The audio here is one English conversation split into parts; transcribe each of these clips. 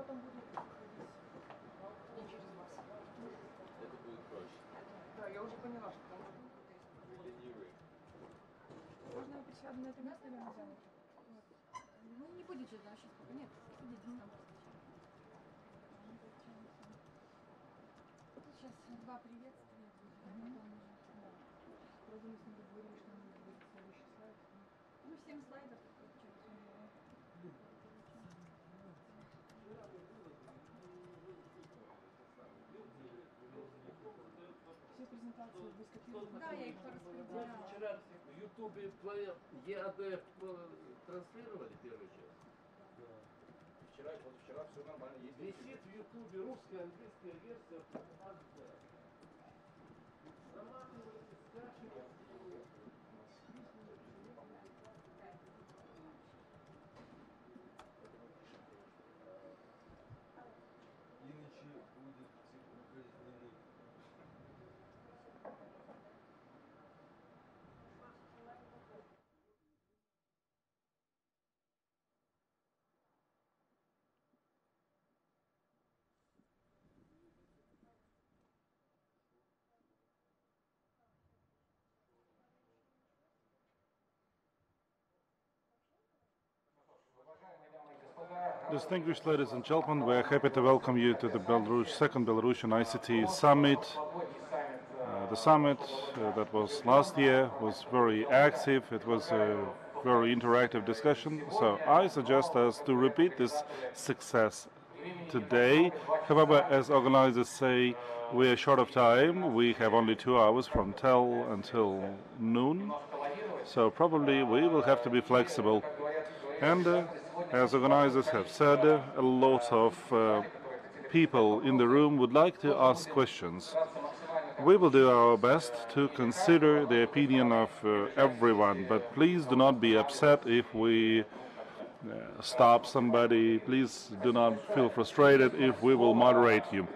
потом буду ходить. И через вас. Это будет проще. Да, я уже поняла, что там уже Ленивый. можно я присяду на это место или нельзя? Вот. Ну, не будете, да, сейчас пока нет. Садитесь там. Тут сейчас два приветствия будет, а потом уже. Да. Правда, мы с ним договорились, что он будет следующий слайд. Ну, 7 слайдов, как через Все презентации вы скопировали? Да, я их пораспределяла. Вчера в Ютубе ЕАД транслировали первый час. Вчера и позавчера все нормально есть. Висит в Ютубе русская, английская версия. Заматывайте, скачивайте. Иначе будет укоризнены. Distinguished ladies and gentlemen, we are happy to welcome you to the second Belarusian ICT Summit. The summit that was last year was very active. It was a very interactive discussion. So I suggest us to repeat this success today. However, as organizers say, we are short of time. We have only 2 hours from 12 until noon. So probably we will have to be flexible. And as organizers have said, a lot of people in the room would like to ask questions. We will do our best to consider the opinion of everyone, but please do not be upset if we stop somebody. Please do not feel frustrated if we will moderate you.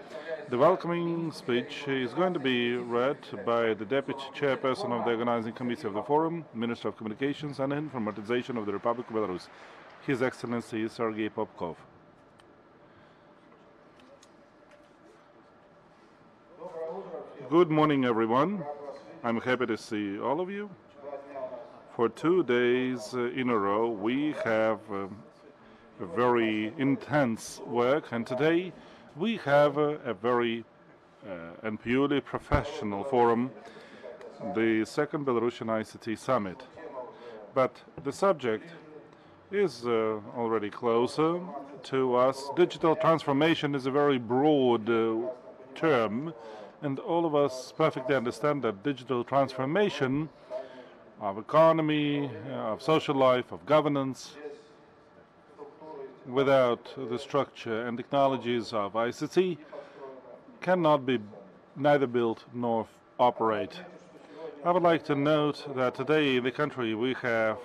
The welcoming speech is going to be read by the Deputy Chairperson of the Organizing Committee of the Forum, Minister of Communications and Informatization of the Republic of Belarus, His Excellency Sergei Popkov. Good morning, everyone. I'm happy to see all of you. For 2 days in a row, we have a very intense work, and today we have a very and purely professional forum, the second Belarusian ICT Summit. But the subject is already closer to us. Digital transformation is a very broad term, and all of us perfectly understand that digital transformation of economy, of social life, of governance, without the structure and technologies of ICT, cannot be neither built nor operate. I would like to note that today in the country we have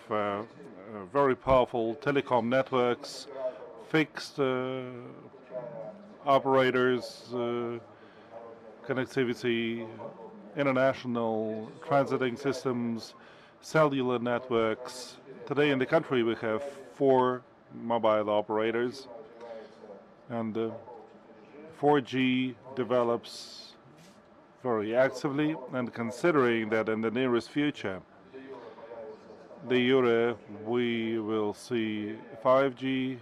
very powerful telecom networks, fixed operators, connectivity, international transiting systems, cellular networks. Today in the country we have 4 mobile operators, and 4G develops very actively, and considering that in the nearest future, the year we will see 5G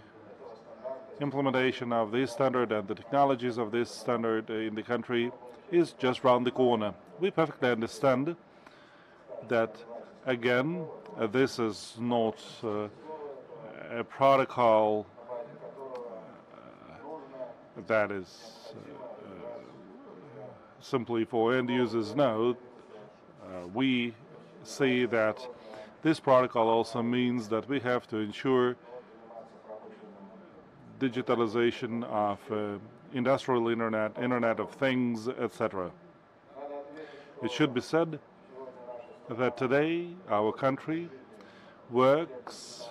implementation of this standard and the technologies of this standard in the country is just round the corner. We perfectly understand that, again, this is not a protocol that is simply for end users. No, we see that this protocol also means that we have to ensure digitalization of industrial internet, Internet of Things, etc. It should be said that today our country works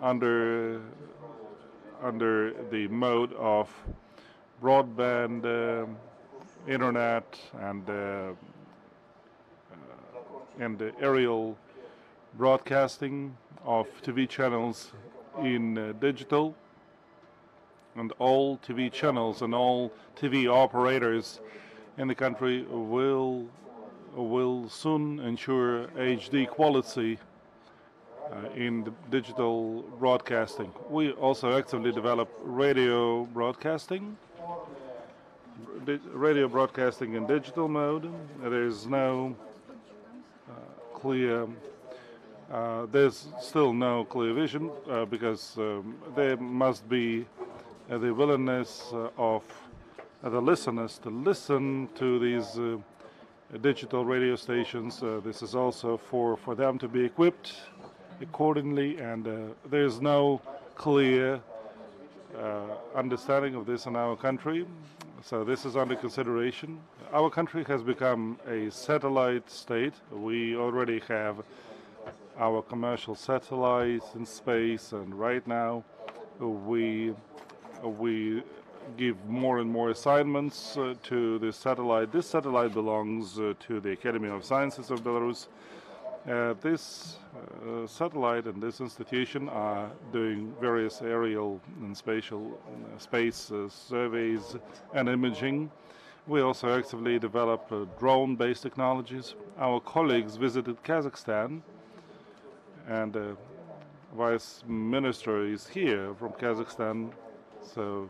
under the mode of broadband internet and aerial broadcasting of TV channels in digital. and all TV channels and all TV operators in the country will soon ensure HD quality in the digital broadcasting. We also actively develop radio broadcasting in digital mode. There is no clear there's still no clear vision because there must be the willingness of the listeners to listen to these digital radio stations. This is also for them to be equipped accordingly, and there's no clear understanding of this in our country. So this is under consideration. Our country has become a satellite state. We already have our commercial satellites in space, and right now we give more and more assignments to this satellite. This satellite belongs to the Academy of Sciences of Belarus. This satellite and this institution are doing various aerial and spatial space surveys and imaging. We also actively develop drone-based technologies. Our colleagues visited Kazakhstan, and Vice Minister is here from Kazakhstan, so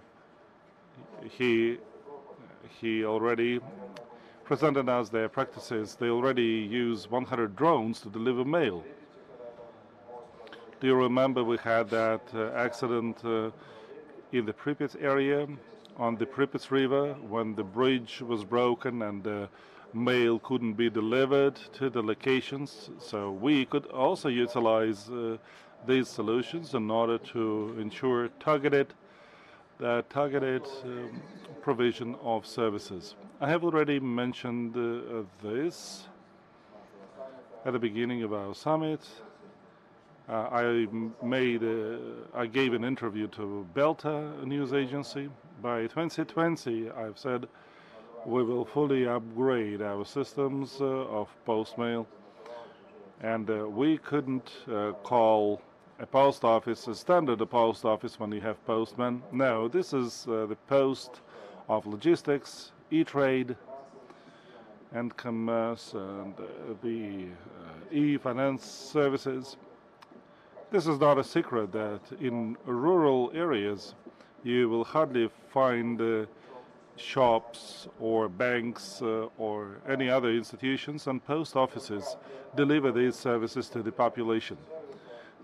he already presented us their practices. They already use 100 drones to deliver mail. Do you remember we had that accident in the Pripyat area on the Pripyat River when the bridge was broken and mail couldn't be delivered to the locations? So we could also utilize these solutions in order to ensure targeted provision of services. I have already mentioned this at the beginning of our summit. I gave an interview to Belta, a news agency. By 2020, I've said we will fully upgrade our systems of postmail, and we couldn't call a post office a standard post office when you have postmen. No, this is the post of logistics, e-trade, and commerce, and the e-finance services. This is not a secret that in rural areas you will hardly find shops or banks or any other institutions, and post offices deliver these services to the population.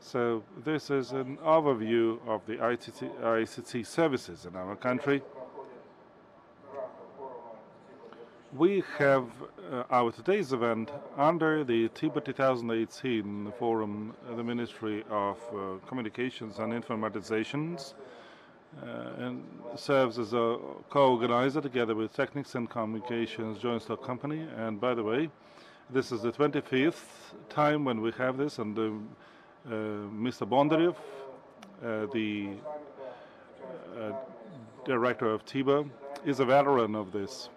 So this is an overview of the ICT services in our country. We have our today's event under the TIBA 2018 forum, the Ministry of Communications and Informatizations, and serves as a co-organizer together with Technics and Communications Joint Stock Company. And by the way, this is the 25th time when we have this, and Mr. Bondarev, the director of TIBA, is a veteran of this.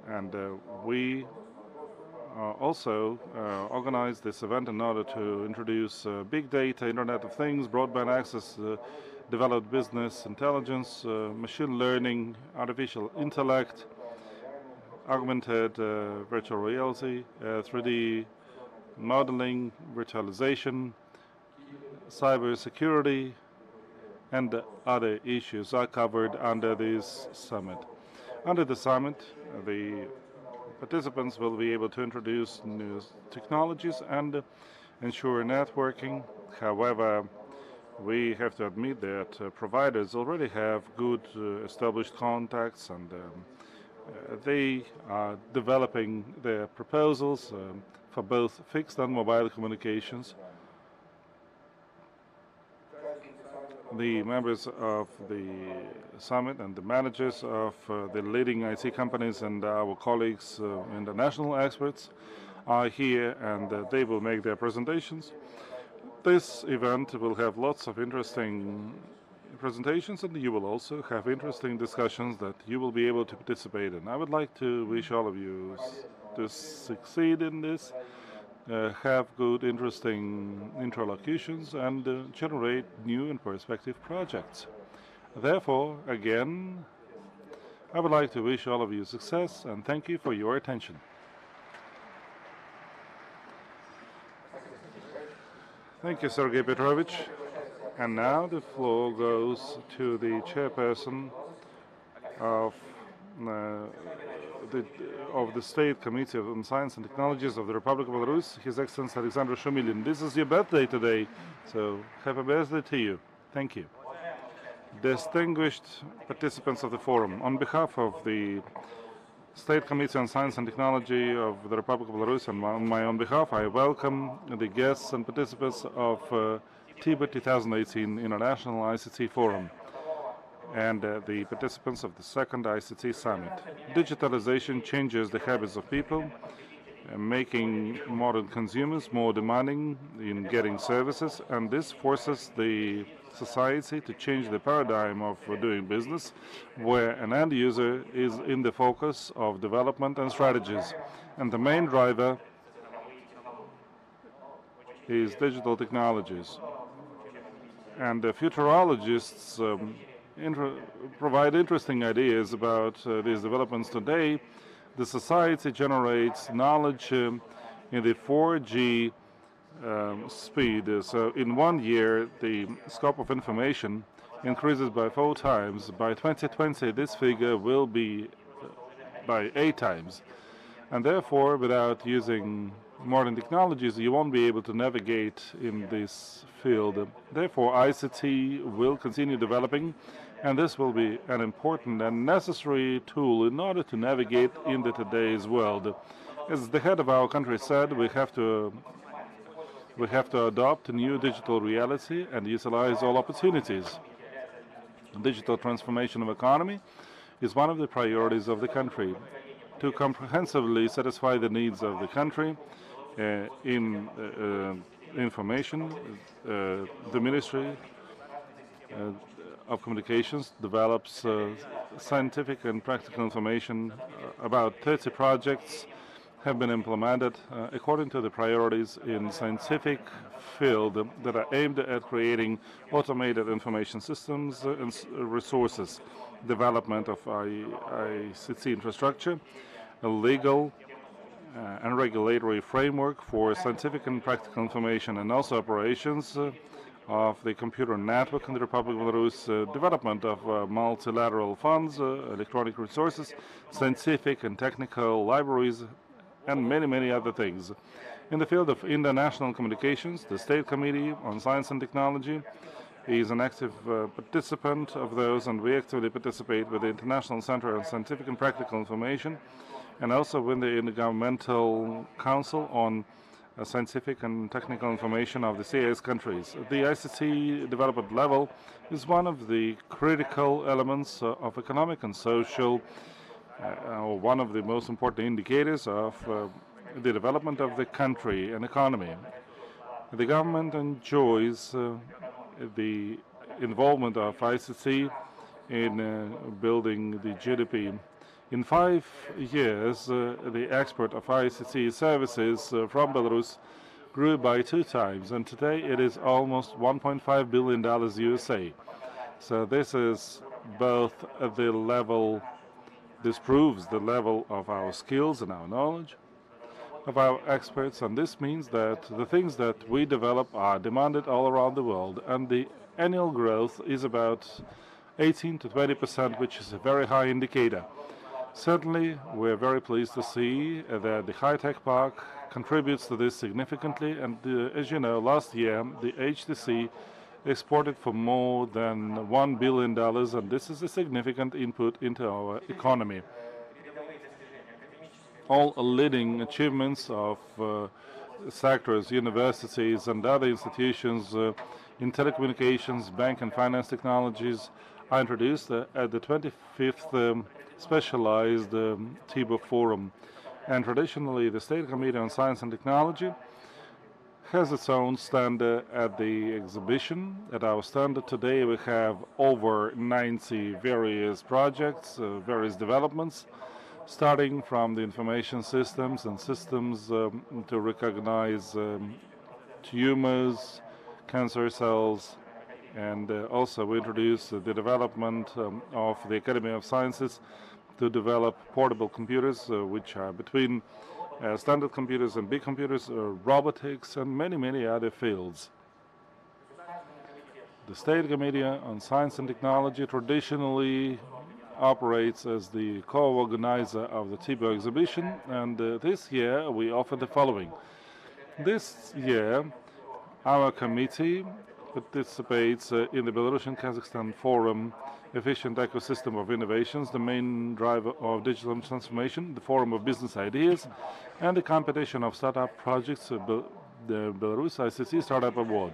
And we also organized this event in order to introduce big data, Internet of Things, broadband access, developed business intelligence, machine learning, artificial intellect, augmented virtual reality, 3D modeling, virtualization, cyber security, and other issues are covered under this summit. Under the summit, the participants will be able to introduce new technologies and ensure networking. However, we have to admit that providers already have good established contacts, and they are developing their proposals for both fixed and mobile communications. The members of the summit and the managers of the leading IT companies and our colleagues international experts are here, and they will make their presentations. This event will have lots of interesting presentations, and you will also have interesting discussions that you will be able to participate in. I would like to wish all of you to succeed in this, have good, interesting interlocutions, and generate new and perspective projects. Therefore, again, I would like to wish all of you success and thank you for your attention. Thank you, Sergei Petrovich. And now the floor goes to the chairperson of the State Committee on Science and Technologies of the Republic of Belarus, His Excellency Alexander Shumilin. This is your birthday today, so happy birthday to you. Thank you. Distinguished participants of the forum, on behalf of the State Committee on Science and Technology of the Republic of Belarus and on my own behalf, I welcome the guests and participants of Tibet 2018 International ICT Forum and the participants of the second ICT Summit. Digitalization changes the habits of people, making modern consumers more demanding in getting services, and this forces the society to change the paradigm of doing business, where an end user is in the focus of development and strategies. And the main driver is digital technologies. And the futurologists provide interesting ideas about these developments today. The society generates knowledge in the 4G speed. So in 1 year, the scope of information increases by 4 times. By 2020, this figure will be by 8 times. And therefore, without using modern technologies, you won't be able to navigate in this field. Therefore, ICT will continue developing, and this will be an important and necessary tool in order to navigate in today's world. As the head of our country said, we have to adopt a new digital reality and utilize all opportunities. Digital transformation of economy is one of the priorities of the country. To comprehensively satisfy the needs of the country in information, the Ministry of Communications develops scientific and practical information. About 30 projects have been implemented according to the priorities in scientific field that are aimed at creating automated information systems and resources, development of ICT infrastructure, a legal and regulatory framework for scientific and practical information, and also operations of the computer network in the Republic of Belarus, development of multilateral funds, electronic resources, scientific and technical libraries, and many, many other things. In the field of international communications, the State Committee on Science and Technology is an active participant of those, and we actively participate with the International Center on Scientific and Practical Information, and also with the Intergovernmental Council on Scientific and Technical Information of the CIS countries. The ICT development level is one of the critical elements of economic and social, one of the most important indicators of the development of the country and economy. The government enjoys the involvement of ICT in building the GDP. In 5 years, the export of ICT services from Belarus grew by 2 times, and today it is almost $1.5 billion USA. So this is both the level, this proves the level of our skills and our knowledge of our experts, and this means that the things that we develop are demanded all around the world, and the annual growth is about 18 to 20%, which is a very high indicator. Certainly, we're very pleased to see that the high-tech park contributes to this significantly, and as you know, last year the HTC exported for more than $1 billion, and this is a significant input into our economy. All leading achievements of sectors, universities, and other institutions in telecommunications, bank and finance technologies are introduced at the 25th specialized TIBA Forum. And traditionally, the State Committee on Science and Technology has its own stand at the exhibition. At our stand today, we have over 90 various projects, various developments, starting from the information systems and systems to recognize tumors, cancer cells, And also we introduced the development of the Academy of Sciences to develop portable computers, which are between standard computers and big computers, robotics, and many, many other fields. The State Committee on Science and Technology traditionally operates as the co-organizer of the TIBO exhibition, and this year we offer the following. This year our committee participates in the Belarusian Kazakhstan Forum Efficient Ecosystem of Innovations, the main driver of digital transformation, the Forum of Business Ideas, and the competition of startup projects, the Belarus ICT Startup Award.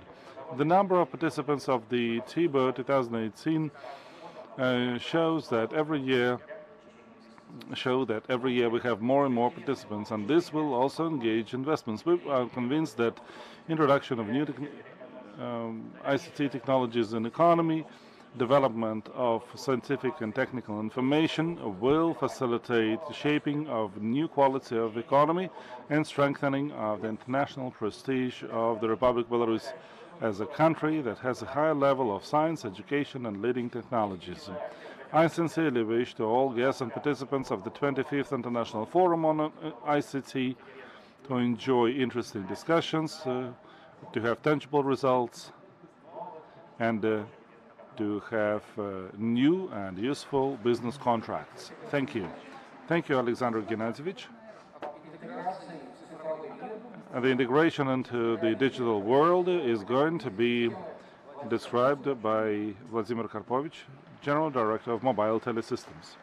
The number of participants of the TIBO 2018 shows that every year we have more and more participants, and this will also engage investments. We are convinced that introduction of new ICT technologies in economy, development of scientific and technical information will facilitate the shaping of new quality of economy and strengthening of the international prestige of the Republic of Belarus as a country that has a high level of science, education, and leading technologies. I sincerely wish to all guests and participants of the 25th International Forum on ICT to enjoy interesting discussions, to have tangible results, and to have new and useful business contracts. Thank you. Thank you, Alexander Gennadievich. The integration into the digital world is going to be described by Vladimir Karpovich, General Director of Mobile Telesystems.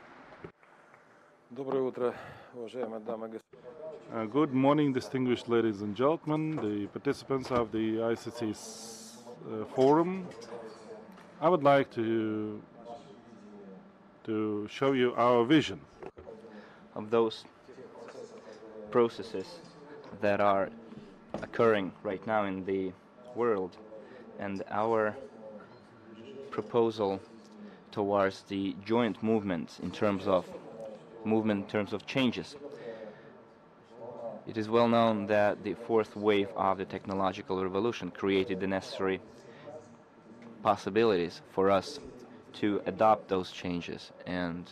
Good morning, distinguished ladies and gentlemen, the participants of the ICT Forum. I would like to show you our vision of those processes that are occurring right now in the world, and our proposal towards the joint movement in terms of changes. It is well known that the fourth wave of the technological revolution created the necessary possibilities for us to adopt those changes, and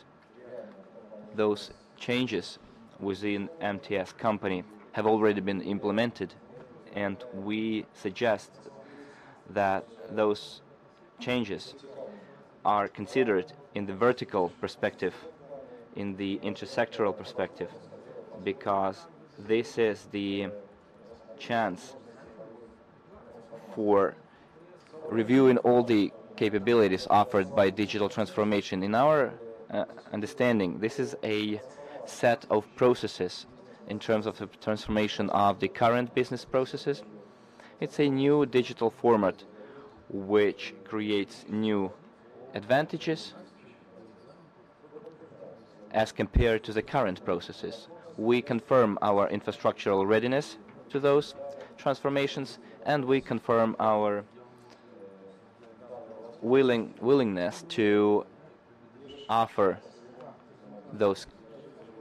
those changes within MTS company have already been implemented, and we suggest that those changes are considered in the vertical perspective, in the intersectoral perspective, because this is the chance for reviewing all the capabilities offered by digital transformation. In our understanding, this is a set of processes in terms of the transformation of the current business processes. It's a new digital format which creates new advantages as compared to the current processes. We confirm our infrastructural readiness to those transformations, and we confirm our willingness to offer those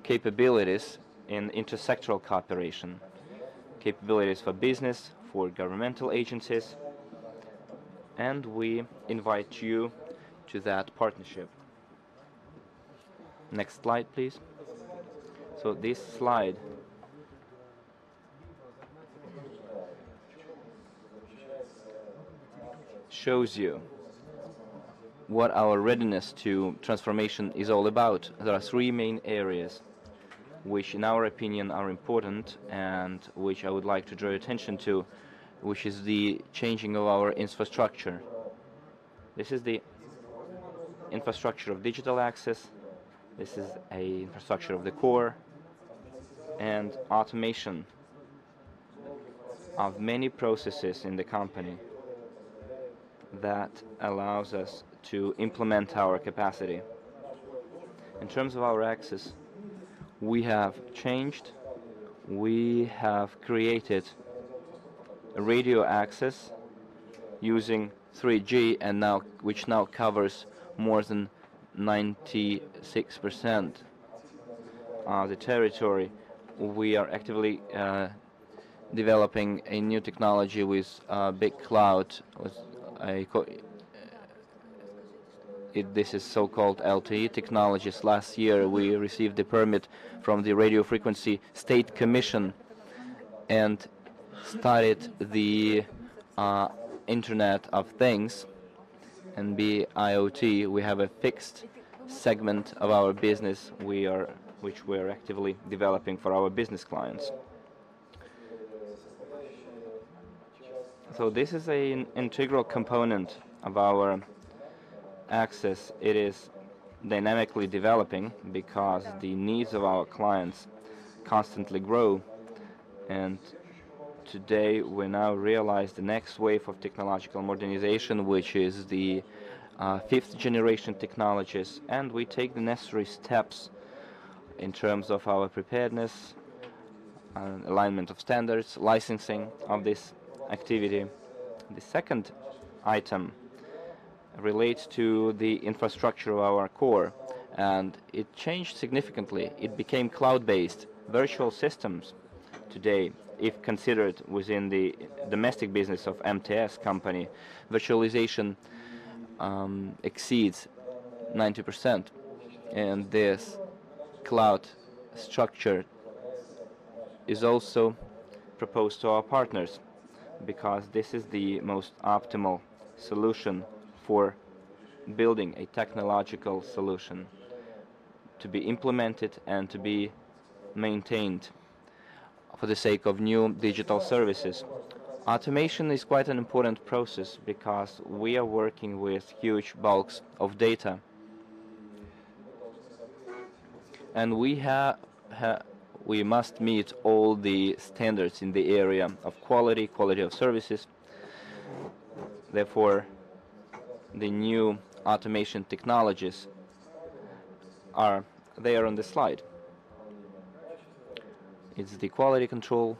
capabilities in intersectoral cooperation, capabilities for business, for governmental agencies, and we invite you to that partnership. Next slide, please. So this slide shows you what our readiness to transformation is all about. There are three main areas which in our opinion are important and which I would like to draw your attention to, which is the changing of our infrastructure. This is the infrastructure of digital access, this is a infrastructure of the core, and automation of many processes in the company that allows us to implement our capacity. In terms of our access, we have changed. We have created a radio access using 3G, and which now covers more than 96% of the territory. We are actively developing a new technology with big cloud, with This is so-called LTE technologies. Last year we received the permit from the Radio Frequency State Commission and started the Internet of Things and IoT. We have a fixed segment of our business which we are actively developing for our business clients. So this is an integral component of our access. It is dynamically developing because the needs of our clients constantly grow, and today we now realize the next wave of technological modernization, which is the fifth generation technologies, and we take the necessary steps in terms of our preparedness, alignment of standards, licensing of this activity. The second item relates to the infrastructure of our core, and it changed significantly. It became cloud-based. Virtual systems today, if considered within the domestic business of MTS company, virtualization exceeds 90%, and this cloud structure is also proposed to our partners because this is the most optimal solution for building a technological solution to be implemented and to be maintained for the sake of new digital services. Automation is quite an important process because we are working with huge bulks of data, and we must meet all the standards in the area of quality of services. Therefore, the new automation technologies are there on the slide. It's the quality control,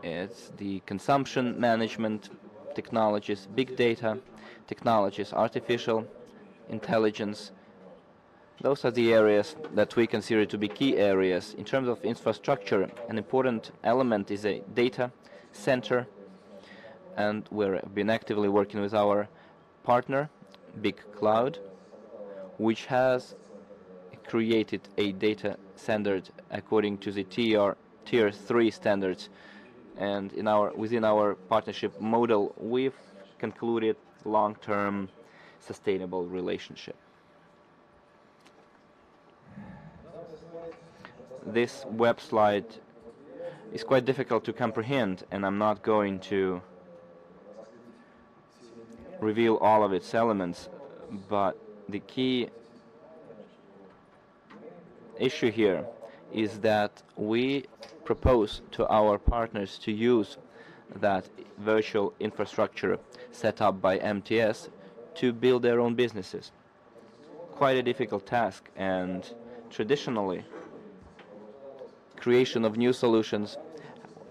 it's the consumption management technologies, big data technologies, artificial intelligence. Those are the areas that we consider to be key areas. In terms of infrastructure, an important element is a data center, and we've been actively working with our partner, Big Cloud, which has created a data standard according to the Tier 3 standards. And within our partnership model, we've concluded long-term sustainable relationship. This web slide is quite difficult to comprehend, and I'm not going to reveal all of its elements, but the key issue here is that we propose to our partners to use that virtual infrastructure set up by MTS to build their own businesses. Quite a difficult task, and traditionally creation of new solutions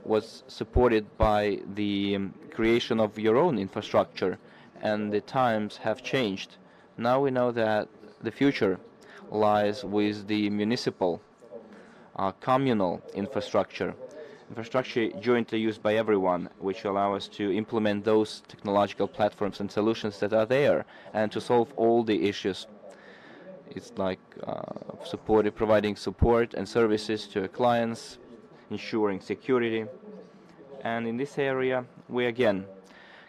was supported by the creation of your own infrastructure, and the times have changed. Now we know that the future lies with the municipal, communal infrastructure jointly used by everyone, which allow us to implement those technological platforms and solutions that are there and to solve all the issues. It's like providing support and services to clients, ensuring security. And in this area, we again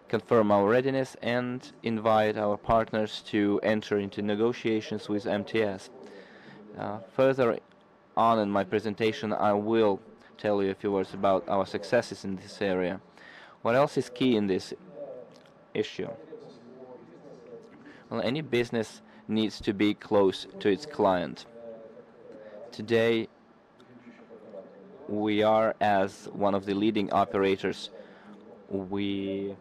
confirm our readiness and invite our partners to enter into negotiations with MTS. Further on in my presentation, I will tell you a few words about our successes in this area. What else is key in this issue? Well, any business needs to be close to its client. Today, we are, as one of the leading operators, we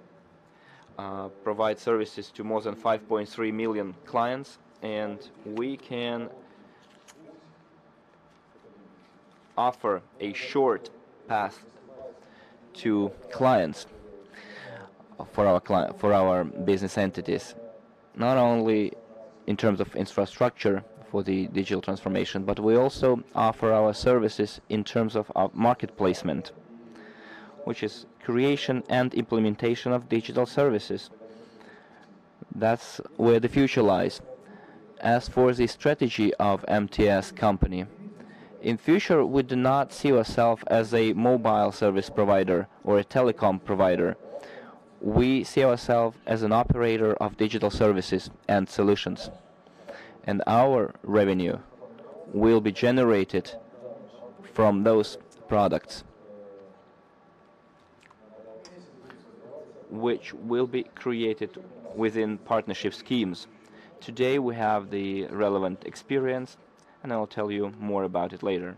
provide services to more than 5.3 million clients, and we can offer a short path to clients for our business entities, not only in terms of infrastructure for the digital transformation, but we also offer our services in terms of our market placement. which is creation and implementation of digital services. That's where the future lies. As for the strategy of MTS company, in future we do not see ourselves as a mobile service provider or a telecom provider. We see ourselves as an operator of digital services and solutions. And our revenue will be generated from those products, which will be created within partnership schemes. Today we have the relevant experience, and I'll tell you more about it later.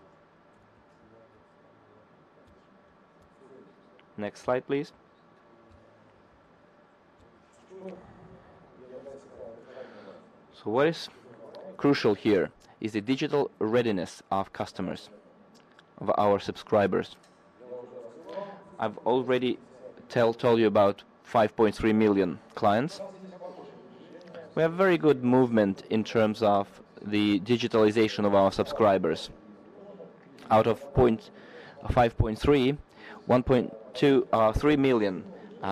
Next slide, please. So what is crucial here is the digital readiness of customers, of our subscribers. I've already told you about 5.3 million clients. We have very good movement in terms of the digitalization of our subscribers. Out of 5.3, 3 million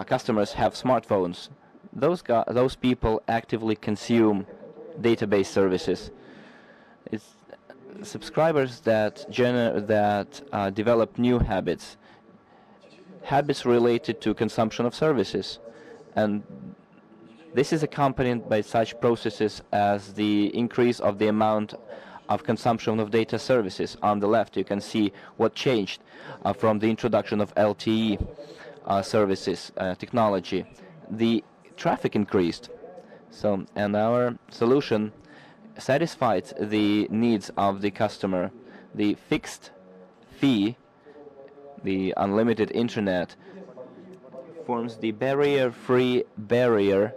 customers have smartphones. Those people actively consume database services. It's subscribers that develop new habits related to consumption of services, and this is accompanied by such processes as the increase of the amount of consumption of data services. On the left you can see what changed from the introduction of LTE services technology. The traffic increased, and our solution satisfied the needs of the customer. The fixed fee, the unlimited internet, forms the barrier-free barrier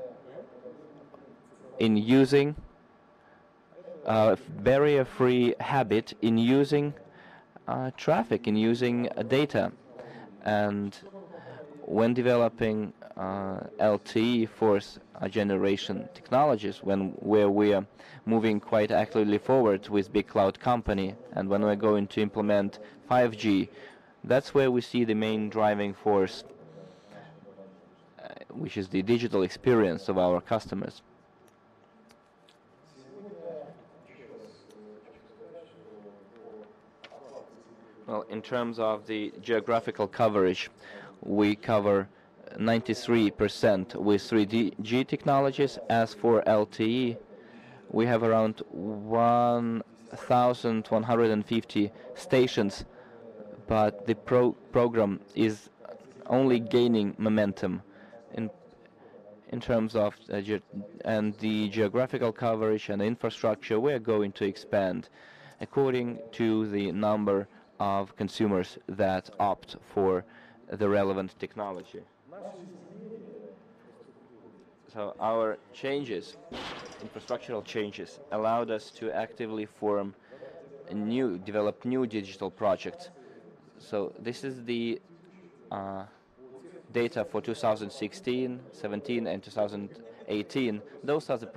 in using barrier-free habit in using traffic, in using data. And when developing LTE fourth generation technologies, where we are moving quite actively forward with big cloud company, and when we're going to implement 5G, that's where we see the main driving force, which is the digital experience of our customers. Well, in terms of the geographical coverage, we cover 93% with 3G technologies. As for LTE, we have around 1,150 stations, but the program is only gaining momentum in terms of and the geographical coverage and infrastructure. We are going to expand according to the number of consumers that opt for the relevant technology. So our changes, infrastructural changes, allowed us to actively develop new digital projects. So this is the data for 2016, 17, and 2018. Those are the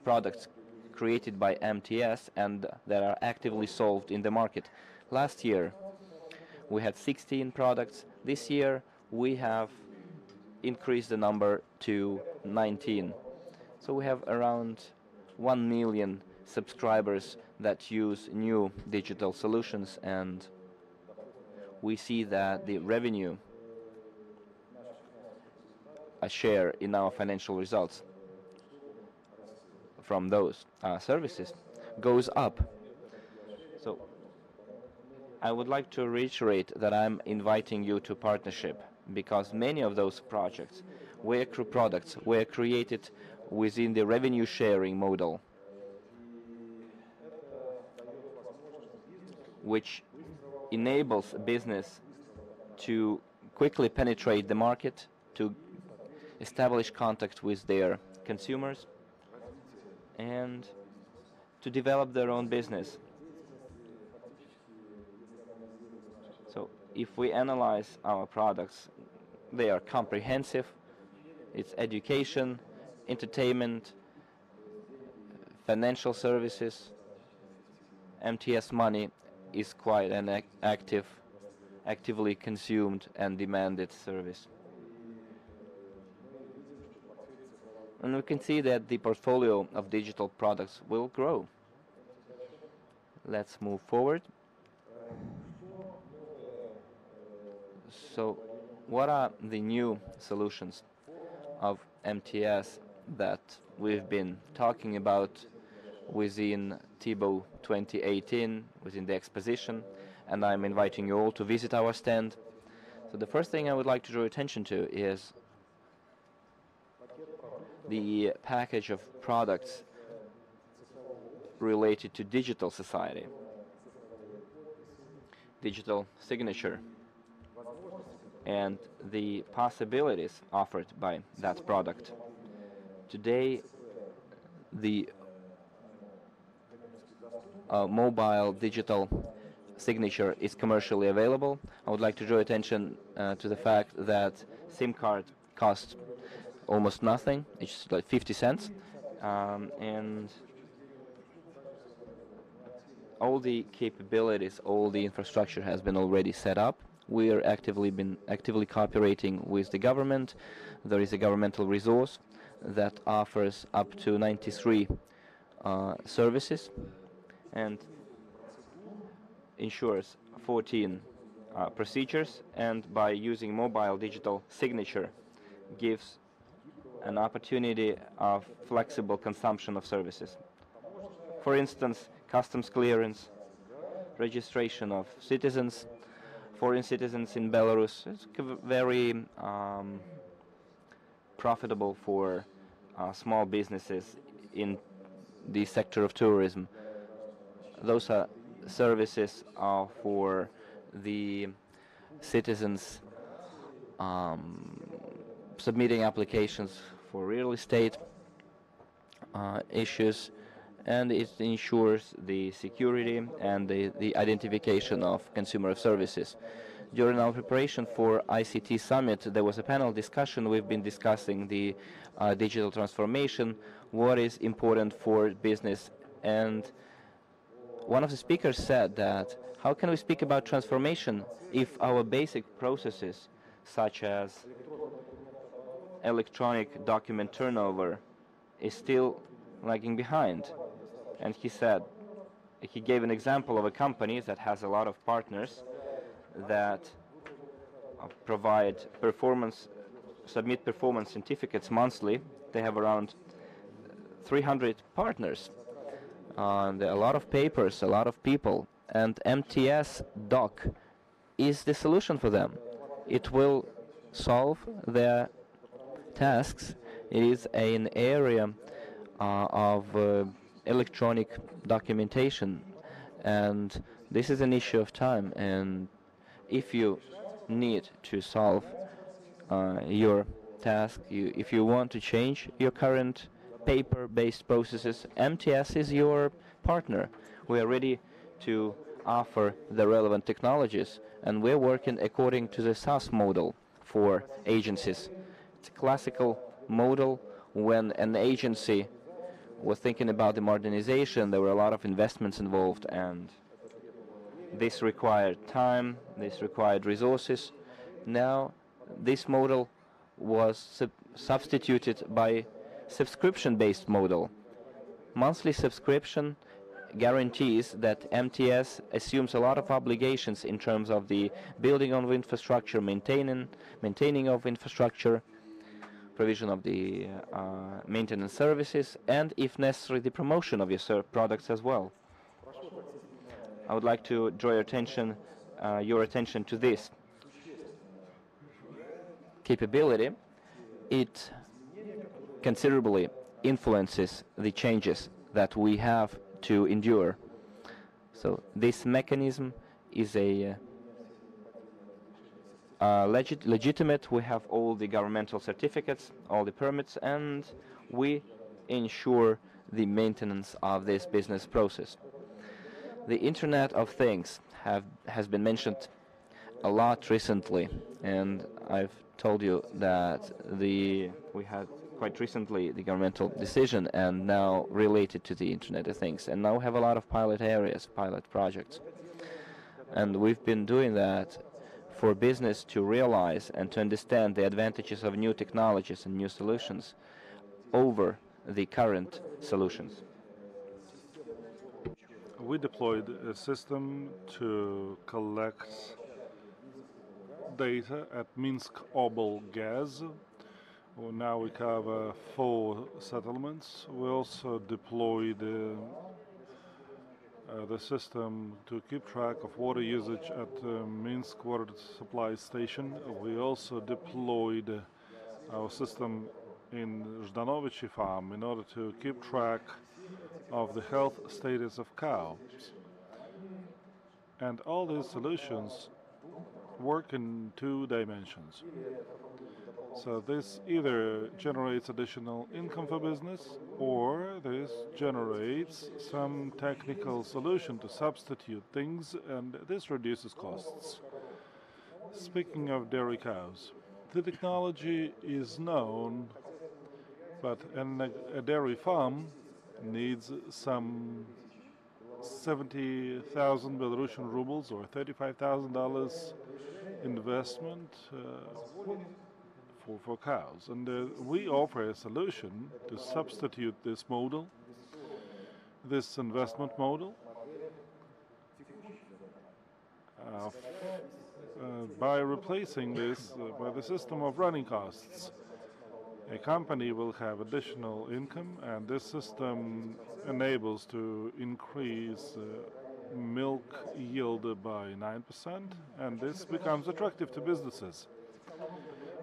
products created by MTS and that are actively sold in the market. Last year we had 16 products. This year we have increased the number to 19. So we have around 1 million subscribers that use new digital solutions, and we see that the revenue, a share in our financial results from those services, goes up. So I would like to reiterate that I'm inviting you to partnership, because many of those products were created within the revenue sharing model, which enables business to quickly penetrate the market, to establish contact with their consumers, and to develop their own business. So if we analyze our products, they are comprehensive. It's education, entertainment, financial services. MTS Money is quite an active actively consumed and demanded service. And we can see that the portfolio of digital products will grow. Let's move forward. So, what are the new solutions of MTS that we've been talking about within TIBO 2018, within the exposition? And I'm inviting you all to visit our stand. So the first thing I would like to draw attention to is the package of products related to digital society, digital signature, and the possibilities offered by that product. Today, the mobile digital signature is commercially available. I would like to draw attention to the fact that SIM card costs almost nothing. It's like 50 cents. And all the capabilities, all the infrastructure has been already set up. We are actively cooperating with the government. There is a governmental resource that offers up to 93 services and ensures 14 procedures, and by using mobile digital signature gives an opportunity of flexible consumption of services. For instance, customs clearance, registration of citizens, foreign citizens in Belarus. It's very profitable for small businesses in the sector of tourism. Those are services for the citizens submitting applications for real estate issues, and it ensures the security and the identification of consumer services. During our preparation for ICT summit, there was a panel discussion. We've been discussing the digital transformation, what is important for business, and one of the speakers said that how can we speak about transformation if our basic processes, such as electronic document turnover, is still lagging behind? And he said, he gave an example of a company that has a lot of partners that provide submit performance certificates monthly. They have around 300 partners. There are a lot of papers, a lot of people, and MTS Doc is the solution for them. It will solve their tasks. It is an area of electronic documentation, and this is an issue of time. And if you need to solve your task, if you want to change your current paper-based processes, MTS is your partner. We are ready to offer the relevant technologies, and we're working according to the SaaS model for agencies. It's a classical model. When an agency was thinking about the modernization, there were a lot of investments involved, and this required time, this required resources. Now this model was substituted by subscription-based model. Monthly subscription guarantees that MTS assumes a lot of obligations in terms of the building of infrastructure, maintaining of infrastructure, provision of the maintenance services, and if necessary the promotion of your products as well. I would like to draw your attention to this capability. It considerably influences the changes that we have to endure. So this mechanism is a legitimate. We have all the governmental certificates, all the permits, and we ensure the maintenance of this business process. The Internet of Things has been mentioned a lot recently, and I've told you that we had quite recently the governmental decision, and now related to the Internet of Things, and now we have a lot of pilot areas, pilot projects, and we've been doing that for business to realize and to understand the advantages of new technologies and new solutions over the current solutions. We deployed a system to collect data at Minsk Obel Gas. Well, now we cover 4 settlements. We also deployed the system to keep track of water usage at Minsk water supply station. We also deployed our system in Zhdanovichi farm in order to keep track of the health status of cows. And all these solutions work in 2 dimensions. So this either generates additional income for business, or this generates some technical solution to substitute things, and this reduces costs. Speaking of dairy cows, the technology is known, but a dairy farm needs some 70,000 Belarusian rubles or $35,000 investment for cows. And we offer a solution to substitute this model, this investment model, by replacing this by the system of running costs. A company will have additional income, and this system enables to increase milk yield by 9%, and this becomes attractive to businesses.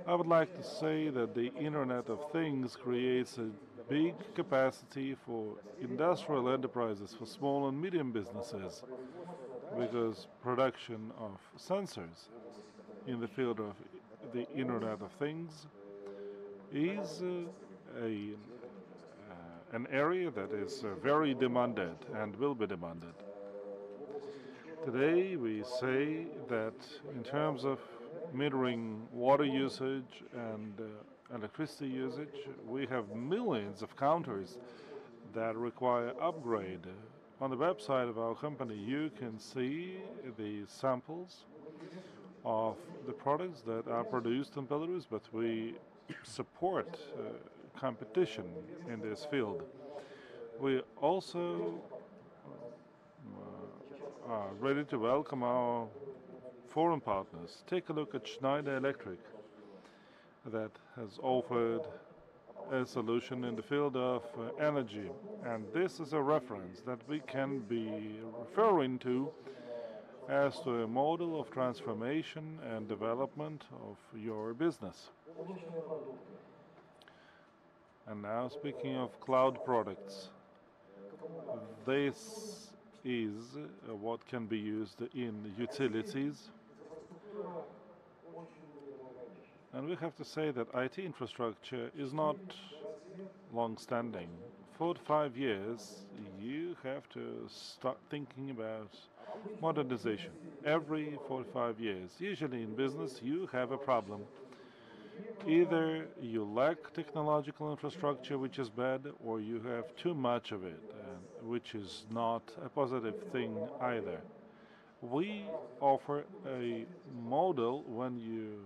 I would like to say that the Internet of Things creates a big capacity for industrial enterprises, for small and medium businesses, because production of sensors in the field of the Internet of Things is an area that is very demanded and will be demanded. Today we say that in terms of metering water usage and electricity usage, we have millions of counters that require upgrade. On the website of our company you can see the samples of the products that are produced in Belarus, but we support competition in this field. We also are ready to welcome our foreign partners. Take a look at Schneider Electric, that has offered a solution in the field of energy, and this is a reference that we can be referring to as to a model of transformation and development of your business. And now, speaking of cloud products, this is what can be used in utilities. And we have to say that IT infrastructure is not long-standing. 4 to 5 years, you have to start thinking about modernization. Every 4 to 5 years. Usually in business, you have a problem. Either you lack technological infrastructure, which is bad, or you have too much of it, which is not a positive thing either. We offer a model when you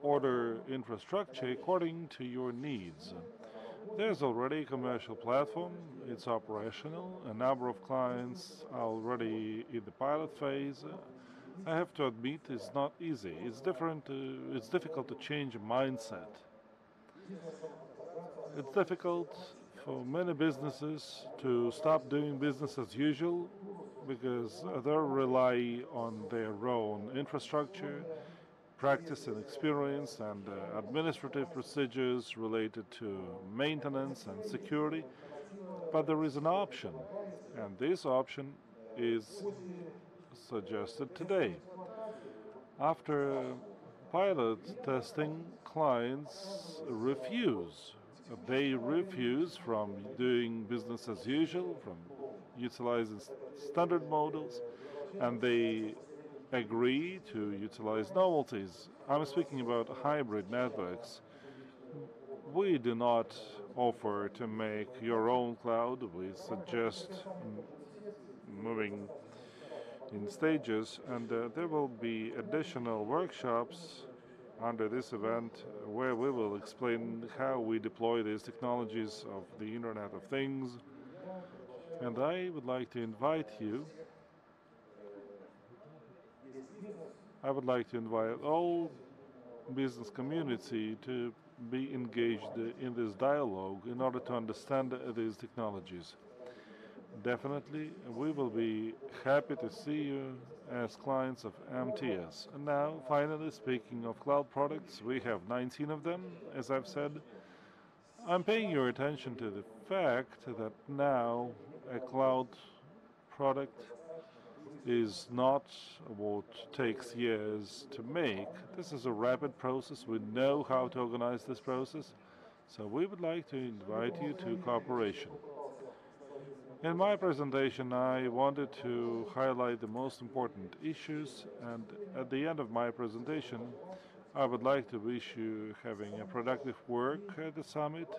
order infrastructure according to your needs. There's already a commercial platform, it's operational, a number of clients are already in the pilot phase. I have to admit it's not easy. It's difficult to change a mindset. It's difficult for many businesses to stop doing business as usual because they rely on their own infrastructure, practice and experience, and administrative procedures related to maintenance and security. But there is an option, and this option is suggested today. After pilot testing, clients refuse. They refuse from doing business as usual, from utilizing standard models, and they agree to utilize novelties. I'm speaking about hybrid networks. We do not offer to make your own cloud. We suggest moving in stages, and there will be additional workshops under this event where we will explain how we deploy these technologies of the Internet of Things. And I would like to invite you, I would like to invite all business community to be engaged in this dialogue in order to understand these technologies. Definitely, we will be happy to see you as clients of MTS. And now, finally, speaking of cloud products, we have 19 of them, as I've said. I'm paying your attention to the fact that now a cloud product is not what takes years to make. This is a rapid process. We know how to organize this process. So we would like to invite you to cooperation. In my presentation, I wanted to highlight the most important issues, and at the end of my presentation, I would like to wish you having a productive work at the summit,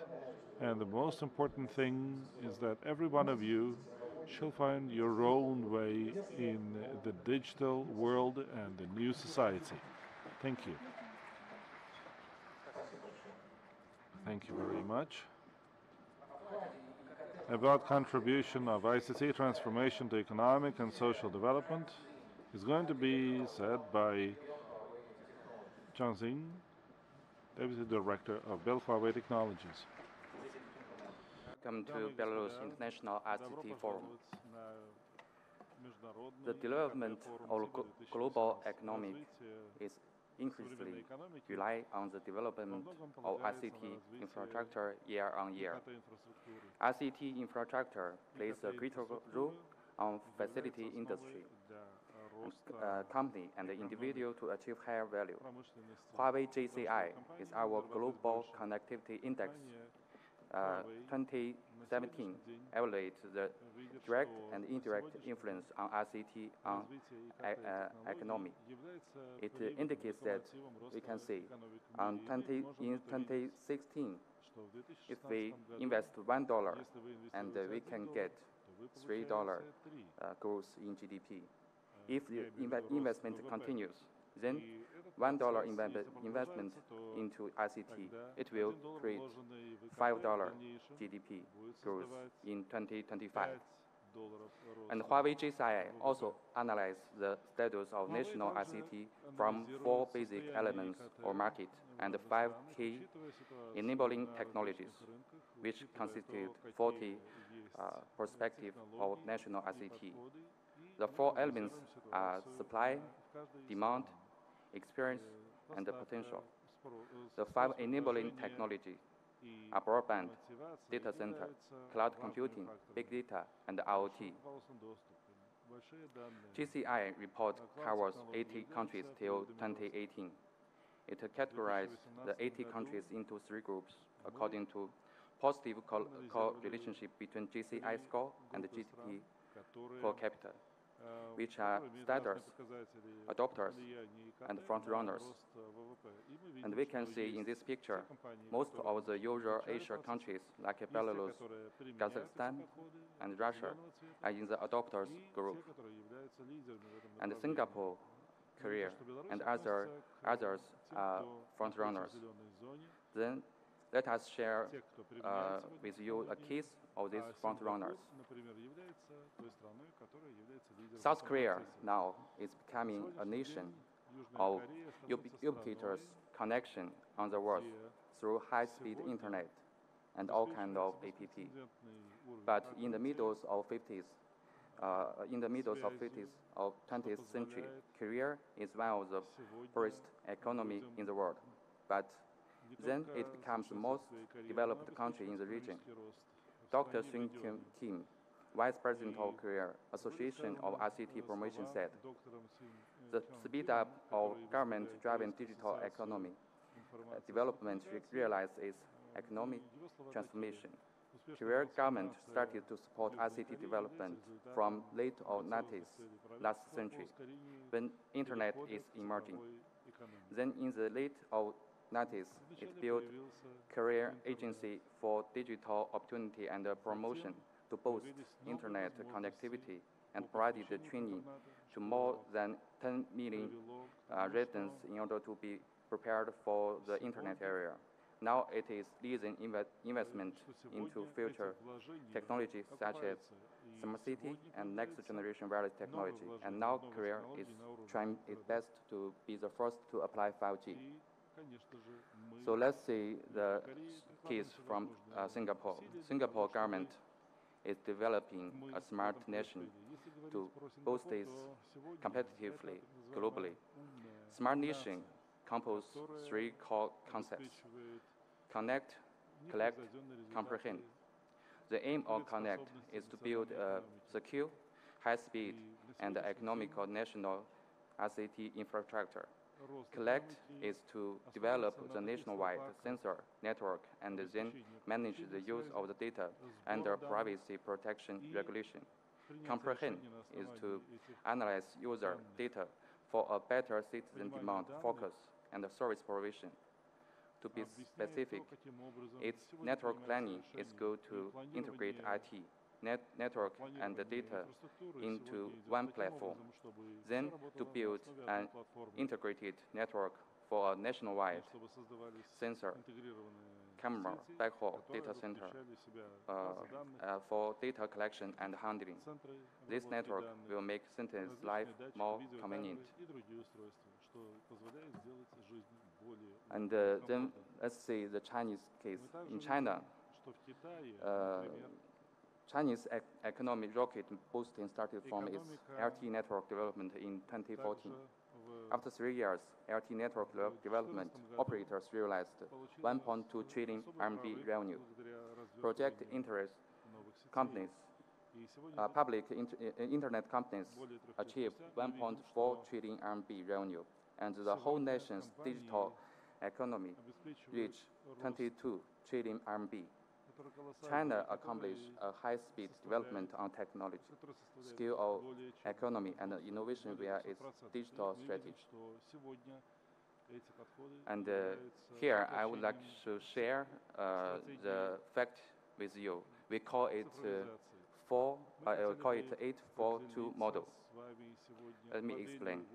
and the most important thing is that every one of you shall find your own way in the digital world and the new society. Thank you. Thank you very much. About contribution of ICT transformation to economic and social development is going to be said by Zhang Xing, Deputy Director of Huawei Technologies. Welcome to Belarus International ICT Forum. The development of global economy is increasingly rely on the development of ICT infrastructure year on year. ICT infrastructure plays a critical role on facility industry, company and the individual to achieve higher value. Huawei JCI is our global connectivity index. 2017 evaluates the direct and indirect influence on ICT on economy. It indicates that we can see in 2016, if we invest $1 and we can get $3 growth in GDP. If the investment continues, then $1 investment into ICT, it will create $5 GDP growth in 2025. And Huawei JCI also analyzed the status of national ICT from 4 basic elements or market and 5 key enabling technologies, which constitute 40 perspectives of national ICT. The 4 elements are supply, demand, experience, and the potential. The 5 enabling technologies are broadband, data center, cloud computing, big data, and IoT. GCI report covers 80 countries till 2018. It categorized the 80 countries into 3 groups according to positive relationship between GCI score and the GDP per capita, which are starters, adopters, and front-runners. And we can see in this picture, most of the usual Asia countries like Belarus, Kazakhstan, and Russia are in the adopters group. And Singapore, Korea, and others are front-runners. Then let us share with you a case of these front-runners. South Korea now is becoming a nation of ubiquitous connection on the world through high-speed internet and all kinds of app. But in the middle of 50s of 20th century, Korea is one of the poorest economy in the world. But then it becomes the most developed country in the region. Dr. Sun Kim, Vice President of Korea Association of ICT Promotion, said, the speed up of government-driven digital economy development realized its economic transformation. Korean government started to support ICT development from late 90s last century, when internet is emerging. Then in the late 90s, it built Korea Agency for Digital Opportunity and Promotion to boost internet connectivity and provided the training to more than 10 million residents in order to be prepared for the internet area. Now it is leading investment into future technologies such as smart city and next generation wireless technology. And now Korea is trying its best to be the first to apply 5G. So let's see the case from Singapore. Singapore government is developing a smart nation to boost its competitively globally. Smart nation composes three core concepts: connect, collect, comprehend. The aim of Connect is to build a secure, high-speed, and economical national ICT infrastructure. Collect is to develop the nationwide sensor network and then manage the use of the data under privacy protection regulation. Comprehend is to analyze user data for a better citizen demand focus and service provision. To be specific, its network planning is going to integrate IT, network, and the data into one platform. Then to build an integrated network for a nationwide sensor, camera, backhaul data center for data collection and handling. This network will make citizens' life more convenient. And then let's see the Chinese case. In China, Chinese economic rocket boosting started from its LTE network development in 2014. After 3 years, LTE network development, operators realized 1.2 trillion RMB revenue. Project interest companies, public internet companies achieved 1.4 trillion RMB revenue, and the whole nation's digital economy reached 22 trillion RMB. China accomplished a high-speed development on technology, skill of economy, and innovation via its digital strategy. And here I would like to share the fact with you. We call it 842 model. Let me explain.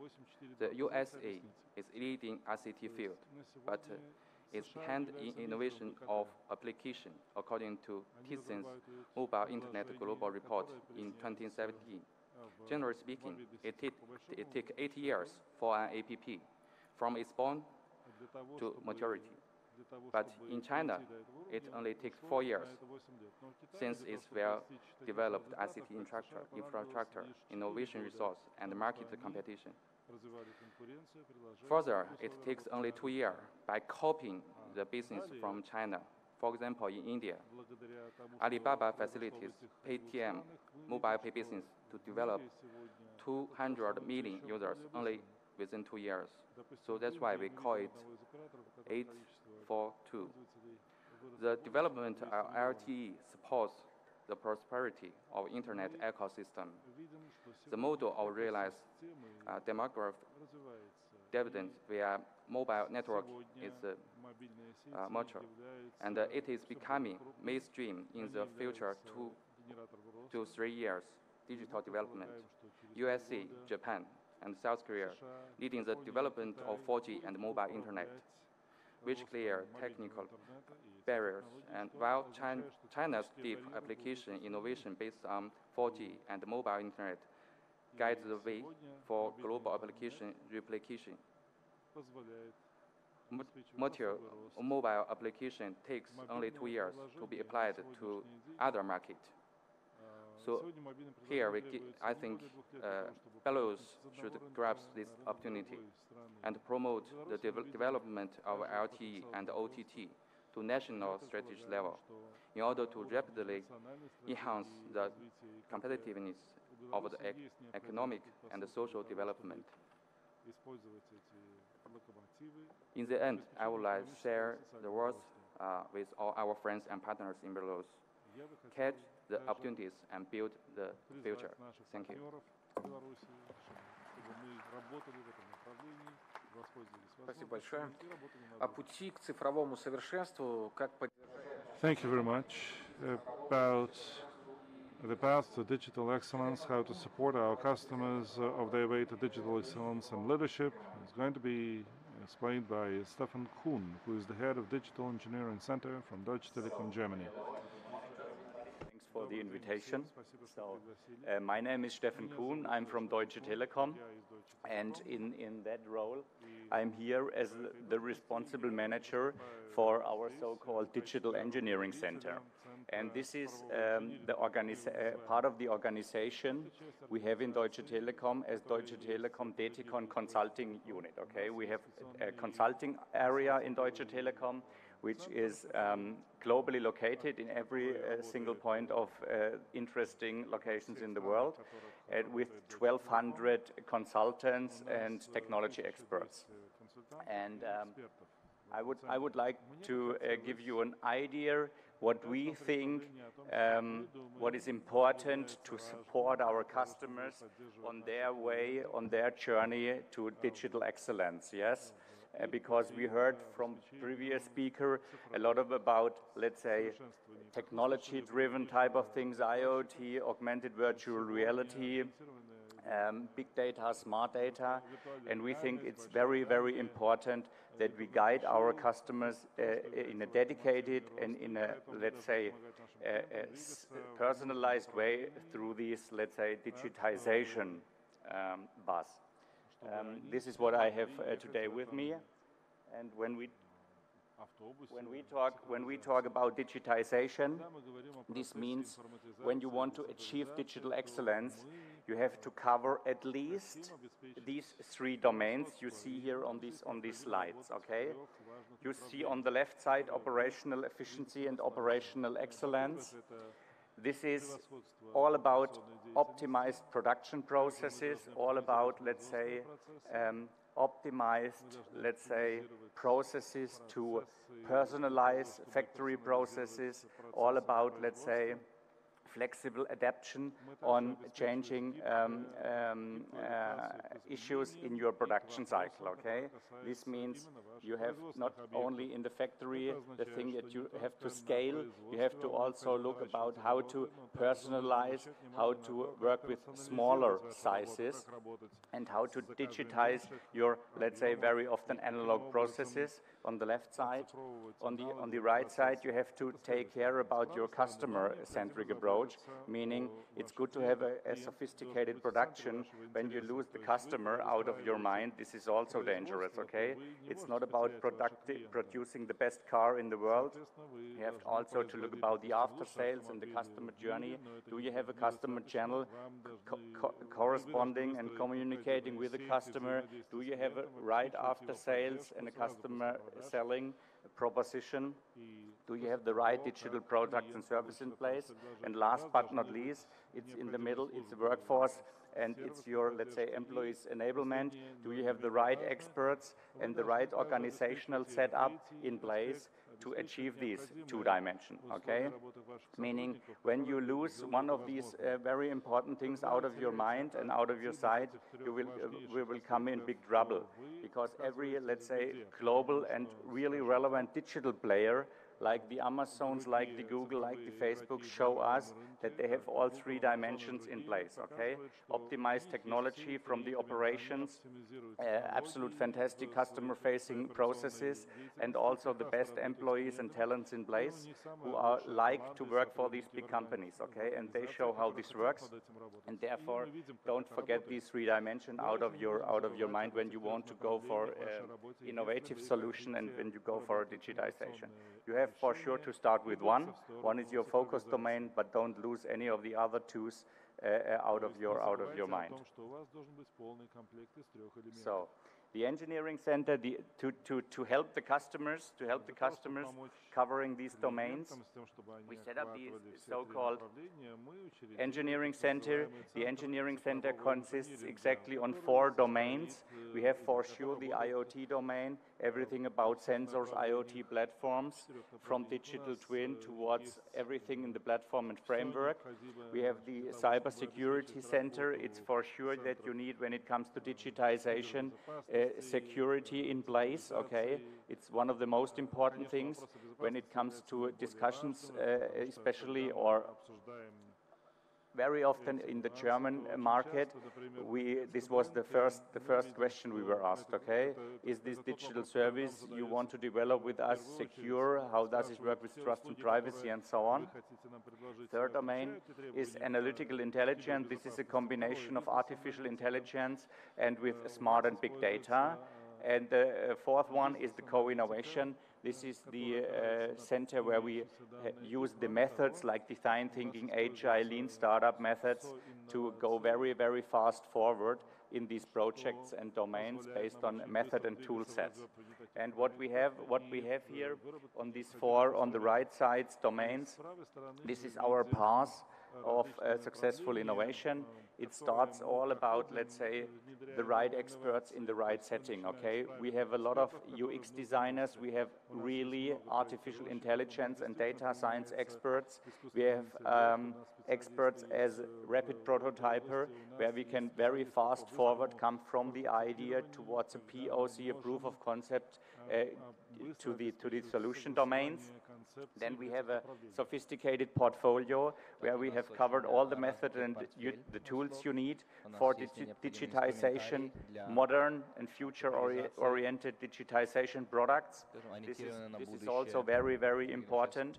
The USA is leading ICT field, but is behind in innovation of application, according to TISN's Mobile Internet Global Report in 2017. Generally speaking, it takes 8 years for an app from its born to maturity. But in China, it only takes 4 years, since its well-developed ICT infrastructure, innovation resource, and market competition. Further, it takes only 2 years by copying the business from China. For example, in India, Alibaba facilitates Paytm mobile pay business to develop 200 million users only within 2 years. So that's why we call it 842. The development of LTE supports the prosperity of internet ecosystem. The model of realized demographic dividend via mobile network is mature, and it is becoming mainstream in the future 2 to 3 years digital development. USA, Japan, and South Korea leading the development of 4G and mobile internet, which clear technical barriers. And while China's deep application innovation based on 4G and mobile internet guides the way for global application replication. Mature mobile application takes only 2 years to be applied to other markets. So here, I think Belarus should grasp this opportunity and promote the development of LTE and OTT to national strategic level in order to rapidly enhance the competitiveness of the economic and social development. In the end, I would like to share the words with all our friends and partners in Belarus. Catch the opportunities and build the future. Thank you. Спасибо большое. О пути к цифровому совершенству, как поддержать... Thank you very much. About the path to digital excellence, how to support our customers of their way to digital excellence and leadership, is going to be explained by Stefan Kuhn, who is the head of Digital Engineering Center from Deutsche Telekom Germany. Thanks for the invitation. So, my name is Stefan Kuhn. I'm from Deutsche Telekom, and in that role, I'm here as the responsible manager for our so-called Digital Engineering Center. And this is part of the organization we have in Deutsche Telekom as Deutsche Telekom DTCon Consulting Unit. Okay, we have a consulting area in Deutsche Telekom, which is globally located in every single point of interesting locations in the world, with 1,200 consultants and technology experts. And I would like to give you an idea what we think, what is important to support our customers on their way, on their journey to digital excellence, yes? Because we heard from previous speaker a lot about, let's say, technology-driven type of things, IoT, augmented virtual reality, big data, smart data, and we think it's very, very important that we guide our customers in a dedicated and in a, let's say, personalized way through this, let's say, digitization bus. This is what I have today with me, and when we talk about digitization, this means when you want to achieve digital excellence, you have to cover at least these three domains you see here on these slides. Okay, you see on the left side operational efficiency and operational excellence. This is all about optimized production processes, all about, let's say, optimized, let's say, processes to personalize factory processes, all about, let's say, flexible adaptation on changing issues in your production cycle, okay? This means you have not only in the factory the thing that you have to scale, you have to also look about how to personalize, how to work with smaller sizes, and how to digitize your, let's say, very often analog processes on the left side. On the right side, you have to take care about your customer-centric approach, meaning it's good to have a sophisticated production. When you lose the customer out of your mind, this is also dangerous, okay? It's not about producing the best car in the world. You have also to look about the after-sales and the customer journey. Do you have a customer channel corresponding and communicating with the customer? Do you have a right after-sales and a customer selling proposition? Do you have the right digital products and service in place? And last but not least, it's in the middle, it's the workforce and it's your, let's say, employees' enablement. Do you have the right experts and the right organizational setup in place to achieve these two dimensions, okay? Meaning, when you lose one of these very important things out of your mind and out of your sight, we will come in big trouble. Because every, let's say, global and really relevant digital player, like the Amazons, like the Google, like the Facebook, show us that they have all three dimensions in place, okay? Optimized technology from the operations, absolute fantastic customer-facing processes, and also the best employees and talents in place who are like to work for these big companies, okay? And they show how this works, and therefore don't forget these three dimensions out of your mind when you want to go for innovative solution and when you go for digitization. You have for sure to start with one. One is your focus domain, but don't lose any of the other twos out of your mind. So, the engineering center to help the customers, covering these domains, we set up the so-called engineering center. The engineering center consists exactly on 4 domains. We have for sure the IoT domain, everything about sensors, IoT platforms, from digital twin towards everything in the platform and framework. We have the cybersecurity center. It's for sure that you need, when it comes to digitization, security in place, okay? It's one of the most important things when it comes to discussions, especially, or very often in the German market, this was the first question we were asked, okay? Is this digital service you want to develop with us secure? How does it work with trust and privacy and so on? Third domain is analytical intelligence. This is a combination of artificial intelligence and with smart and big data. And the fourth one is the co-innovation. This is the center where we use the methods like design thinking, agile, lean startup methods to go very, very fast forward in these projects and domains based on method and tool sets. And what we have here on these four, on the right sides, domains, this is our path of successful innovation. It starts all about, let's say, the right experts in the right setting, okay? We have a lot of UX designers, we have really artificial intelligence and data science experts. We have experts as rapid prototyper, where we can very fast forward come from the idea towards a POC, a proof of concept, to the solution domains. Then we have a sophisticated portfolio where we have covered all the methods and the tools you need for digitization, modern and future-oriented digitization products. This is also very, very important.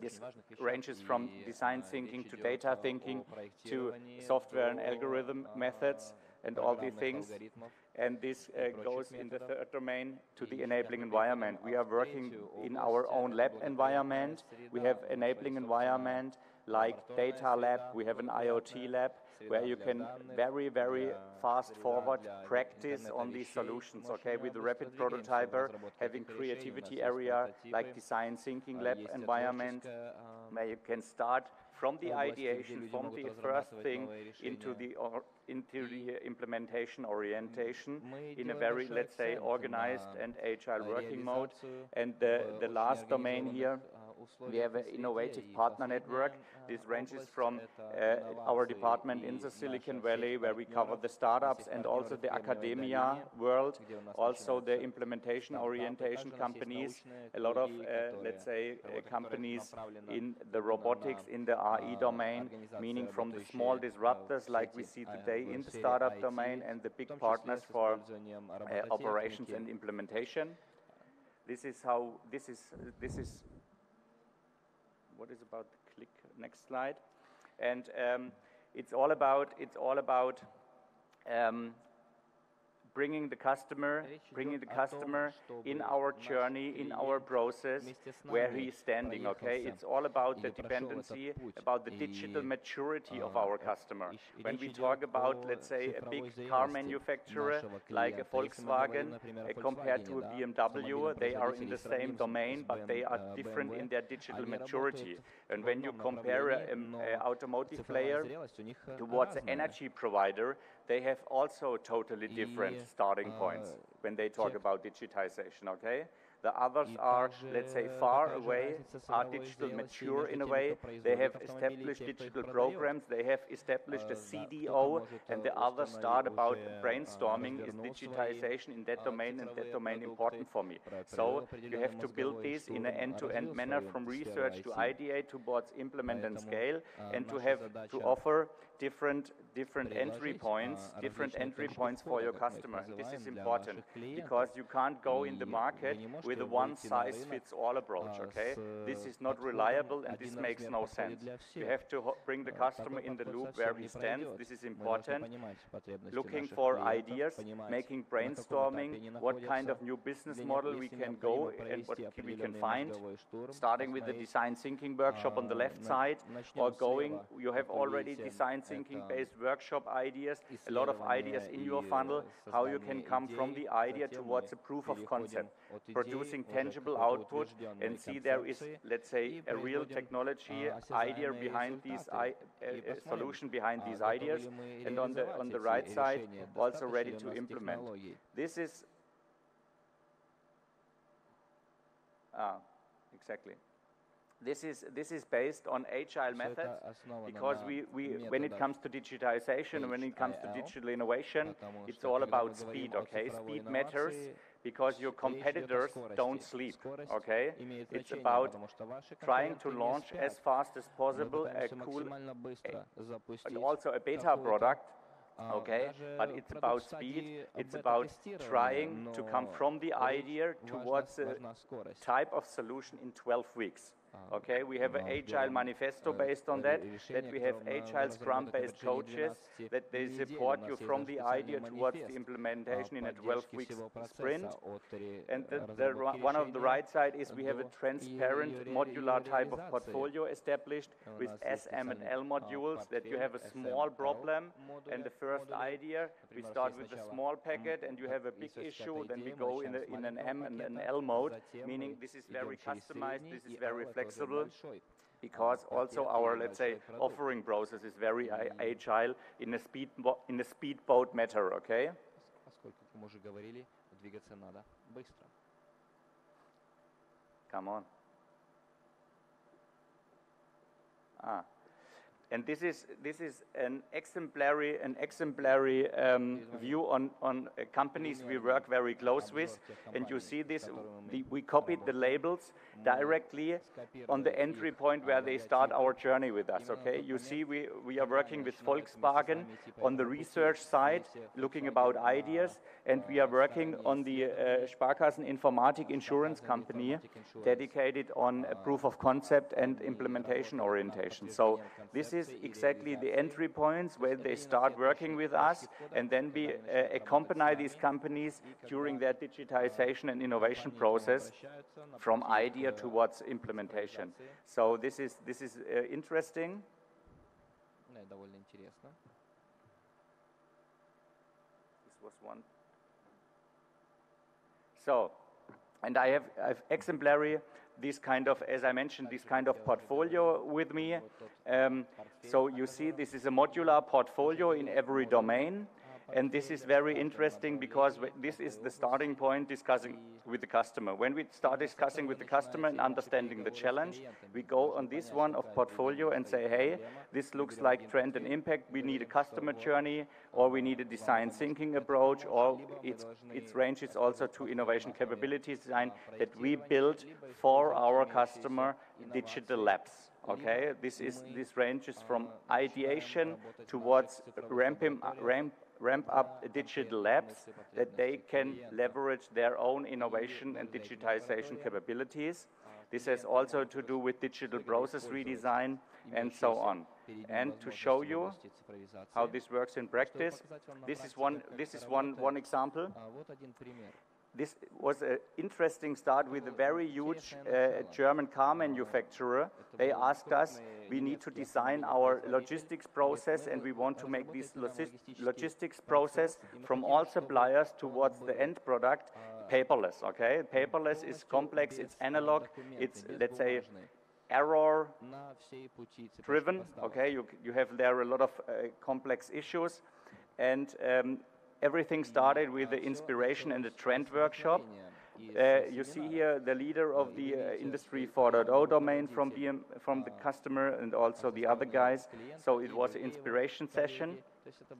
This ranges from design thinking to data thinking to software and algorithm methods and all these things. And this goes in the third domain to the enabling environment. We are working in our own lab environment. We have enabling environment like data lab. We have an IoT lab where you can very, very fast forward practice on these solutions, okay, with the rapid prototyper, having creativity area like design thinking lab environment, where you can start from the ideation, from the first thing into the implementation orientation in a very, let's say, organized and agile working mode. And the last domain here, we have an innovative partner network. This ranges from our department in the Silicon Valley, where we cover the startups and also the academia world, also the implementation orientation companies, a lot of, let's say, companies in the robotics, in the RE domain, meaning from the small disruptors like we see today in the startup domain and the big partners for operations and implementation. This is how, this is what is about the click, next slide. And it's all about bringing the customer in our journey, in our process, where he is standing, okay? It's all about the dependency, about the digital maturity of our customer. When we talk about, let's say, a big car manufacturer, like a Volkswagen, compared to a BMW, they are in the same domain, but they are different in their digital maturity. And when you compare an automotive player towards an energy provider, they have also totally different starting points when they talk about digitization, okay? The others are, let's say, far away, are digital mature in a way. They have established digital programs, they have established a CDO, and the others start about brainstorming, is digitization in that domain and that domain important for me. So you have to build this in an end-to-end manner from research to ideate towards implement and scale, and to have to offer different entry points for your customer. And this is important because you can't go in the market with a one-size-fits-all approach, okay? This is not reliable and this makes no sense. You have to bring the customer in the loop where he stands. This is important. Looking for ideas, making brainstorming, what kind of new business model we can go and what we can find, starting with the design thinking workshop on the left side, or going, you have already design thinking based workshop ideas, a lot of ideas in your funnel, how you can come from the idea towards a proof of concept, producing tangible output, and see there is, let's say, a real technology idea behind these, solution behind these ideas, and on the right side, also ready to implement. This is, exactly. This is based on agile methods, because when it comes to digitization, when it comes to digital innovation, it's all about speed, okay? Speed matters. because your competitors don't sleep, okay? It's about trying to launch as fast as possible a cool, and also a beta product, okay? But it's about speed, it's about trying to come from the idea towards a type of solution in 12 weeks. Okay, we have an Agile manifesto based on that we have Agile Scrum-based coaches, that they support you from the idea towards the implementation in a 12-week sprint. And one of the right side is we have a transparent modular type of portfolio established with SM&L modules, that you have a small problem and the first idea, we start with a small packet, and you have a big issue, then we go in an M and an L mode, meaning this is very customized, this is very flexible, because also our, let's say, offering process is very agile in a speedboat matter, okay? Come on. And this is an exemplary view on companies we work very close with, and you see this. We copied the labels directly on the entry point where they start our journey with us. Okay, you see we are working with Volkswagen on the research side, looking about ideas, and we are working on the Sparkassen Informatik insurance company, dedicated on a proof of concept and implementation orientation. So this is exactly the entry points where they start working with us, and then we accompany these companies during their digitization and innovation process from idea towards implementation. So this is interesting. This was one. So, and I have exemplary this kind of, as I mentioned, this kind of portfolio with me. So you see, this is a modular portfolio in every domain. And this is very interesting because this is the starting point discussing with the customer. When we start discussing with the customer and understanding the challenge, we go on this one of portfolio and say, hey, this looks like trend and impact. We need a customer journey, or we need a design thinking approach, or its ranges also to innovation capability design that we build for our customer digital labs. Okay, this ranges from ideation towards ramp up digital labs that they can leverage their own innovation and digitization capabilities. This has also to do with digital process redesign and so on. And to show you how this works in practice, this is one example. This was an interesting start with a very huge German car manufacturer. They asked us, we need to design our logistics process, and we want to make this logistics process from all suppliers towards the end product paperless, okay? Paperless is complex, it's analog, it's, let's say, error driven, okay? You have there a lot of complex issues, and everything started with the inspiration and the trend workshop. You see here the leader of the Industry 4.0 domain from the customer, and also the other guys. So it was an inspiration session.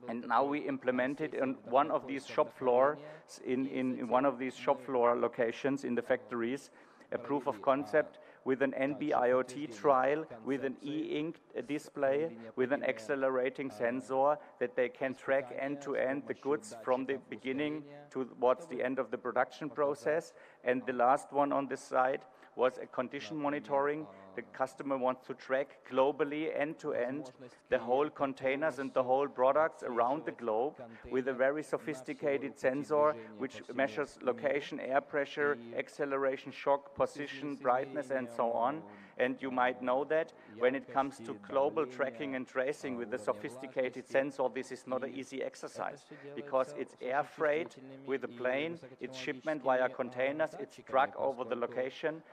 And now we implemented in one of these shop floors, in one of these shop floor locations in the factories, a proof of concept with an NB-IoT trial, with an e-ink display, with an accelerating sensor that they can track end-to-end the goods from the beginning towards the end of the production process. And the last one on this side was a condition monitoring. The customer wants to track globally, end-to-end, the whole containers and the whole products around the globe with a very sophisticated sensor which measures location, air pressure, acceleration, shock, position, brightness, and so on. And you might know that when it comes to global tracking and tracing with a sophisticated sensor, this is not an easy exercise, because it's air freight with a plane, it's shipment via containers, it's truck over the location.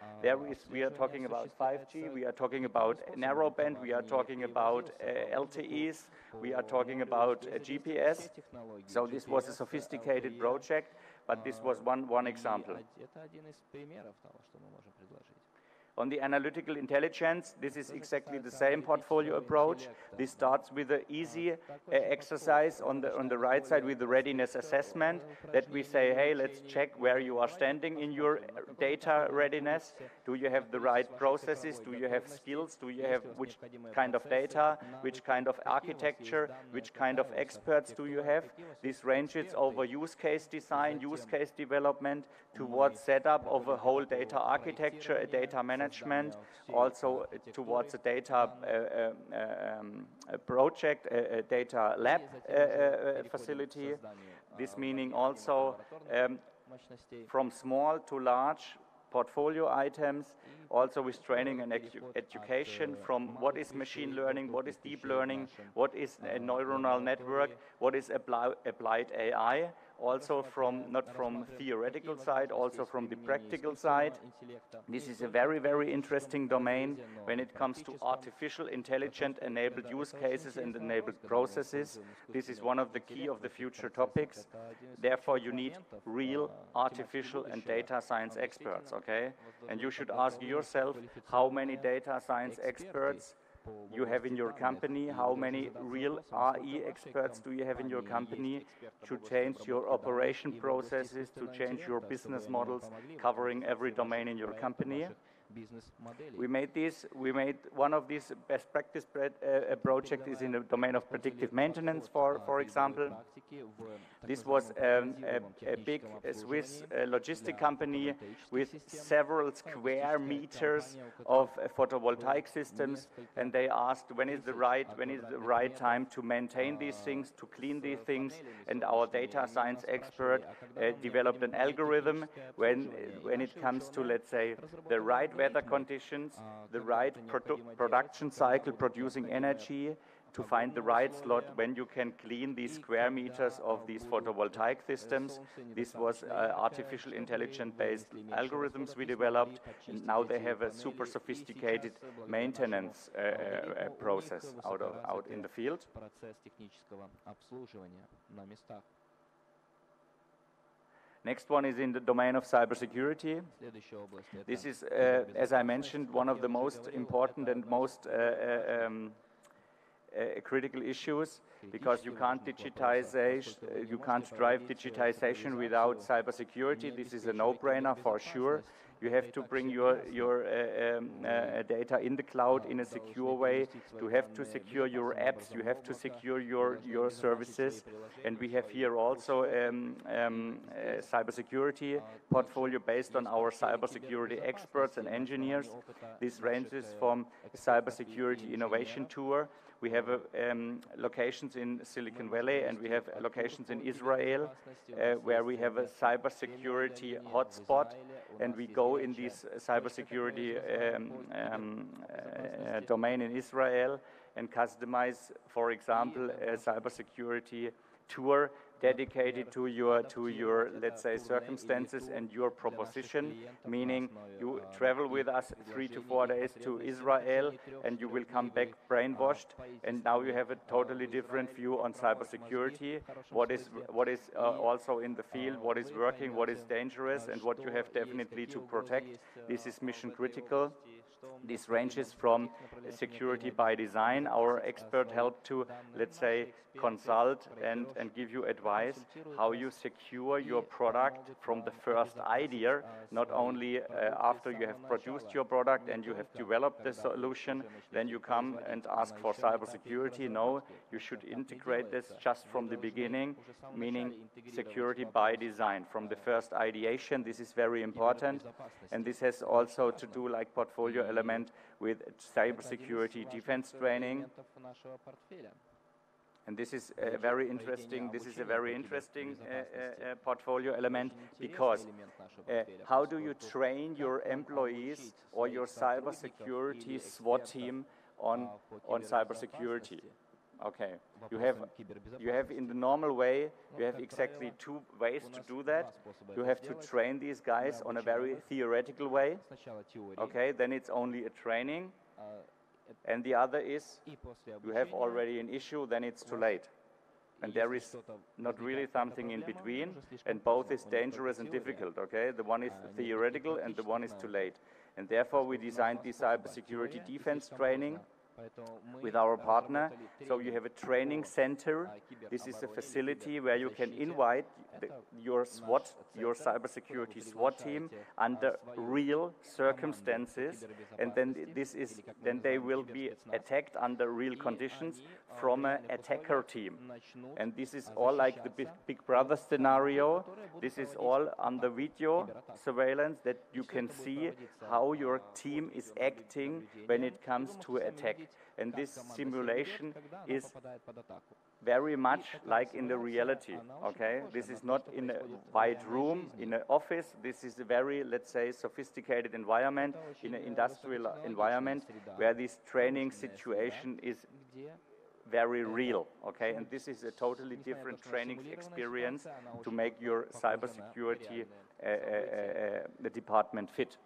We are talking about 5G, we are talking about narrowband, we are talking about LTEs, we are talking about GPS. So this was a sophisticated project, but this was one example. On the analytical intelligence, this is exactly the same portfolio approach. This starts with an easy exercise on the right side with the readiness assessment, that we say, hey, let's check where you are standing in your data readiness. Do you have the right processes? Do you have skills? Do you have which kind of data? Which kind of architecture? Which kind of experts do you have? This ranges over use case design, use case development, towards setup of a whole data architecture, a data management, also towards a data a project, a data lab facility. This meaning also from small to large portfolio items, also with training and education from what is machine learning, what is deep learning, what is a neuronal network, what is applied AI, also from, not from theoretical side, also from the practical side. This is a very, very interesting domain when it comes to artificial intelligence enabled use cases and enabled processes. This is one of the key of the future topics. Therefore, you need real artificial and data science experts, okay? And you should ask yourself how many data science experts you have in your company, how many real RE experts do you have in your company to change your operation processes, to change your business models, covering every domain in your company. We made one of these best practice project is in the domain of predictive maintenance, for example. This was a big Swiss logistic company with several square meters of photovoltaic systems, and they asked when is the right time to maintain these things, to clean these things, and our data science expert developed an algorithm when it comes to, let's say, the right weather conditions, the right production cycle producing energy, to find the right slot when you can clean these square meters of these photovoltaic systems. This was artificial intelligence-based algorithms we developed, and now they have a super sophisticated maintenance process out in the field. Next one is in the domain of cybersecurity. This is, as I mentioned, one of the most important and most critical issues, because you can't you can't drive digitization without cybersecurity. This is a no-brainer for sure. You have to bring your data in the cloud in a secure way. You have to secure your apps. You have to secure your services. And we have here also a cybersecurity portfolio based on our cybersecurity experts and engineers. This ranges from a cybersecurity innovation tour. We have locations in Silicon Valley, and we have locations in Israel where we have a cybersecurity hotspot, and we go in this cybersecurity domain in Israel and customize, for example, a cybersecurity tour dedicated to your, let's say, circumstances and your proposition, meaning you travel with us 3 to 4 days to Israel and you will come back brainwashed, and now you have a totally different view on cybersecurity, what is also in the field, what is working, what is dangerous, and what you have definitely to protect. This is mission critical. This ranges from security by design. Our expert helped to, let's say, consult and give you advice how you secure your product from the first idea, not only after you have produced your product and you have developed the solution, then you come and ask for cybersecurity. No, you should integrate this just from the beginning, meaning security by design. From the first ideation, this is very important, and this has also to do, like portfolio element, with cybersecurity defense training. And this is a very interesting. This is a very interesting portfolio element, because how do you train your employees or your cybersecurity SWAT team on cybersecurity? Okay, you have in the normal way, you have exactly 2 ways to do that. You have to train these guys on a very theoretical way. Okay, then it's only a training. And the other is, you have already an issue, then it's too late. And there is not really something in between, and both is dangerous and difficult, okay? The one is theoretical and the one is too late. And therefore, we designed the cybersecurity defense training with our partner. So you have a training center. This is a facility where you can invite your SWAT, your cybersecurity SWAT team under real circumstances, and then they will be attacked under real conditions from an attacker team. And this is all like the Big Brother scenario. This is all under video surveillance, that you can see how your team is acting when it comes to attack. And this simulation is very much like in the reality, okay? This is not in a wide room, in an office. This is a very, let's say, sophisticated environment, in an industrial environment, where this training situation is very real, okay? And this is a totally different training experience to make your cybersecurity department fit.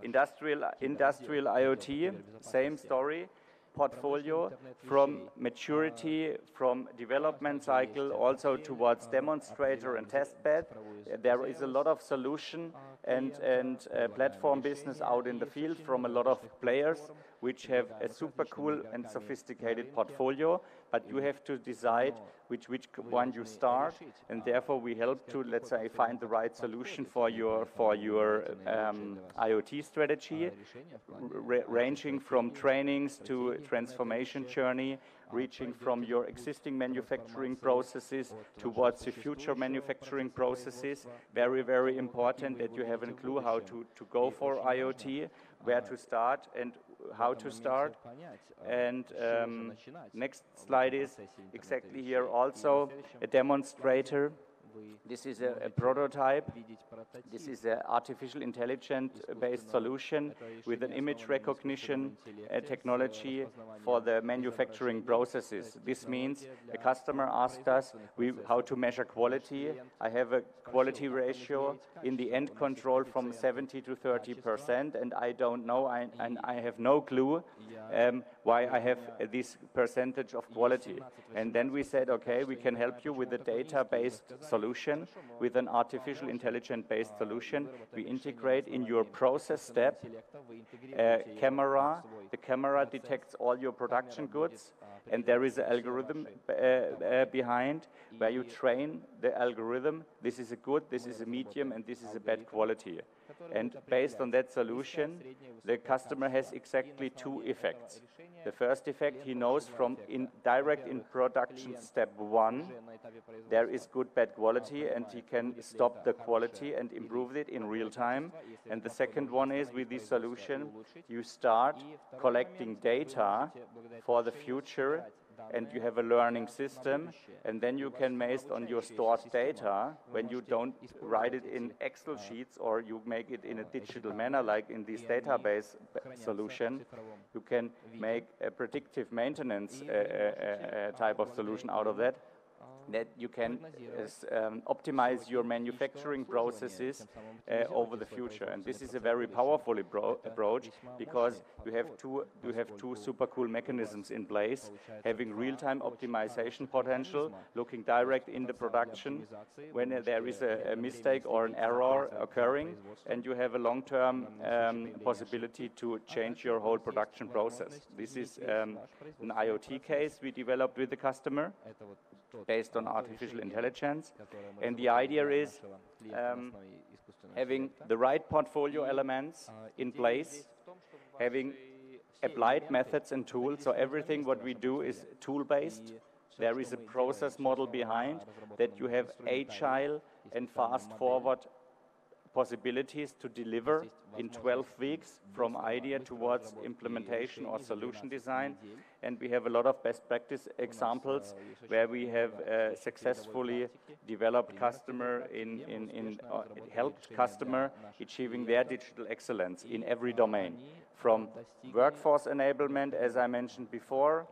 Industrial IoT, same story, portfolio from maturity, from development cycle, also towards demonstrator and test bed. There is a lot of solution and platform business out in the field from a lot of players which have a super cool and sophisticated portfolio, but you have to decide which one you start, and therefore we help to, let's say, find the right solution for your IoT strategy, ranging from trainings to transformation journey, reaching from your existing manufacturing processes towards the future manufacturing processes. Very, very important that you have a clue how to go for IoT, where to start and how to start. And next slide is exactly here also a demonstrator. This is a prototype. This is an artificial intelligence-based solution with an image recognition technology for the manufacturing processes. This means a customer asked us how to measure quality. I have a quality ratio in the end control from 70 to 30%, and I don't know, and I have no clue why I have this percentage of quality. And then we said, okay, we can help you with a data-based solution, with an artificial intelligence-based solution. We integrate in your process step a camera. The camera detects all your production goods, and there is an algorithm behind where you train the algorithm. This is a good, this is a medium, and this is a bad quality. And based on that solution, the customer has exactly two effects. The first effect, he knows from direct in production step 1, there is good bad quality, and he can stop the quality and improve it in real time. And the second one is, with this solution, you start collecting data for the future, and you have a learning system, and then you can, based on your stored data, when you don't write it in Excel sheets or you make it in a digital manner like in this database solution, you can make a predictive maintenance type of solution out of that. That you can optimize your manufacturing processes over the future, and this is a very powerful approach, because you have two super cool mechanisms in place, having real-time optimization potential, looking direct in the production when there is a mistake or an error occurring, and you have a long-term possibility to change your whole production process. This is an IoT case we developed with the customer, based on artificial intelligence. And the idea is having the right portfolio elements in place, having applied methods and tools. So everything what we do is tool-based. There is a process model behind that you have agile and fast-forward possibilities to deliver in 12 weeks from idea towards implementation or solution design. And we have a lot of best practice examples where we have successfully developed customer helped customer achieving their digital excellence in every domain, from workforce enablement, as I mentioned before,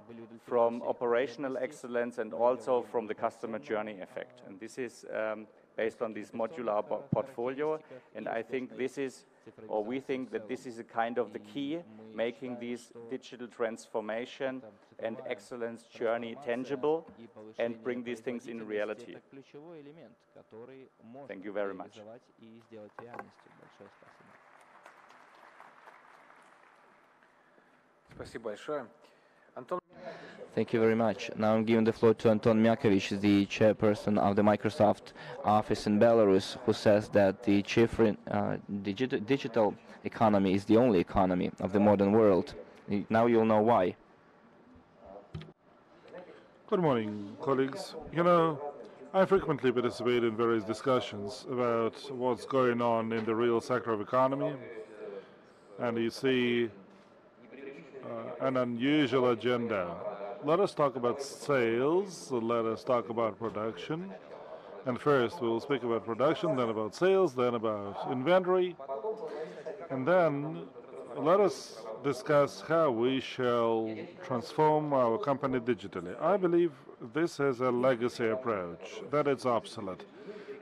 from operational excellence, and also from the customer journey effect. And this is based on this modular portfolio, and I think this is, or we think that this is a kind of the key, making this digital transformation and excellence journey tangible and bring these things in reality. Thank you very much. Спасибо большое. Антон. Thank you very much. Now I'm giving the floor to Anton Myakovich, the chairperson of the Microsoft office in Belarus, who says that the digital economy is the only economy of the modern world. Now you'll know why. Good morning, colleagues. You know, I frequently participate in various discussions about what's going on in the real sector of economy, and you see an unusual agenda. Let us talk about sales, let us talk about production, and first we'll speak about production, then about sales, then about inventory, and then let us discuss how we shall transform our company digitally. I believe this is a legacy approach, that it's obsolete.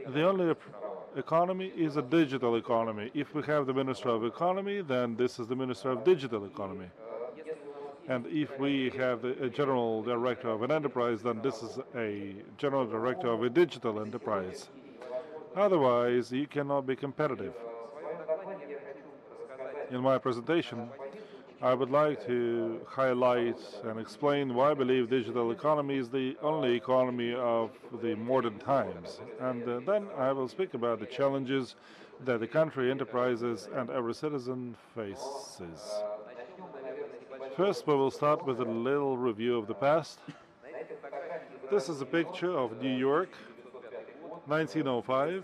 The only economy is a digital economy. If we have the Minister of Economy, then this is the Minister of Digital Economy. And if we have a general director of an enterprise, then this is a general director of a digital enterprise. Otherwise, you cannot be competitive. In my presentation, I would like to highlight and explain why I believe digital economy is the only economy of the modern times. And then I will speak about the challenges that the country, enterprises, and every citizen faces. First, we will start with a little review of the past. This is a picture of New York, 1905.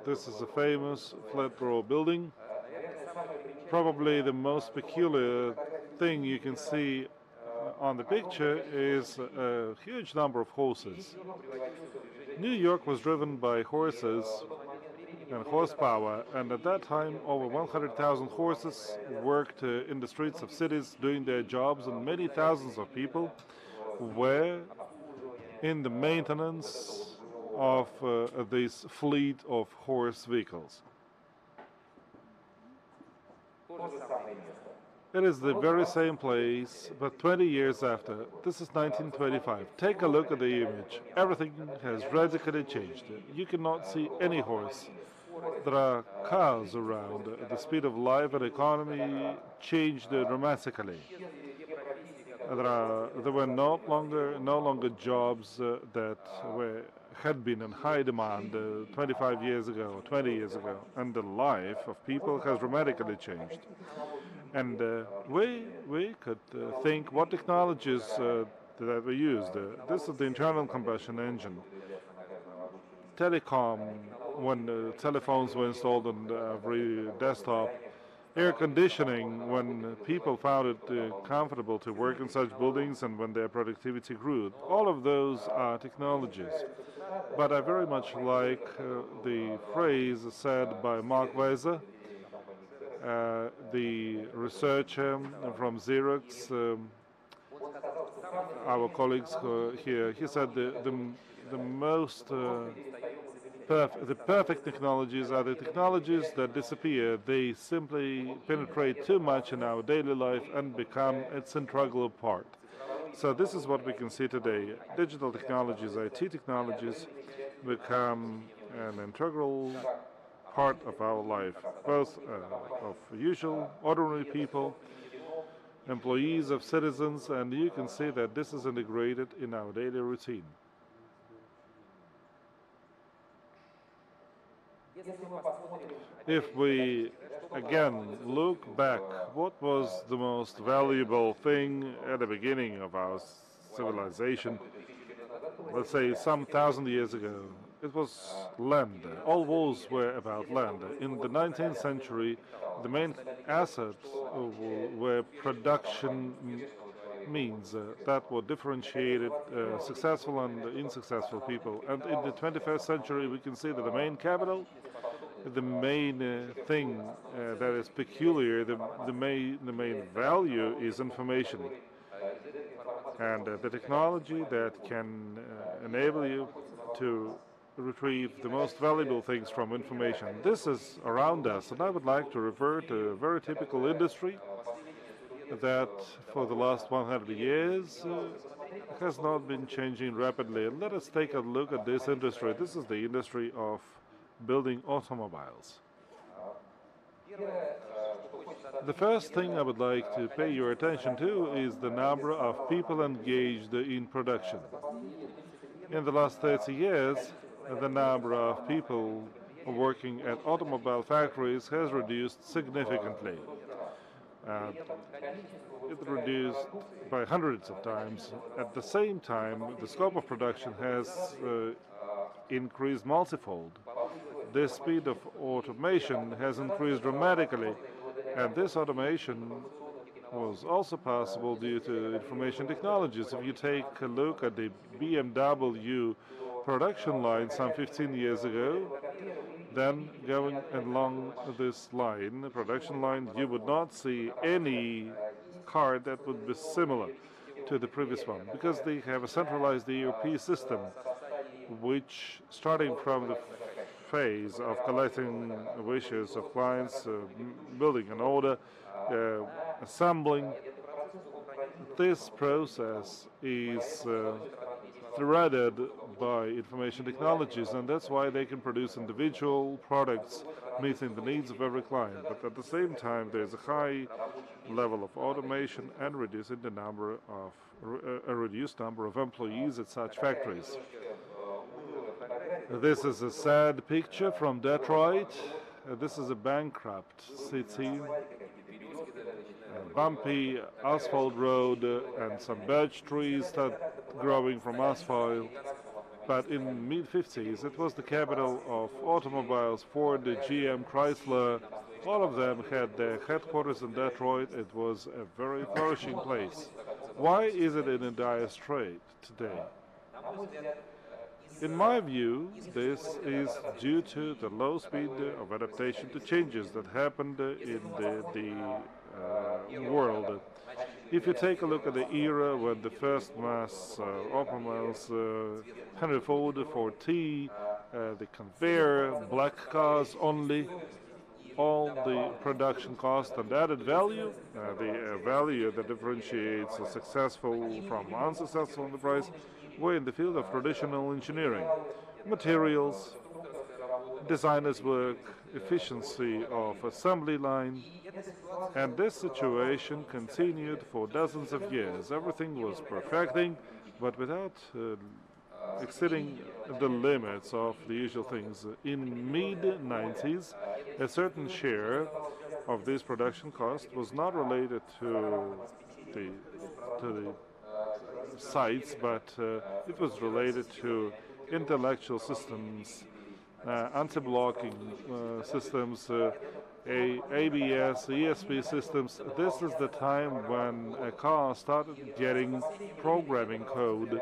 This is a famous flat row building. Probably the most peculiar thing you can see on the picture is a huge number of horses. New York was driven by horses and horsepower, and at that time over 100,000 horses worked in the streets of cities doing their jobs, and many thousands of people were in the maintenance of this fleet of horse vehicles. It is the very same place, but 20 years after. This is 1925. Take a look at the image. Everything has radically changed. You cannot see any horse. There are cars around. The speed of life and economy changed dramatically. There were no longer jobs that had been in high demand 25 years ago, 20 years ago, and the life of people has dramatically changed. And we could think what technologies that were used. This is the internal combustion engine. Telecom, when telephones were installed on every desktop. Air conditioning, when people found it comfortable to work in such buildings and when their productivity grew. All of those are technologies. But I very much like the phrase said by Mark Weiser, the researcher from Xerox, our colleagues here. He said the perfect technologies are the technologies that disappear. They simply penetrate too much in our daily life and become its integral part. So this is what we can see today. Digital technologies, IT technologies, become an integral part of our life, both of usual, ordinary people, employees of citizens, and you can see that this is integrated in our daily routine. If we again look back, what was the most valuable thing at the beginning of our civilization? Let's say some 1,000 years ago. It was land. All wars were about land. In the 19th century, the main assets were production means that would differentiate successful and unsuccessful people. And in the 21st century, we can see that the main capital, the main thing that is peculiar, the main value is information. And the technology that can enable you to retrieve the most valuable things from information. This is around us, and I would like to refer to a very typical industry that for the last 100 years has not been changing rapidly. And let us take a look at this industry. This is the industry of building automobiles. The first thing I would like to pay your attention to is the number of people engaged in production. In the last 30 years, the number of people working at automobile factories has reduced significantly. It reduced by hundreds of times. At the same time, the scope of production has increased multifold. The speed of automation has increased dramatically, and this automation was also possible due to information technologies. If you take a look at the BMW production line some 15 years ago, then going along this line, the production line, you would not see any car that would be similar to the previous one, because they have a centralized ERP system, which, starting from the phase of collecting wishes of clients, building an order, assembling, this process is threaded by information technologies, and that's why they can produce individual products meeting the needs of every client. But at the same time, there's a high level of automation and reducing the number of a reduced number of employees at such factories. This is a sad picture from Detroit. This is a bankrupt city. A bumpy asphalt road and some birch trees start growing from asphalt. But in mid-50s, it was the capital of automobiles. Ford, GM, Chrysler, all of them had their headquarters in Detroit. It was a very flourishing place. Why is it in a dire strait today? In my view, this is due to the low speed of adaptation to changes that happened in the world. If you take a look at the era when the first mass automobiles, Henry Ford, Ford T, the conveyor, black cars only, all the production cost and added value, the value that differentiates a successful from unsuccessful in the price, were in the field of traditional engineering, materials, designers' work, efficiency of assembly line, and this situation continued for dozens of years. Everything was perfecting, but without exceeding the limits of the usual things. In mid-90s, a certain share of this production cost was not related to the sites, but it was related to intellectual systems, anti-blocking systems, ABS, ESP systems. This is the time when a car started getting programming code,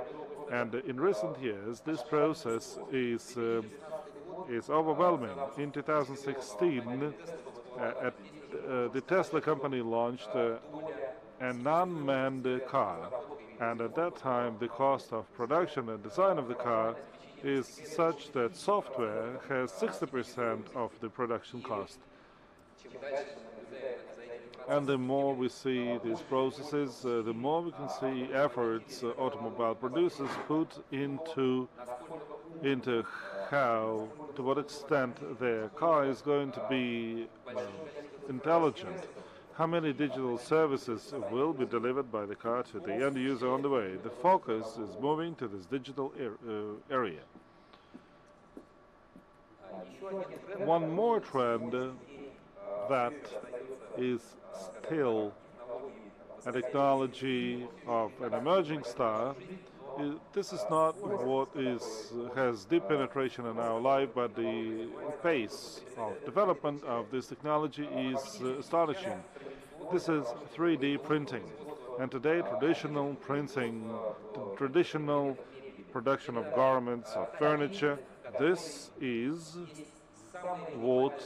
and in recent years this process is overwhelming. In 2016, the Tesla company launched an unmanned car, and at that time the cost of production and design of the car is such that software has 60% of the production cost. And the more we see these processes, the more we can see efforts automobile producers put into how, to what extent their car is going to be intelligent. How many digital services will be delivered by the car to the end user on the way? The focus is moving to this digital area. One more trend that is still a technology of an emerging star. This is not what has deep penetration in our life, but the pace of development of this technology is astonishing. This is 3D printing, and today traditional printing, traditional production of garments, of furniture, this is what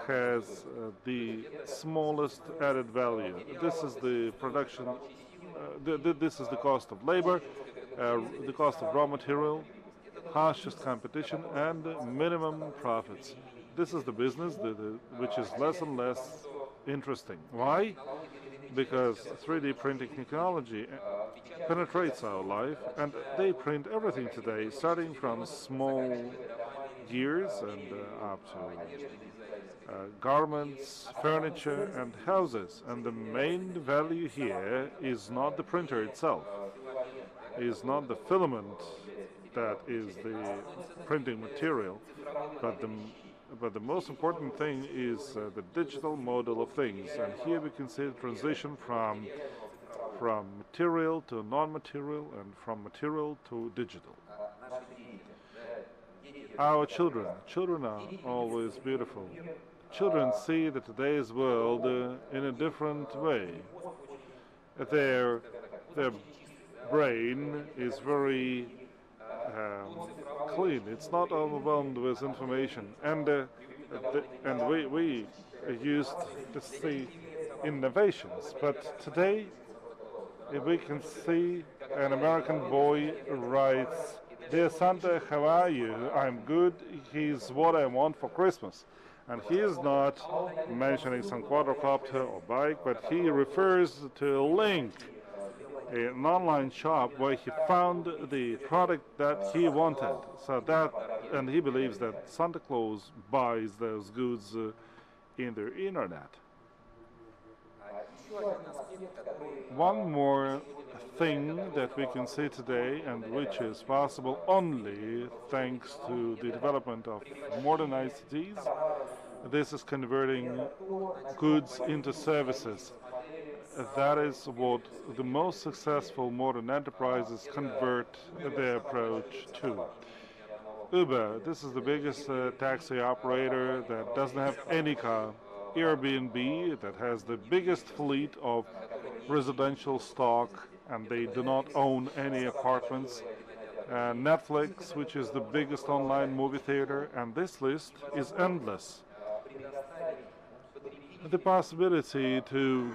has the smallest added value. This is the production, this is the cost of labor, the cost of raw material, harshest competition, and minimum profits. This is the business which is less and less interesting. Why? because 3D printing technology penetrates our life, and they print everything today, starting from small gears and up to garments, furniture, and houses. And the main value here is not the printer itself, is not the filament that is the printing material, but the most important thing is the digital model of things. And here we can see the transition from material to non-material and from material to digital. Our children are always beautiful. Children see the today's world in a different way. Their brain is very clean. It's not overwhelmed with information, and we used to see innovations, but today we can see an American boy writes, "Dear Santa, how are you? I'm good. Here's what I want for Christmas." And he is not mentioning some quadrocopter or bike, but he refers to a link, an online shop where he found the product that he wanted. And he believes that Santa Claus buys those goods in the internet. One more thing that we can see today, and which is possible only thanks to the development of modern ICTs, this is converting goods into services. That is what the most successful modern enterprises convert their approach to. Uber, this is the biggest taxi operator that doesn't have any car. Airbnb, that has the biggest fleet of residential stock, and they do not own any apartments. Netflix, which is the biggest online movie theater, and this list is endless. The possibility to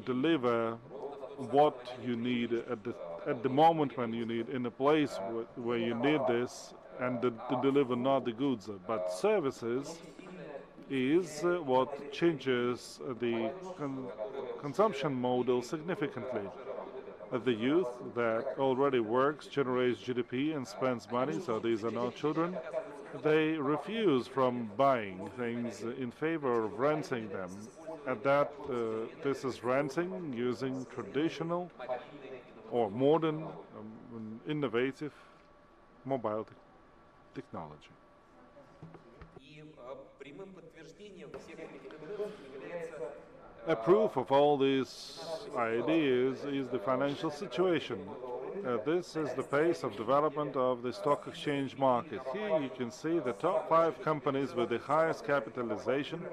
deliver what you need at the moment when you need, in a place where you need this, and to deliver not the goods but services, is what changes the consumption model significantly. The youth that already works, generates GDP and spends money, so these are not children, they refuse from buying things in favor of renting them. And this is renting using traditional or modern, innovative mobile technology. A proof of all these ideas is the financial situation. This is the pace of development of the stock exchange market. Here you can see the top 5 companies with the highest capitalization,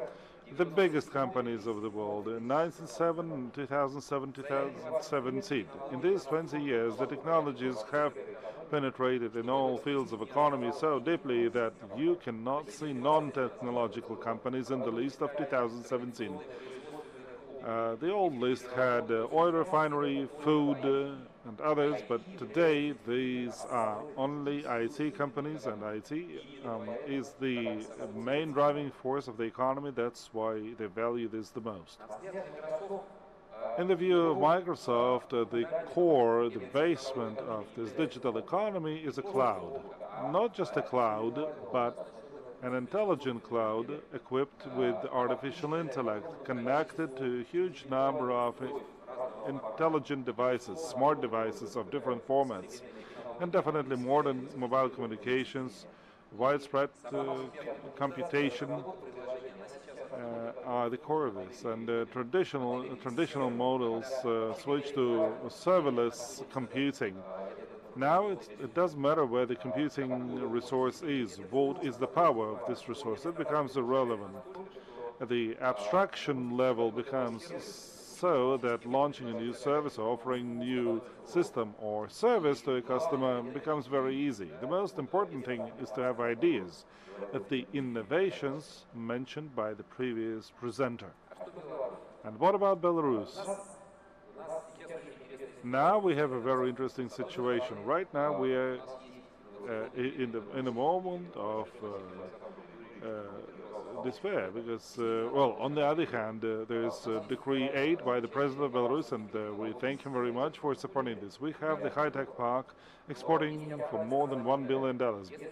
the biggest companies of the world in 1907, 2007, 2017. In these 20 years, the technologies have penetrated in all fields of economy so deeply that you cannot see non-technological companies in the list of 2017. The old list had oil refinery, food, and others, but today these are only IT companies, and IT is the main driving force of the economy. That's why they value this the most. In the view of Microsoft, the core, the basement of this digital economy is a cloud. Not just a cloud, but an intelligent cloud equipped with artificial intellect, connected to a huge number of intelligent devices, smart devices of different formats, and definitely modern mobile communications, widespread computation are the core of this. And traditional models switch to serverless computing. Now it doesn't matter where the computing resource is, what is the power of this resource. It becomes irrelevant. The abstraction level becomes so that launching a new service or offering new system or service to a customer becomes very easy. The most important thing is to have ideas, the innovations mentioned by the previous presenter. And what about Belarus? Now we have a very interesting situation. Right now we are in the moment of despair because, well, on the other hand, there is Decree 8 by the President of Belarus, and we thank him very much for supporting this. We have the high-tech park exporting for more than $1 billion,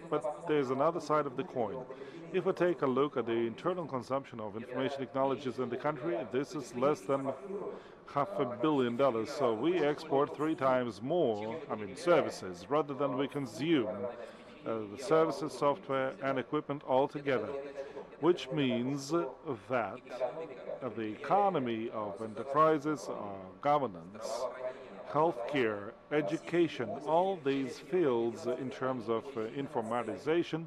but there's another side of the coin. If we take a look at the internal consumption of information technologies in the country, this is less than $500 million, so we export 3 times more, I mean, services, rather than we consume the services, software and equipment altogether, which means that the economy of enterprises, governance, healthcare, education, all these fields in terms of informatization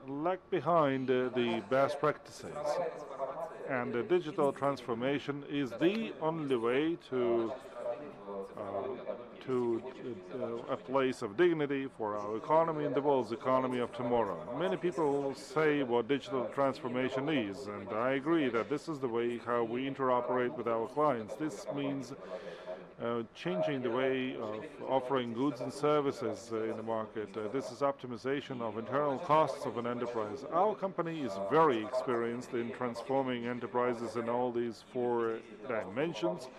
lag behind the best practices. And digital transformation is the only way to a place of dignity for our economy and the world's economy of tomorrow. Many people say what digital transformation is, and I agree that this is the way how we interoperate with our clients. This means changing the way of offering goods and services in the market. This is optimization of internal costs of an enterprise. Our company is very experienced in transforming enterprises in all these 4 dimensions,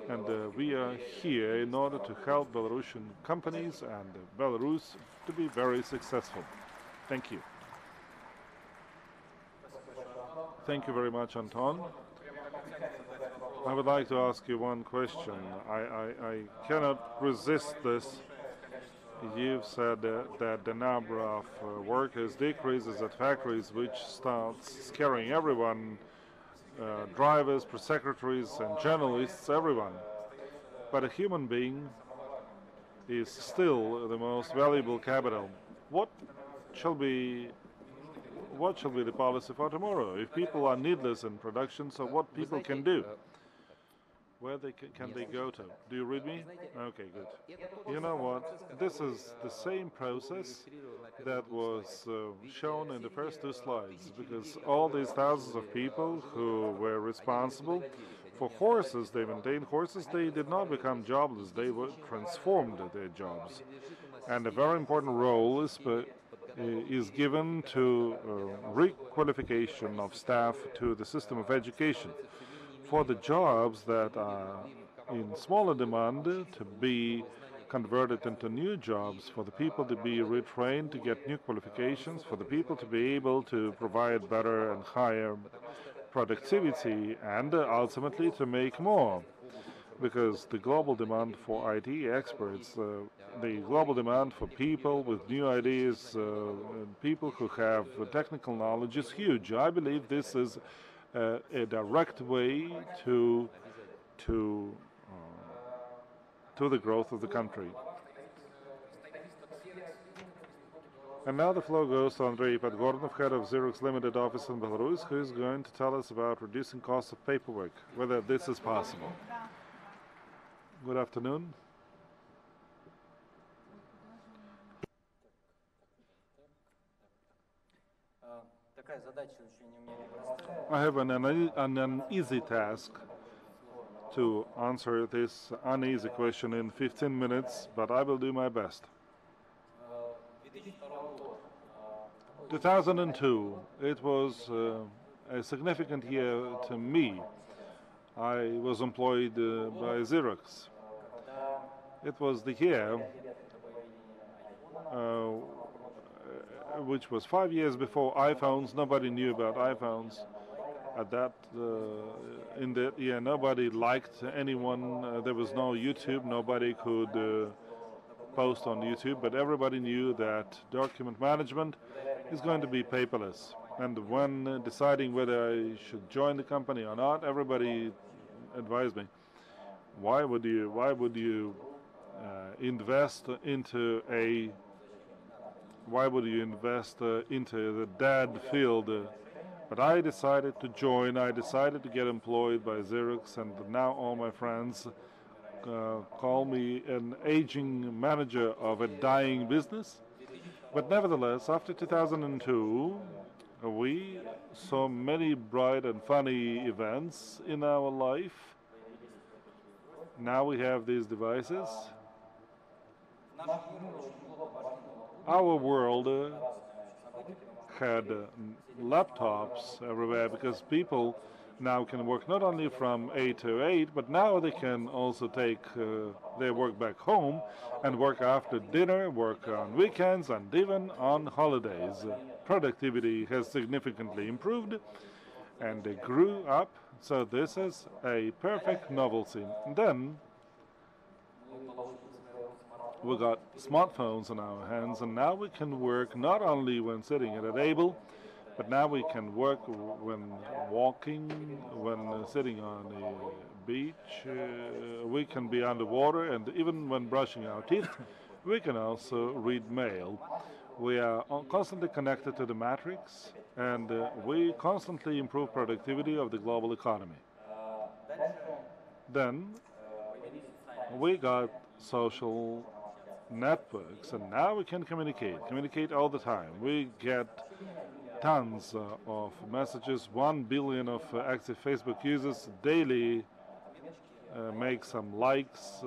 and we are here in order to help Belarusian companies and Belarus to be very successful. Thank you. Thank you very much, Anton. I would like to ask you one question. I cannot resist this. You've said that the number of workers decreases at factories, which starts scaring everyone, drivers, press secretaries and journalists, everyone. But a human being is still the most valuable capital. What shall be the policy for tomorrow? If people are needless in production, so what people can do? Where can they go to? Do you read me? Okay, good. You know what? This is the same process that was shown in the first 2 slides, because all these thousands of people who were responsible for horses, they maintained horses, they did not become jobless, they were transformed their jobs. And a very important role is given to requalification of staff to the system of education, for the jobs that are in smaller demand to be converted into new jobs, for the people to be retrained to get new qualifications, for the people to be able to provide better and higher productivity, and ultimately to make more. Because the global demand for IT experts, the global demand for people with new ideas, people who have technical knowledge is huge. I believe this is a direct way to the growth of the country. And now the floor goes to Andrei Podgornov, head of Xerox Limited office in Belarus, who is going to tell us about reducing costs of paperwork, whether this is possible. Good afternoon. I have an uneasy task to answer this uneasy question in 15 minutes, but I will do my best. 2002, it was a significant year to me. I was employed by Xerox. It was the year which was 5 years before iPhones. Nobody knew about iPhones. At that, in that year, nobody liked anyone. There was no YouTube. Nobody could post on YouTube. But everybody knew that document management is going to be paperless. And when deciding whether I should join the company or not, everybody advised me, why would you invest into the dead field? But I decided to join. I decided to get employed by Xerox, and now all my friends call me an aging manager of a dying business. But nevertheless, after 2002, we saw many bright and funny events in our life. Now we have these devices. Our world had laptops everywhere because people now can work not only from 8 to 8, but now they can also take their work back home and work after dinner, work on weekends, and even on holidays. Productivity has significantly improved and they grew up, so this is a perfect novelty. Then we got smartphones in our hands, and now we can work not only when sitting at a table, but now we can work when walking, when sitting on a beach, we can be underwater, and even when brushing our teeth, we can also read mail. We are constantly connected to the matrix, and we constantly improve productivity of the global economy. Then we got social networks, and now we can communicate all the time. We get tons of messages, 1 billion of active Facebook users daily, make some likes,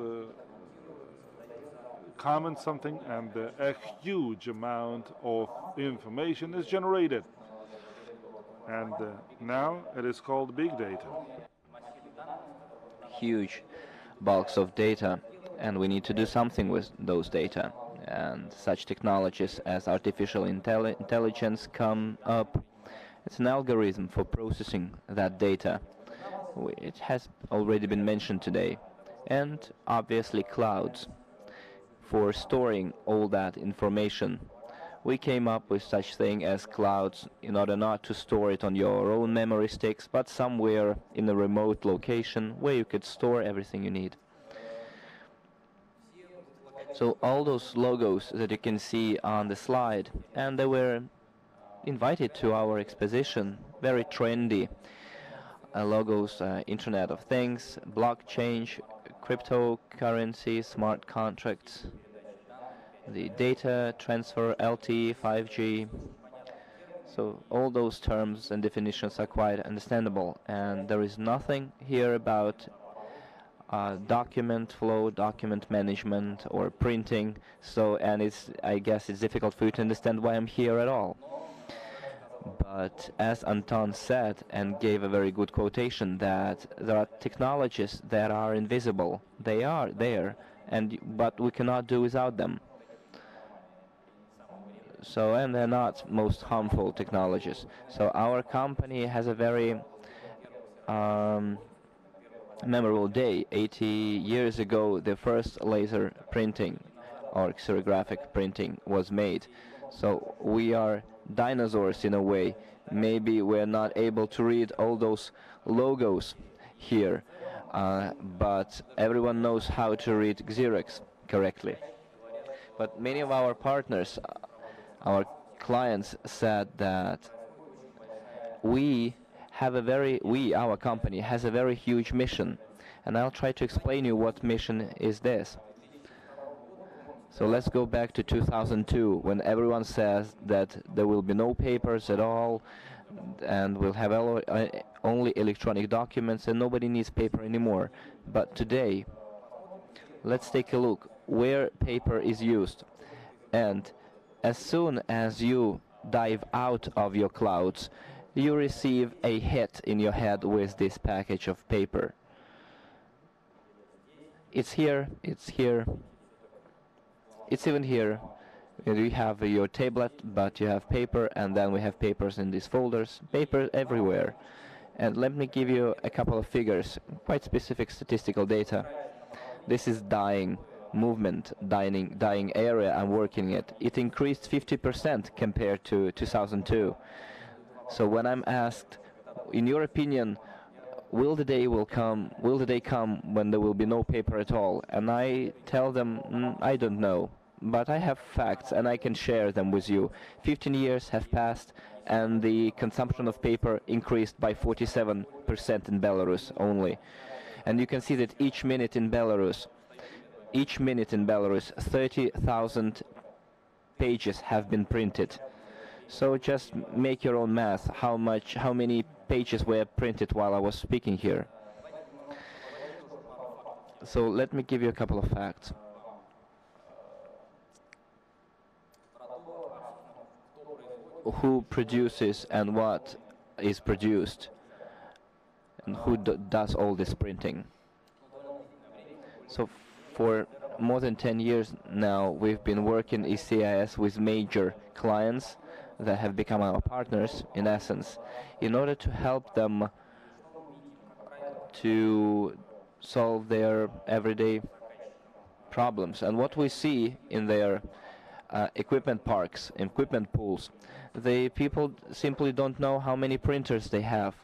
comment something, and a huge amount of information is generated. And now it is called big data. Huge bulks of data, and we need to do something with those data. And such technologies as artificial intelligence come up. It's an algorithm for processing that data. It has already been mentioned today. And obviously clouds for storing all that information. We came up with such thing as clouds in order not to store it on your own memory sticks, but somewhere in a remote location where you could store everything you need. So all those logos that you can see on the slide, and they were invited to our exposition, very trendy logos, Internet of Things, blockchain, cryptocurrency, smart contracts, the data transfer, LTE, 5G. So all those terms and definitions are quite understandable, and there is nothing here about document flow, document management, or printing. So, and I guess it's difficult for you to understand why I'm here at all. But as Anton said and gave a very good quotation, that there are technologies that are invisible. They are there, but we cannot do without them. So, and they're not most harmful technologies. So our company has a very memorable day. 80 years ago, the first laser printing or xerographic printing was made. So we are dinosaurs in a way. Maybe we're not able to read all those logos here, but everyone knows how to read Xerox correctly. But many of our partners, our clients, said that our company has a very huge mission, and I'll try to explain you what mission is this. So let's go back to 2002, when everyone says that there will be no papers at all, and we'll have only electronic documents, and nobody needs paper anymore. But today, let's take a look where paper is used. And as soon as you dive out of your clouds, you receive a hit in your head with this package of paper. It's here, it's here, it's even here. You have your tablet, but you have paper, and then we have papers in these folders, paper everywhere. And let me give you a couple of figures, quite specific statistical data. This is dying movement, dying area I'm working at. It increased 50% compared to 2002. So when I'm asked, in your opinion, will the day come when there will be no paper at all? And I tell them, I don't know, but I have facts and I can share them with you. 15 years have passed and the consumption of paper increased by 47% in Belarus only. And you can see that each minute in Belarus, 30,000 pages have been printed. So just make your own math, how many pages were printed while I was speaking here. So let me give you a couple of facts. who produces and what is produced, and who does all this printing. So for more than 10 years now, we've been working ECIS with major clients that have become our partners, in essence, in order to help them to solve their everyday problems. And what we see in their equipment parks, equipment pools, the people simply don't know how many printers they have.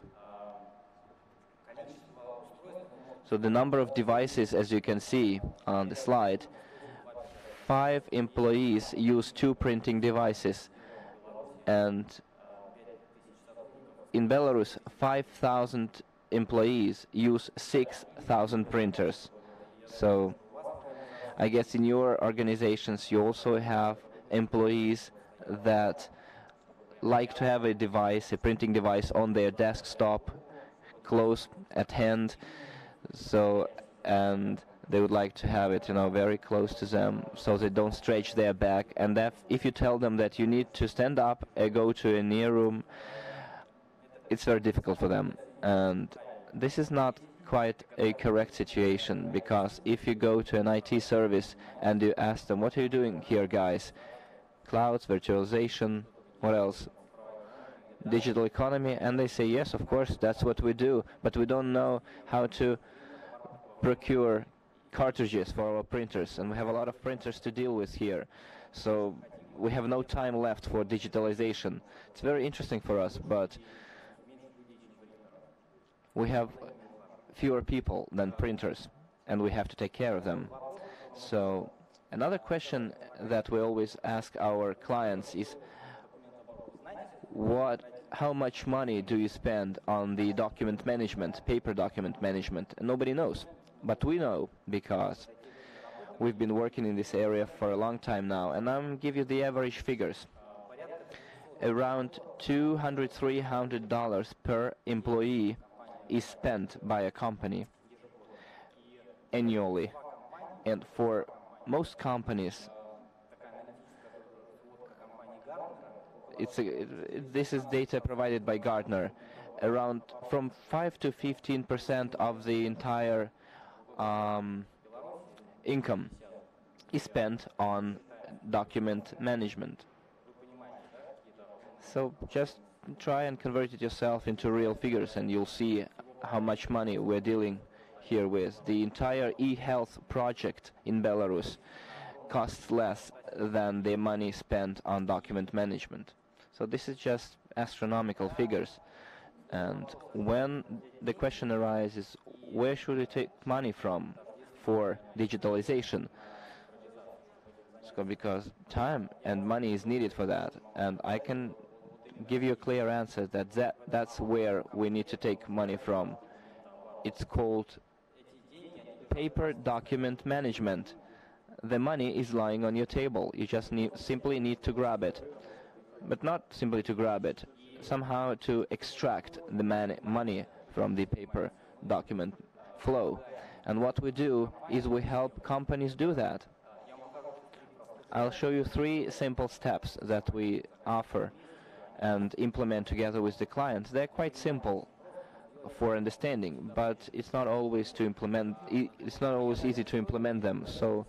So the number of devices, as you can see on the slide, 5 employees use 2 printing devices, and in Belarus 5,000 employees use 6,000 printers. So I guess in your organizations you also have employees that like to have a device, a printing device on their desktop, close at hand, so, and they would like to have it, very close to them, so they don't stretch their back. And that if you tell them that you need to stand up and go to a near room, it's very difficult for them. And this is not quite a correct situation, because if you go to an IT service and you ask them, what are you doing here, guys? Clouds, virtualization, what else? Digital economy, and they say, yes, of course, that's what we do, but we don't know how to procure cartridges for our printers, and we have a lot of printers to deal with here, so we have no time left for digitalization. It's very interesting for us, but we have fewer people than printers, and we have to take care of them. So another question that we always ask our clients is, how much money do you spend on the document management, paper document management? And nobody knows, but we know, because we've been working in this area for a long time now, and I'm give you the average figures. Around $200–300 per employee is spent by a company annually, and for most companies this is data provided by Gartner. Around from 5 to 15% of the entire income is spent on document management. So just try and convert it yourself into real figures, and you'll see how much money we're dealing here with. The entire e-health project in Belarus costs less than the money spent on document management. So this is just astronomical figures. And when the question arises, where should we take money from for digitalization? So because time and money is needed for that. And I can give you a clear answer that that's where we need to take money from. It's called paper document management. The money is lying on your table. You just simply need to grab it. But not simply to grab it, somehow to extract the money from the paper document flow. And what we do is we help companies do that. I'll show you 3 simple steps that we offer and implement together with the clients. They're quite simple for understanding, but it's not always easy to implement them. So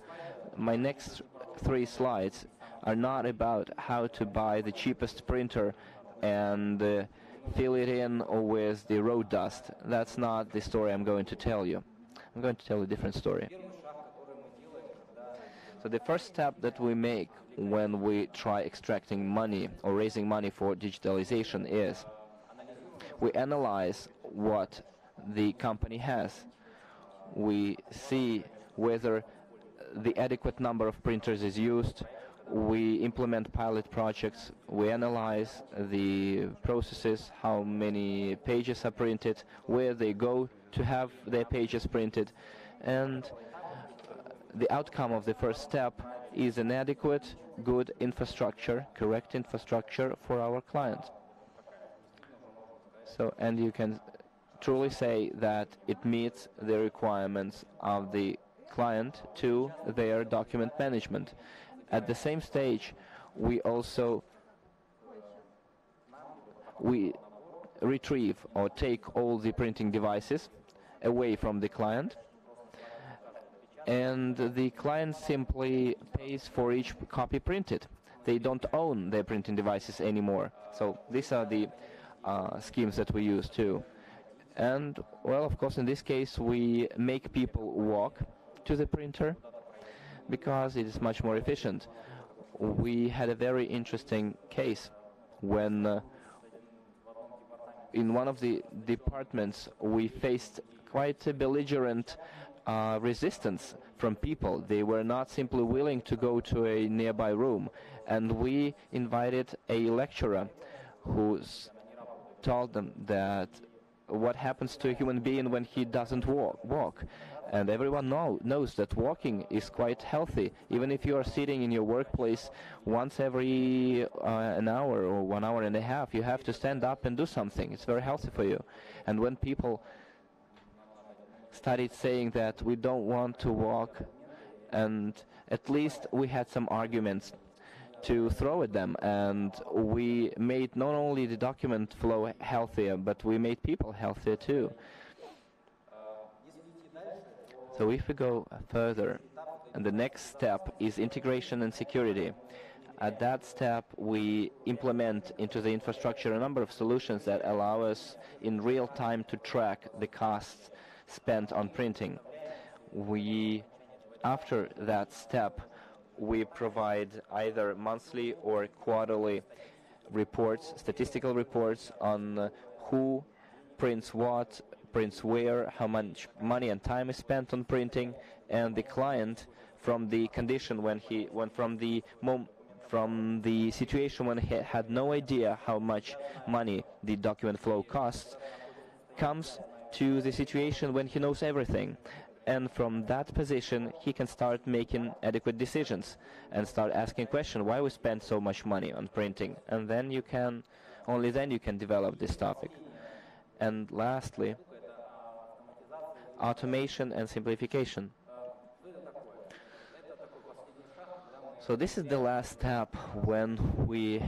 my next 3 slides are not about how to buy the cheapest printer and fill it in with the road dust. That's not the story I'm going to tell you. I'm going to tell a different story. So the first step that we make when we try extracting money or raising money for digitalization is we analyze what the company has. We see whether the adequate number of printers is used. We implement pilot projects. We analyze the processes, how many pages are printed, where they go to have their pages printed, and the outcome of the first step is an adequate, good infrastructure, correct infrastructure for our client. So, and you can truly say that it meets the requirements of the client to their document management. At the same stage, we also we retrieve or take all the printing devices away from the client, and the client simply pays for each copy printed. They don't own their printing devices anymore. So these are the schemes that we use too. And, well, of course, in this case, we make people walk to the printer because it is much more efficient. We had a very interesting case when in one of the departments we faced quite a belligerent resistance from people. They were not simply willing to go to a nearby room, and we invited a lecturer who told them that what happens to a human being when he doesn't walk. And everyone knows that walking is quite healthy. Even if you are sitting in your workplace once every an hour or 1 hour and a half, you have to stand up and do something. It's very healthy for you. And when people started saying that we don't want to walk, and at least we had some arguments to throw at them, and we made not only the document flow healthier, but we made people healthier too. So if we go further, and the next step is integration and security. At that step, we implement into the infrastructure a number of solutions that allow us in real time to track the costs spent on printing. After that step, we provide either monthly or quarterly reports, statistical reports on who prints what, prints where, how much money and time is spent on printing, and the client from the condition when he went from the situation when he had no idea how much money the document flow costs, comes to the situation when he knows everything. And from that position, he can start making adequate decisions and start asking questions, why we spend so much money on printing? And then only then you can develop this topic. And lastly, automation and simplification. So this is the last step when we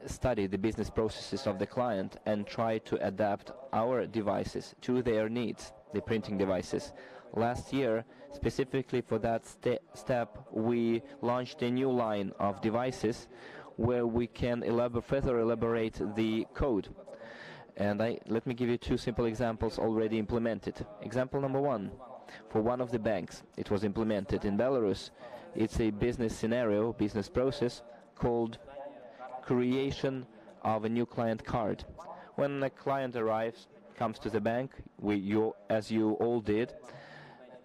study the business processes of the client and try to adapt our devices to their needs, the printing devices. Last year, specifically for that step, we launched a new line of devices where we can further elaborate the code. And let me give you two simple examples already implemented. Example number one, for one of the banks, it was implemented in Belarus. It's a business scenario, business process called creation of a new client card. When a client comes to the bank, as you all did,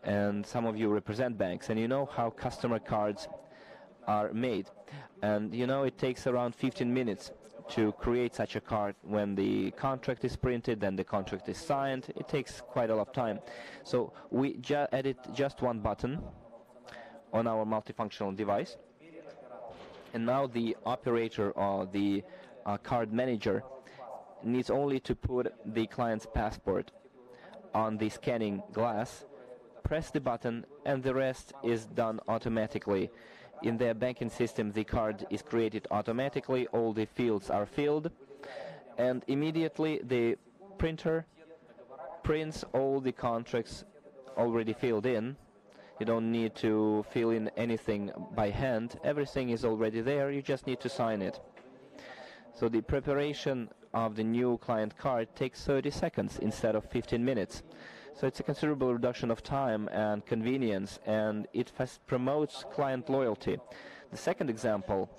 and some of you represent banks, and you know how customer cards are made. And you know it takes around 15 minutes to create such a card. When the contract is printed and the contract is signed, it takes quite a lot of time. So we added just one button on our multifunctional device, and now the operator or the card manager needs only to put the client's passport on the scanning glass, press the button, and the rest is done automatically. In their banking system, the card is created automatically, all the fields are filled, and immediately the printer prints all the contracts already filled in. You don't need to fill in anything by hand. Everything is already there, you just need to sign it. So the preparation of the new client card takes 30 seconds instead of 15 minutes. So it's a considerable reduction of time and convenience, and it promotes client loyalty. The second example,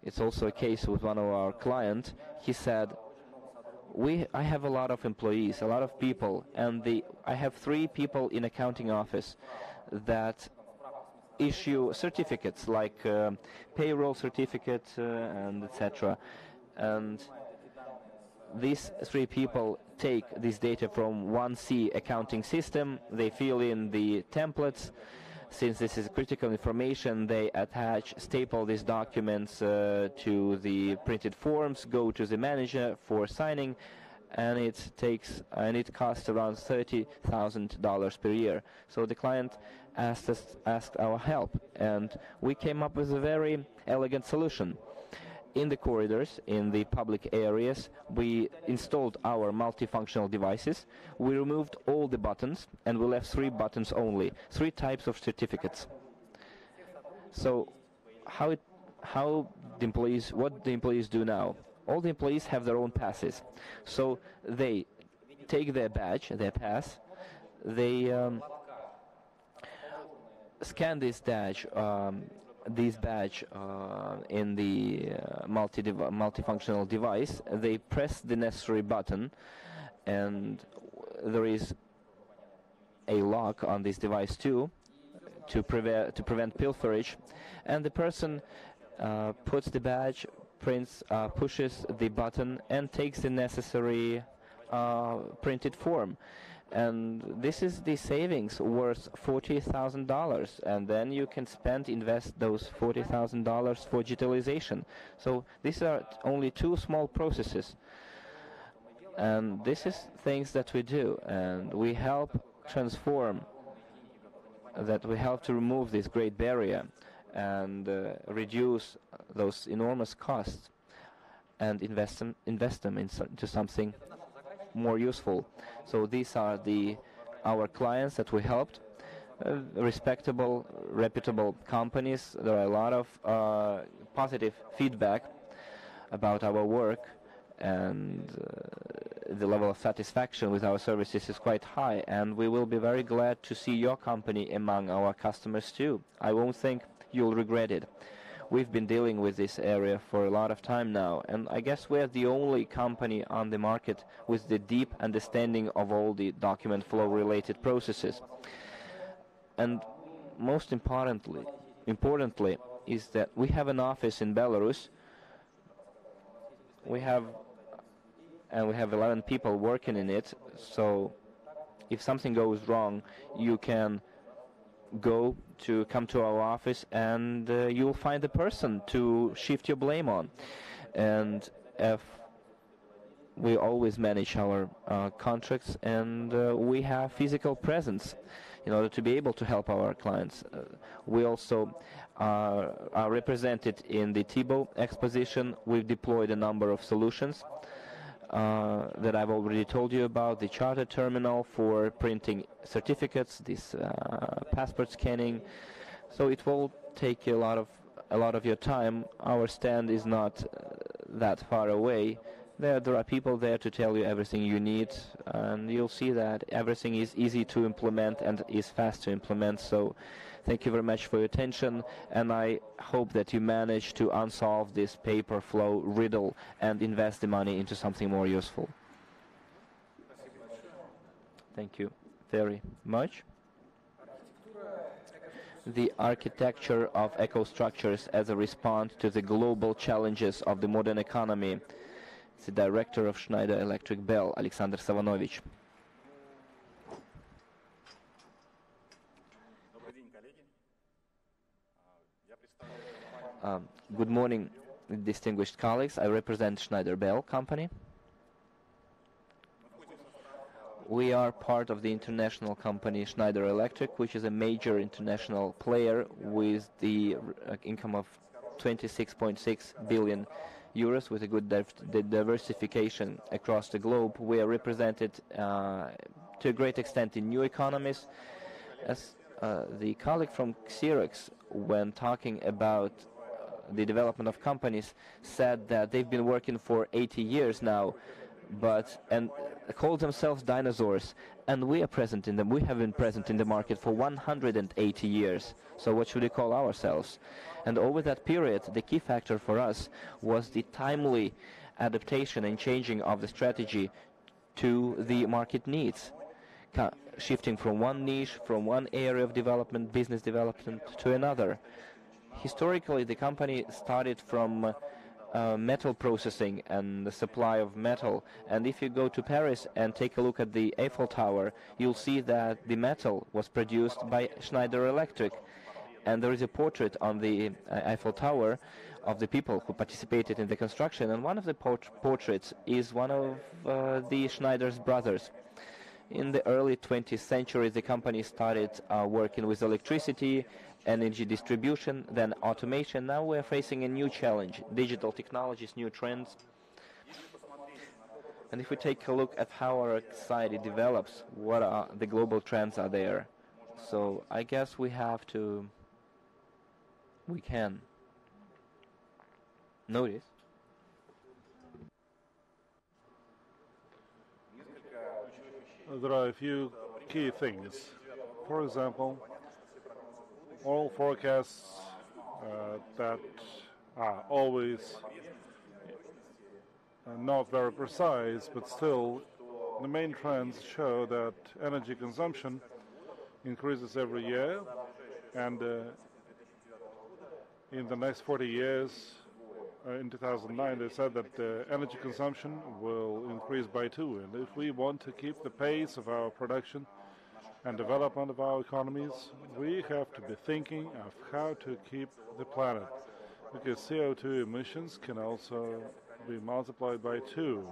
it's also a case with one of our clients. He said, I have a lot of employees, a lot of people, and I have 3 people in accounting office that issue certificates like payroll certificate and etc. And these 3 people take this data from 1C accounting system, they fill in the templates. Since this is critical information, they staple these documents to the printed forms, go to the manager for signing, and it costs around $30,000 per year. So the client asked our help, and we came up with a very elegant solution. in the corridors, in the public areas, we installed our multifunctional devices. We removed all the buttons and we left 3 buttons only, 3 types of certificates. So what the employees do now? All the employees have their own passes. So they take their badge, their pass, they scan this badge in the multifunctional device. They press the necessary button, and there is a lock on this device too, to prevent pilferage. And the person puts the badge, pushes the button, and takes the necessary printed form. And this is the savings worth $40,000, and then you can invest those $40,000 for digitalization. So these are only 2 small processes, and this is things that we do, and we help transform, that we help to remove this great barrier and reduce those enormous costs and invest them into something more useful. So these are our clients that we helped, respectable, reputable companies. There are a lot of positive feedback about our work, and the level of satisfaction with our services is quite high, and we will be very glad to see your company among our customers too. I won't think you'll regret it. We've been dealing with this area for a lot of time now, and I guess we're the only company on the market with the deep understanding of all the document flow related processes. And most importantly is that we have an office in Belarus. We have 11 people working in it, so if something goes wrong, you can come to our office, and you'll find a person to shift your blame on. And if we always manage our contracts, and we have physical presence in order to be able to help our clients. We also are represented in the TIBO exposition. We've deployed a number of solutions that I've already told you about, the charter terminal for printing certificates, this passport scanning. So it will take a lot of your time. Our stand is not that far away. There are people there to tell you everything you need, and you'll see that everything is easy to implement and is fast to implement. So thank you very much for your attention, and I hope that you manage to unsolve this paper flow riddle and invest the money into something more useful. Thank you very much. The architecture of eco-structures as a response to the global challenges of the modern economy. It's the director of Schneider Electric Bell, Alexander Savanovich. Good morning, distinguished colleagues. I represent Schneider Bell Company. We are part of the international company Schneider Electric, which is a major international player with the income of 26.6 billion euros, with a good diversification across the globe. We are represented to a great extent in new economies. As the colleague from Xerox, when talking about the development of companies, said that they've been working for 80 years now, and call themselves dinosaurs, and we have been present in the market for 180 years. So what should we call ourselves? And over that period, the key factor for us was the timely adaptation and changing of the strategy to the market needs, shifting from one niche, from one area of development, business development, to another. Historically, the company started from metal processing and the supply of metal. And if you go to Paris and take a look at the Eiffel Tower, you'll see that the metal was produced by Schneider Electric. And there is a portrait on the Eiffel Tower of the people who participated in the construction. And one of the portraits is one of the Schneider's brothers. In the early 20th century, the company started working with electricity energy distribution, then automation. Now we're facing a new challenge, digital technologies, new trends. And if we take a look at how our society develops, what are the global trends are there? So I guess we can notice. There are a few key things. For example, all forecasts that are always not very precise, but still the main trends show that energy consumption increases every year, and in the next 40 years, in 2009, they said that energy consumption will increase by 2. And if we want to keep the pace of our production and development of our economies, we have to be thinking of how to keep the planet, because CO2 emissions can also be multiplied by 2.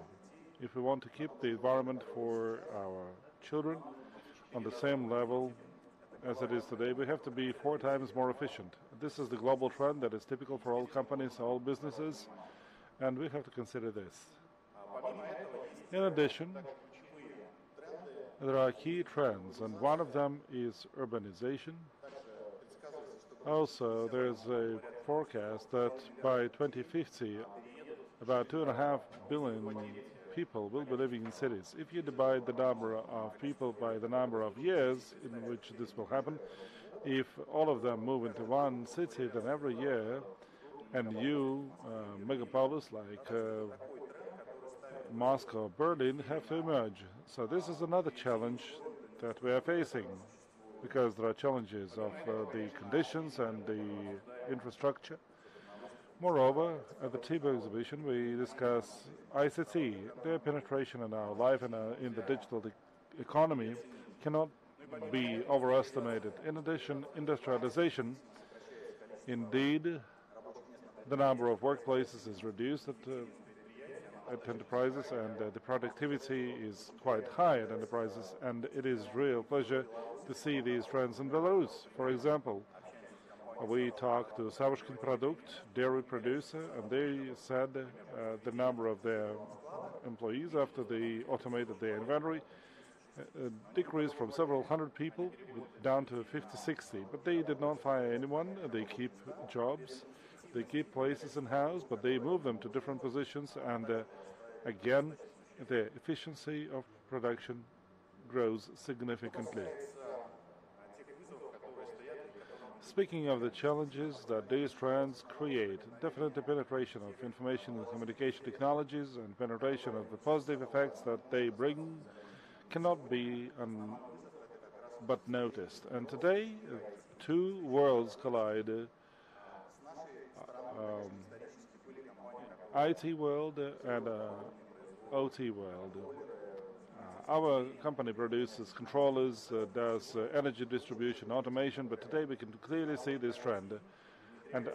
If we want to keep the environment for our children on the same level as it is today, we have to be 4 times more efficient. This is the global trend that is typical for all companies, all businesses, and we have to consider this. In addition, there are key trends, and one of them is urbanization. Also, there's a forecast that by 2050, about 2.5 billion people will be living in cities. If you divide the number of people by the number of years in which this will happen, if all of them move into one city, then every year a new megapolis like Moscow, Berlin have to emerge. So this is another challenge that we are facing, because there are challenges of the conditions and the infrastructure. Moreover, at the TIBA exhibition, we discuss ICT. Their penetration in our life and in the digital economy cannot be overestimated. In addition, industrialization, indeed, the number of workplaces is reduced at enterprises, and the productivity is quite high at enterprises, and it is real pleasure to see these trends in Belarus. For example, we talked to Savushkin Produkt, dairy producer, and they said the number of their employees after they automated their inventory decreased from several hundred people down to 50, 60. But they did not fire anyone. They keep jobs, they keep places in house, but they move them to different positions, and again, the efficiency of production grows significantly. Speaking of the challenges that these trends create, definitely penetration of information and communication technologies and penetration of the positive effects that they bring cannot be but noticed. And today, 2 worlds collide, IT world and OT world. Our company produces controllers, does energy distribution, automation, but today we can clearly see this trend. And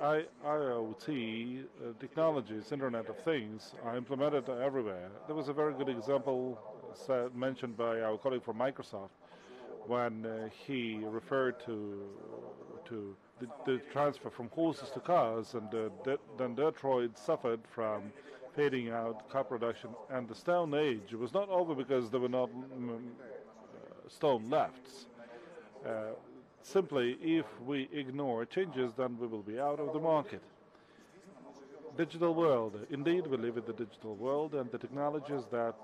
IoT technologies, Internet of Things, are implemented everywhere. There was a very good example mentioned by our colleague from Microsoft when he referred to the transfer from horses to cars, and then Detroit suffered from fading out car production, and the Stone Age was not over because there were not stone left. Simply, if we ignore changes, then we will be out of the market. Digital world. Indeed, we live in the digital world, and the technologies that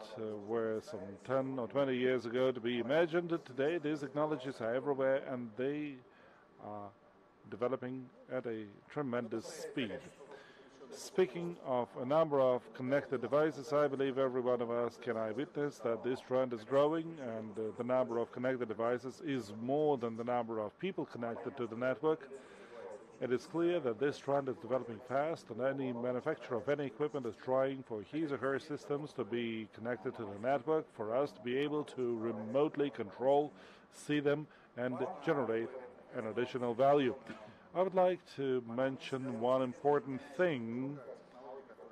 were some 10 or 20 years ago to be imagined, today these technologies are everywhere, and they are developing at a tremendous speed. Speaking of a number of connected devices, I believe every one of us can eyewitness that this trend is growing, and the number of connected devices is more than the number of people connected to the network. It is clear that this trend is developing fast, and any manufacturer of any equipment is trying for his or her systems to be connected to the network, for us to be able to remotely control, see them, and generate an additional value. I would like to mention one important thing.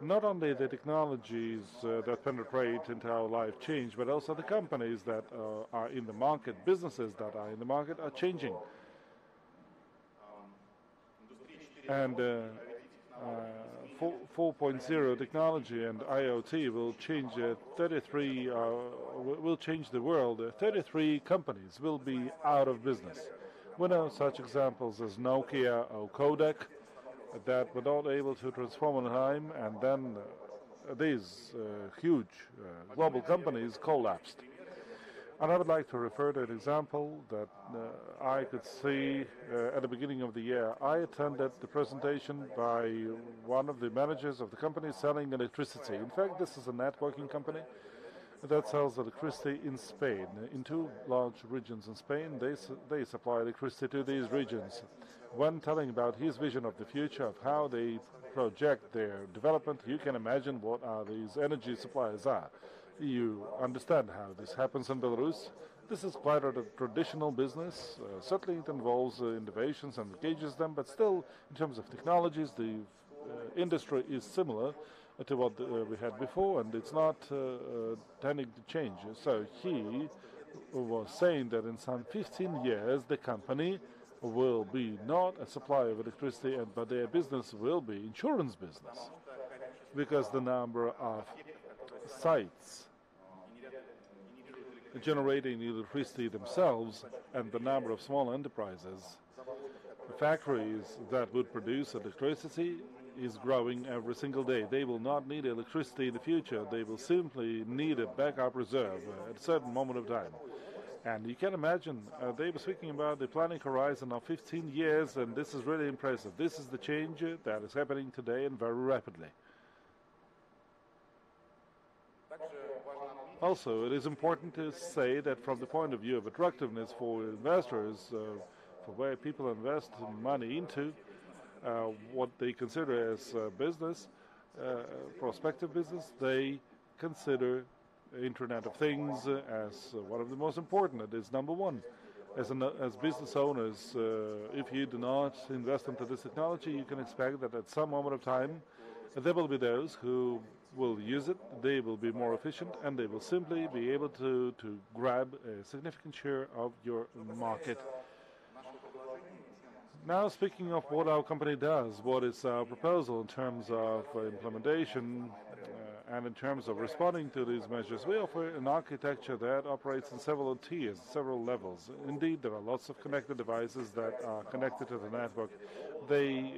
Not only the technologies that penetrate into our life change, but also the companies that are in the market, businesses that are in the market are changing. And 4.0 technology and IoT will change will change the world. 33 companies will be out of business. We know such examples as Nokia or Kodak that were not able to transform in time, and then these huge global companies collapsed. And I would like to refer to an example that I could see at the beginning of the year. I attended the presentation by one of the managers of the company selling electricity. In fact, this is a networking company that sells electricity in Spain. In two large regions in Spain, they supply electricity to these regions. When telling about his vision of the future, of how they project their development, you can imagine what these energy suppliers are. You understand how this happens in Belarus. This is quite a traditional business. Certainly it involves innovations and engages them, but still, in terms of technologies, the industry is similar to what we had before, and it's not tending to change. So he was saying that in some 15 years, the company will be not a supplier of electricity, but their business will be insurance business, because the number of sites generating electricity themselves and the number of small enterprises, factories that would produce electricity is growing every single day. They will not need electricity in the future. They will simply need a backup reserve at a certain moment of time. And you can imagine, they were speaking about the planning horizon of 15 years, and this is really impressive. This is the change that is happening today and very rapidly. Also, it is important to say that from the point of view of attractiveness for investors, for where people invest money into, what they consider as business, prospective business, they consider Internet of Things as one of the most important. It is number one. As business owners, if you do not invest into this technology, you can expect that at some moment of time, there will be those who will use it, they will be more efficient, and they will simply be able to grab a significant share of your market. Now, speaking of what our company does, what is our proposal in terms of implementation and in terms of responding to these measures, we offer an architecture that operates in several tiers, several levels. Indeed, there are lots of connected devices that are connected to the network. They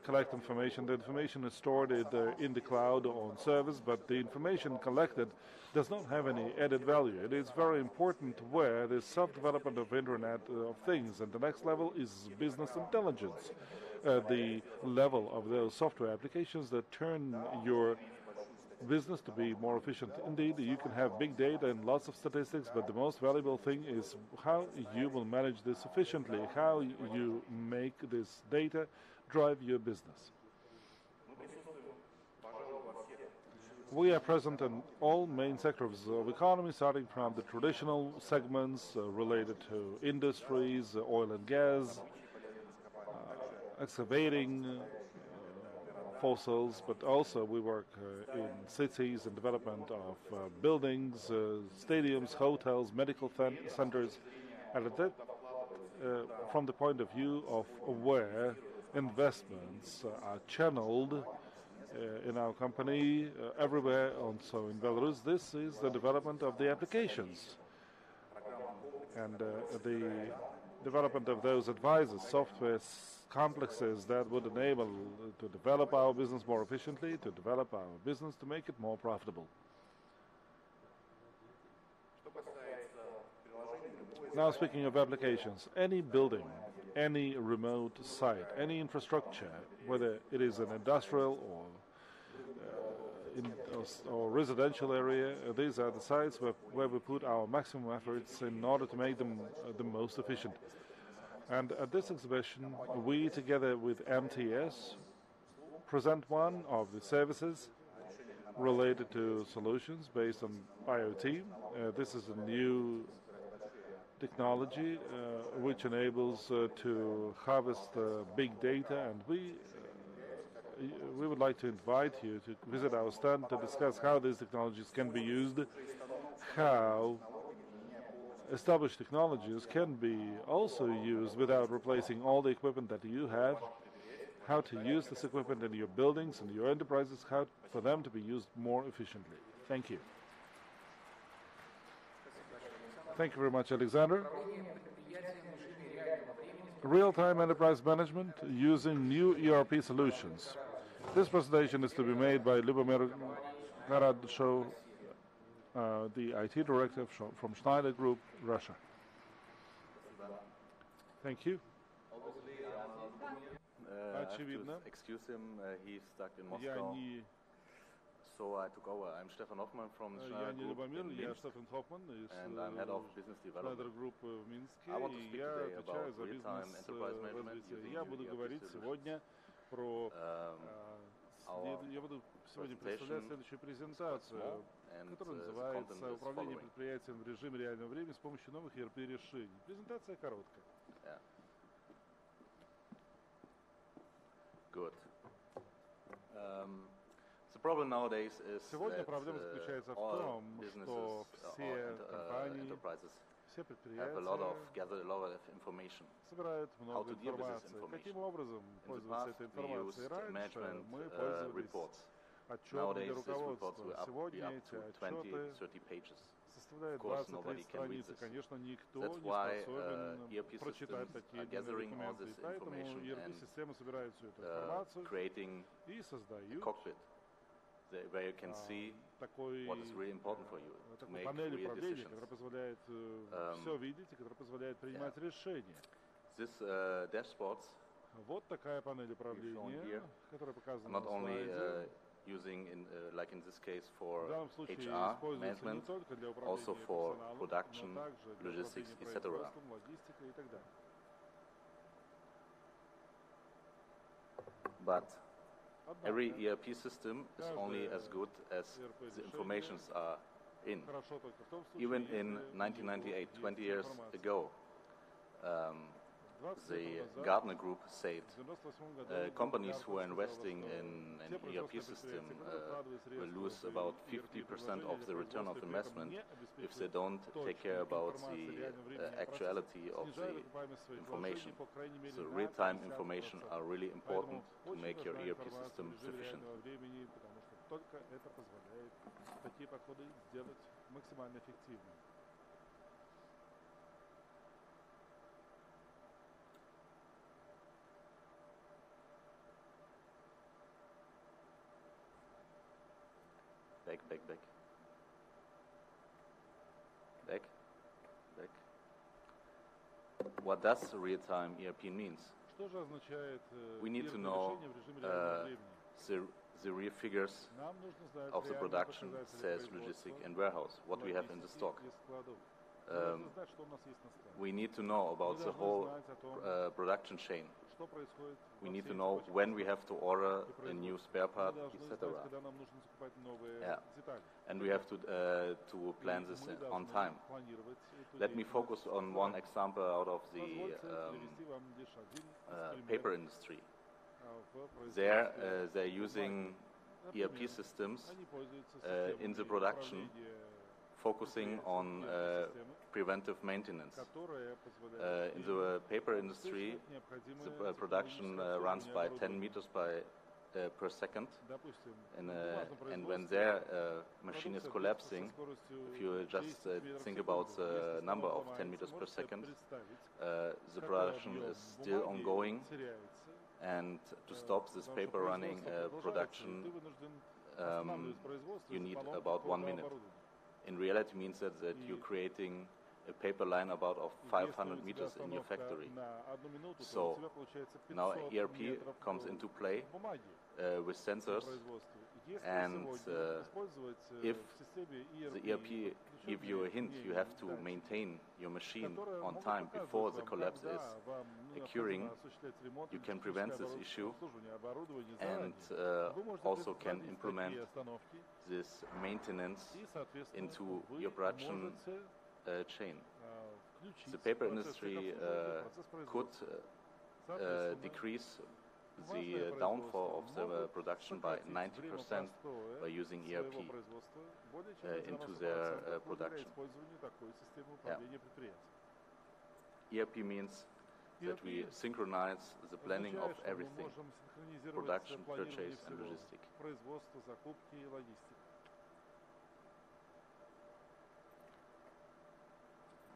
collect information. The information is stored in the cloud or on servers, but the information collected does not have any added value. It is very important where there's self-development of Internet of Things, and the next level is business intelligence, the level of those software applications that turn your business to be more efficient. Indeed, you can have big data and lots of statistics, but the most valuable thing is how you will manage this efficiently, how you make this data drive your business. We are present in all main sectors of economy, starting from the traditional segments related to industries, oil and gas, excavating, fossils, but also we work in cities and development of buildings, stadiums, hotels, medical centers, and that, from the point of view of where investments are channeled in our company everywhere, also in Belarus, this is the development of the applications and the development of those advisors, software complexes that would enable to develop our business more efficiently, to develop our business to make it more profitable. Now, speaking of applications, any building, any remote site, any infrastructure, whether it is an industrial or residential area, these are the sites where we put our maximum efforts in order to make them the most efficient. And at this exhibition, we, together with MTS, present one of the services related to solutions based on IoT. This is a new technology which enables to harvest big data, and we would like to invite you to visit our stand to discuss how these technologies can be used, how established technologies can be also used without replacing all the equipment that you have, how to use this equipment in your buildings and your enterprises, how for them to be used more efficiently. Thank you. Thank you very much, Alexander. Real-time enterprise management using new ERP solutions. This presentation is to be made by Lubomir Garadshov, the IT director from Schneider Group, Russia. Thank you. I have to excuse him, he's stuck in Moscow. So I took over. I'm Stefan Hoffmann from Schneider Group in Minsk, and I'm head of business development. I want to speak today about real-time enterprise management using ERP solutions. Our presentation is quite small, and the content is following. предприятием в режиме реального времени с помощью новых ERP-решений. Презентация короткая. Yeah. Good. The problem nowadays is that all businesses, all enterprises have gathered a lot of information. How to deal with this information? In the past, we used management reports. Nowadays, these reports will be up to 20, 30 pages. Of course, nobody can read this. That's why ERP systems are gathering all this information and creating a cockpit where you can see what is really important for you to make real decisions. This dashboards shown here are not only using, like in this case, for HR management, also for production, logistics, etc. But every ERP system is only as good as the informations are in. Even in 1998, 20 years ago, the Gartner Group said companies who are investing in an ERP system will lose about 50% of the return of investment if they don't take care about the actuality of the information. So real-time information are really important to make your ERP system sufficient. Back. What does real-time ERP means? We need to know the real figures of the production, sales, logistics, and warehouse, what we have in the stock. We need to know about the whole production chain. We need to know when we have to order a new spare part, etc. Yeah. And we have to plan this on time. Let me focus on one example out of the paper industry. There, they're using ERP systems in the production, focusing on preventive maintenance. In the paper industry, the production runs by 10 meters per second, and when their machine is collapsing, if you just think about the number of 10 meters per second, the production is still ongoing, and to stop this paper running production, you need about 1 minute. In reality, means that you're creating a paper line about of 500 meters in your factory. So now ERP comes into play with sensors, and if the ERP give you a hint, you have to maintain your machine on time before the collapse is occurring, you can prevent this issue and also can implement this maintenance into your production chain. The paper industry could decrease the downfall of the production by 90% by using ERP into their production. Yeah. ERP means that we synchronize the planning of everything, production, purchase and logistics.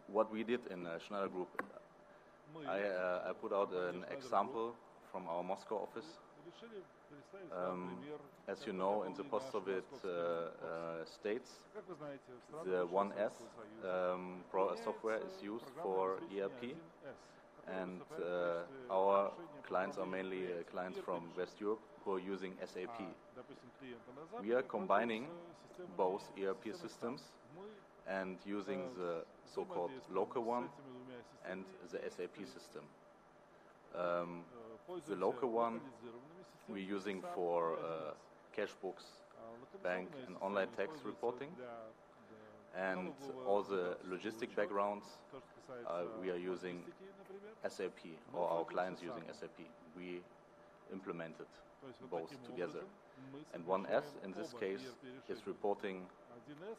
What we did in Schneider Group, I put out an example from our Moscow office. As you know, in the post-Soviet states, the 1S software is used for ERP, and our clients are mainly clients from West Europe who are using SAP. We are combining both ERP systems and using the so-called local one and the SAP system. The local one we're using for cash books, bank and online tax reporting, and all the logistic backgrounds we are using SAP, or our clients using SAP. We implemented both together. And 1S in this case is reporting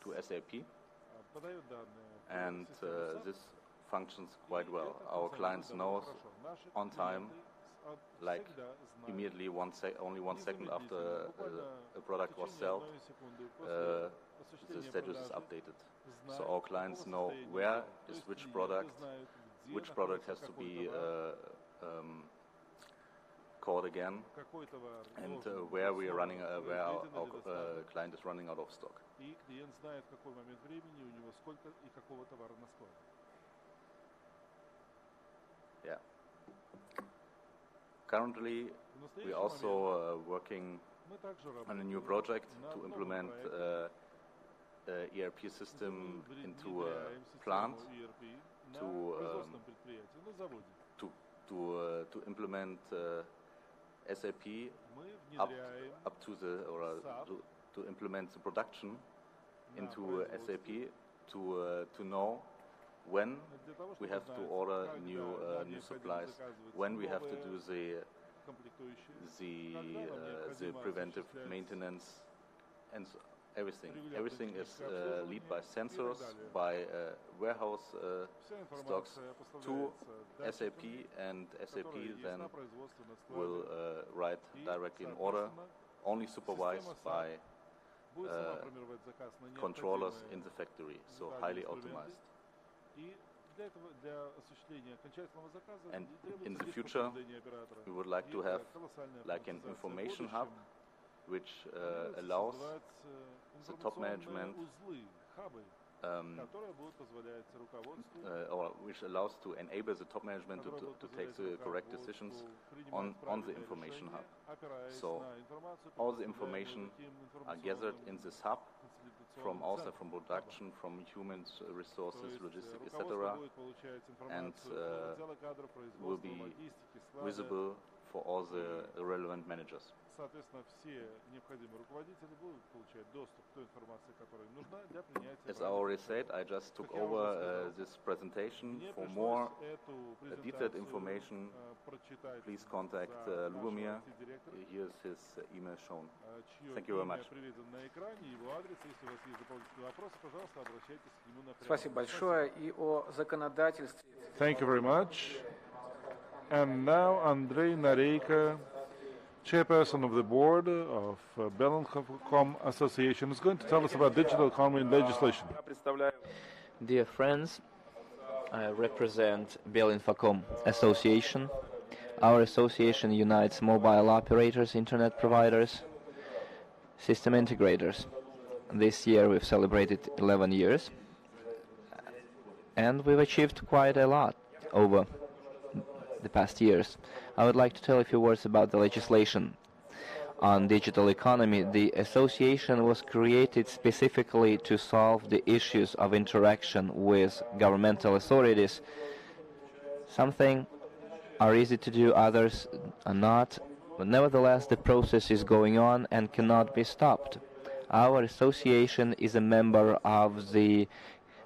to SAP, and this functions quite well. Our clients know on time, like immediately only 1 second after a product was sold, the status is updated. So our clients know where is which product has to be called again, and where we are running, where our client is running out of stock. Yeah. Currently, we also working on a new project to implement ERP system into a plant to implement SAP up to the to implement the production into SAP to know when we have to order new supplies, when we have to do the preventive maintenance, and everything. Everything is led by sensors, by warehouse stocks to SAP, and SAP then will write directly an order, only supervised by controllers in the factory, so highly optimized. And in the future, we would like to have like an information hub, which allows the top management, or which allows to enable the top management to take the correct decisions on the information hub. So all the information are gathered in this hub, from also from production, from human resources, logistics, etc., and will be visible for all the relevant managers. As I already said, I just took over this presentation. For more detailed information, please contact Lubomir. Here is his email shown. Thank you very much. Спасибо большое. И о законодательстве. Thank you very much. And now Andrei Nareika, chairperson of the board of Belarusian Association, is going to tell us about digital economy and legislation. Dear friends, I represent Belinfocom Association. Our association unites mobile operators, internet providers, system integrators. This year we've celebrated 11 years, and we've achieved quite a lot over the past years. I would like to tell a few words about the legislation on digital economy. The association was created specifically to solve the issues of interaction with governmental authorities. Some things are easy to do, others are not, but nevertheless the process is going on and cannot be stopped. Our association is a member of the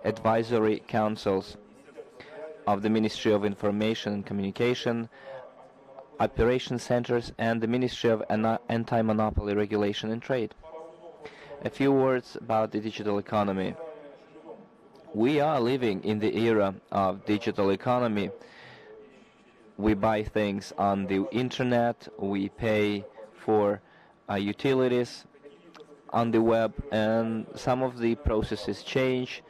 advisory councils of the Ministry of Information and Communication, operation centers, and the Ministry of Anti-Monopoly Regulation and Trade. A few words about the digital economy. We are living in the era of digital economy. we buy things on the internet, we pay for utilities on the web, and some of the processes change.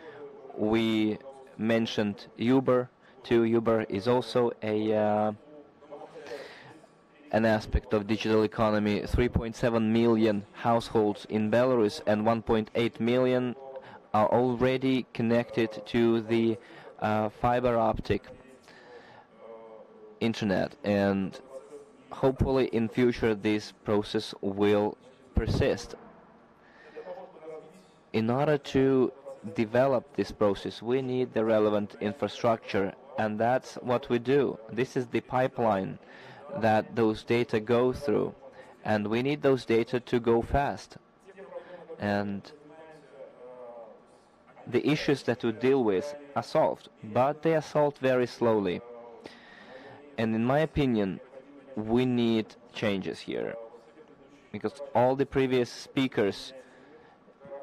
We mentioned Uber too. Uber is also an aspect of digital economy. 3.7 million households in Belarus and 1.8 million are already connected to the fiber optic internet, and hopefully in future this process will persist. In order to develop this process, we need the relevant infrastructure, and that's what we do. This is the pipeline that those data go through, and we need those data to go fast. And the issues that we deal with are solved, but they are solved very slowly. And in my opinion, we need changes here, because all the previous speakers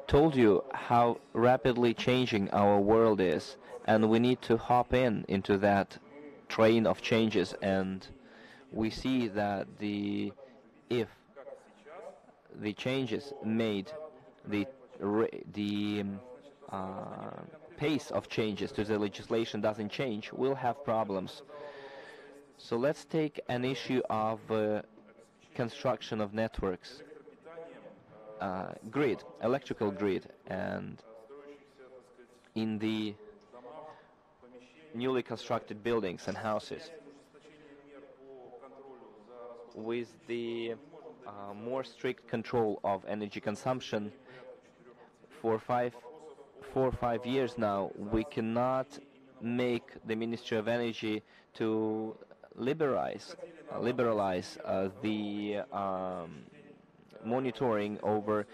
told you how rapidly changing our world is, and we need to hop into that train of changes. And we see that if the changes made, the pace of changes to the legislation doesn't change, we'll have problems. So let's take an issue of construction of networks, electrical grid, and in the newly constructed buildings and houses. With the more strict control of energy consumption, for 4 or 5 years now, we cannot make the Ministry of Energy to liberalize the monitoring over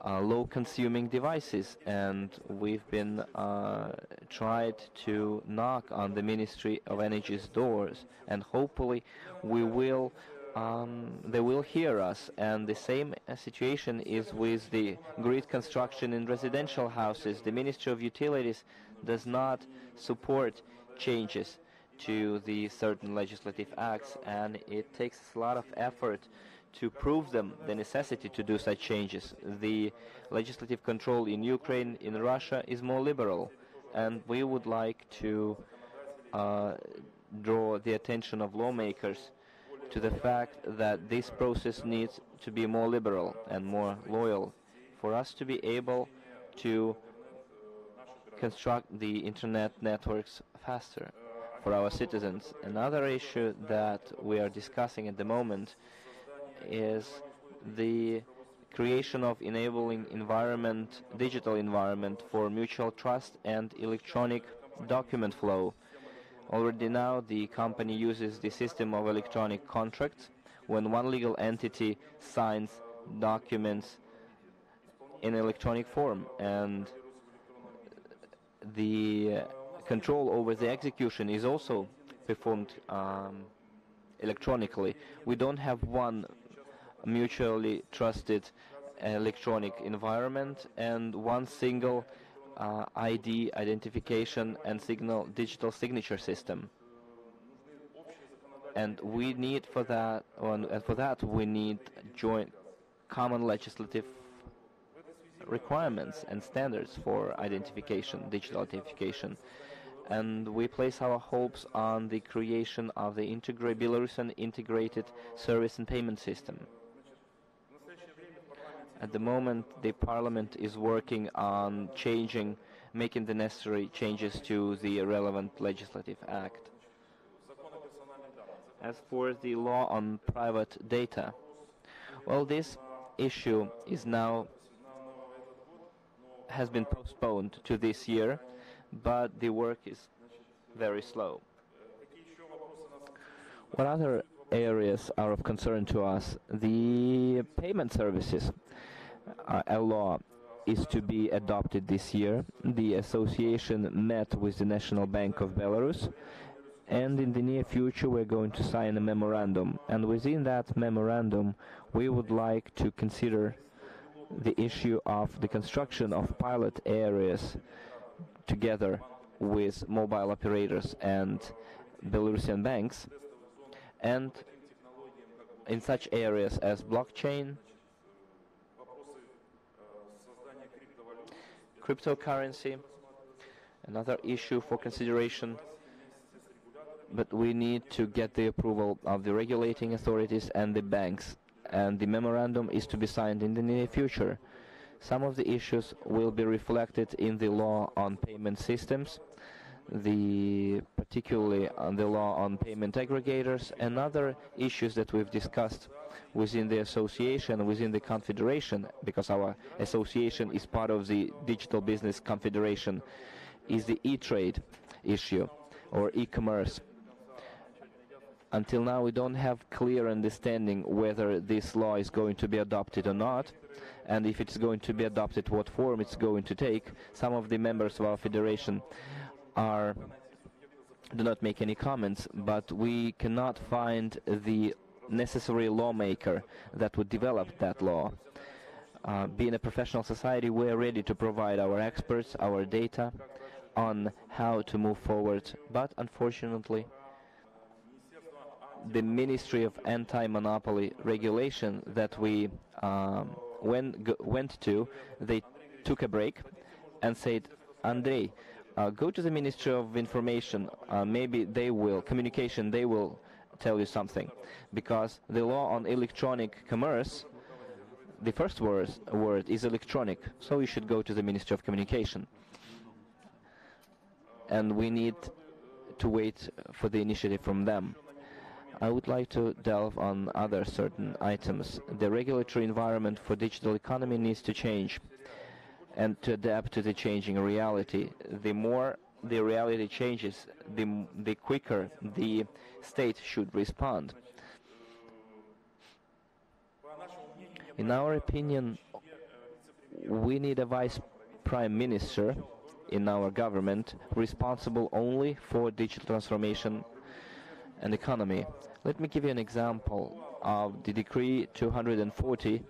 low-consuming devices, and we've been tried to knock on the Ministry of Energy's doors, and hopefully they will hear us. And the same situation is with the grid construction in residential houses. The Ministry of Utilities does not support changes to the certain legislative acts, and it takes a lot of effort to prove them the necessity to do such changes. The legislative control in Ukraine, in Russia, is more liberal, and we would like to draw the attention of lawmakers to the fact that this process needs to be more liberal and more loyal for us to be able to construct the internet networks faster for our citizens. Another issue that we are discussing at the moment is the creation of enabling digital environment for mutual trust and electronic document flow. Already now, the company uses the system of electronic contracts when one legal entity signs documents in electronic form, and the control over the execution is also performed electronically. We don't have one mutually trusted electronic environment and one single ID identification and digital signature system. And we need for that we need joint common legislative requirements and standards for identification, digital identification. And we place our hopes on the creation of the Belarusian integrated service and payment system. At the moment, the Parliament is working on making the necessary changes to the relevant legislative act. As for the law on private data, well, this issue has been postponed to this year, but the work is very slow. What other areas are of concern to us? The payment services. A law is to be adopted this year. The association met with the National Bank of Belarus, and in the near future we're going to sign a memorandum. And within that memorandum, we would like to consider the issue of the construction of pilot areas together with mobile operators and Belarusian banks and in such areas as blockchain, cryptocurrency, another issue for consideration. But we need to get the approval of the regulating authorities and the banks, and the memorandum is to be signed in the near future. Some of the issues will be reflected in the law on payment systems, particularly on the law on payment aggregators, and other issues that we've discussed within the association, within the confederation, because our association is part of the Digital Business Confederation, is the e-trade issue or e-commerce. Until now, we don't have clear understanding whether this law is going to be adopted or not, and if it's going to be adopted, what form it's going to take. Some of the members of our federation do not make any comments, but we cannot find the necessary lawmaker that would develop that law. Being a professional society, we are ready to provide our experts, our data on how to move forward, but unfortunately, the Ministry of Anti-Monopoly Regulation that we went to, they took a break and said, Andrei, go to the Ministry of Information, maybe they will tell you something. Because the law on electronic commerce, the first word is electronic, so you should go to the Ministry of Communication. And we need to wait for the initiative from them. I would like to delve on other certain items. The regulatory environment for digital economy needs to change and to adapt to the changing reality. The more the reality changes, the quicker the state should respond. In our opinion, we need a vice prime minister in our government responsible only for digital transformation and economy. Let me give you an example of the Decree 240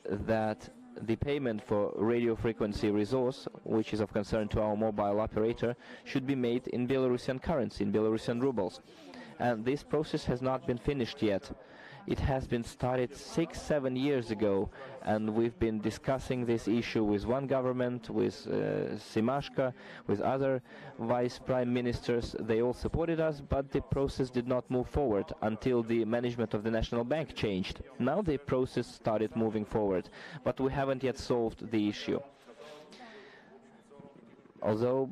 that the payment for radio frequency resource, which is of concern to our mobile operator, should be made in Belarusian currency, in Belarusian rubles. And this process has not been finished yet. It has been started 6-7 years ago, and we've been discussing this issue with one government, with Simashka, with other vice prime ministers. They all supported us, but the process did not move forward until the management of the National Bank changed. Now the process started moving forward, but we haven't yet solved the issue. Although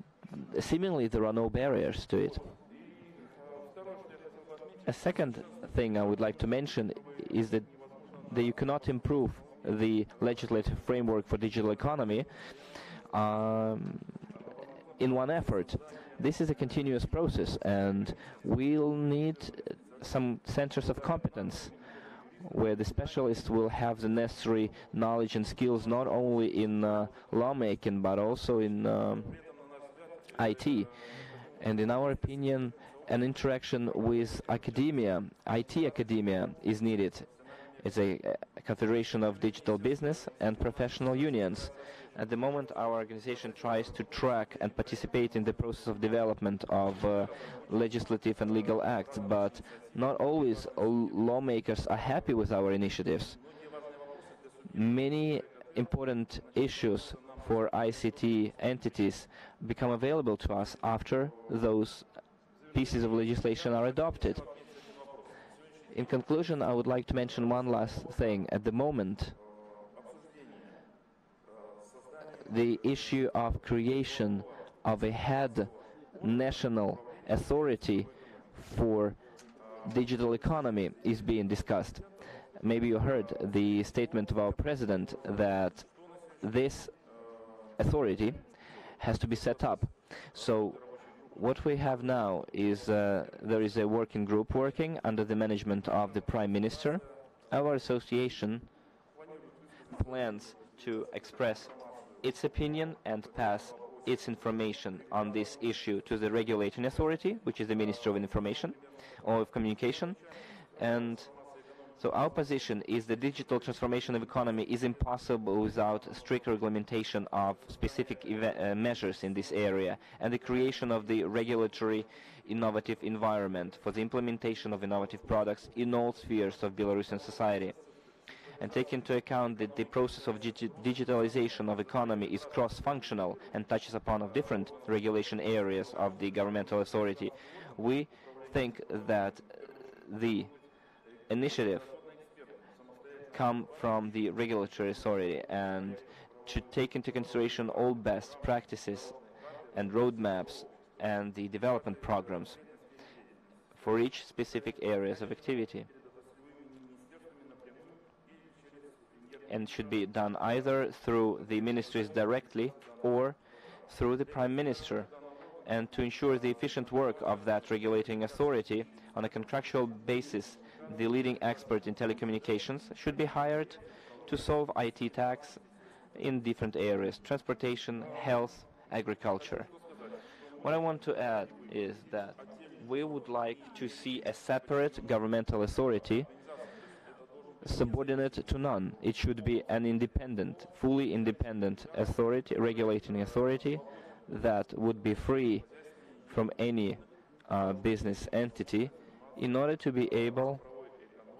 seemingly there are no barriers to it. A second thing I would like to mention is that you cannot improve the legislative framework for digital economy in one effort. This is a continuous process, and we'll need some centers of competence where the specialists will have the necessary knowledge and skills not only in lawmaking but also in IT. And in our opinion, an interaction with academia, IT academia, is needed. It's a confederation of digital business and professional unions. At the moment, our organization tries to track and participate in the process of development of legislative and legal acts, but not always lawmakers are happy with our initiatives. Many important issues for ICT entities become available to us after those pieces of legislation are adopted. In conclusion, I would like to mention one last thing. At the moment, the issue of creation of a head national authority for digital economy is being discussed. Maybe you heard the statement of our president that this authority has to be set up. So what we have now is there is a working group working under the management of the Prime Minister. Our association plans to express its opinion and pass its information on this issue to the regulating authority, which is the Ministry of Information or of Communication. And So our position is the digital transformation of economy is impossible without strict regulation of specific measures in this area and the creation of the regulatory innovative environment for the implementation of innovative products in all spheres of Belarusian society. And take into account that the process of digitalization of economy is cross-functional and touches upon of different regulation areas of the governmental authority, we think that the initiative come from the regulatory authority and should take into consideration all best practices and roadmaps and the development programs for each specific areas of activity, and should be done either through the ministries directly or through the Prime Minister. And to ensure the efficient work of that regulating authority on a contractual basis, the leading expert in telecommunications should be hired to solve IT tax in different areas: transportation, health, agriculture. What I want to add is that we would like to see a separate governmental authority subordinate to none. It should be an independent, fully independent authority, regulating authority that would be free from any business entity in order to be able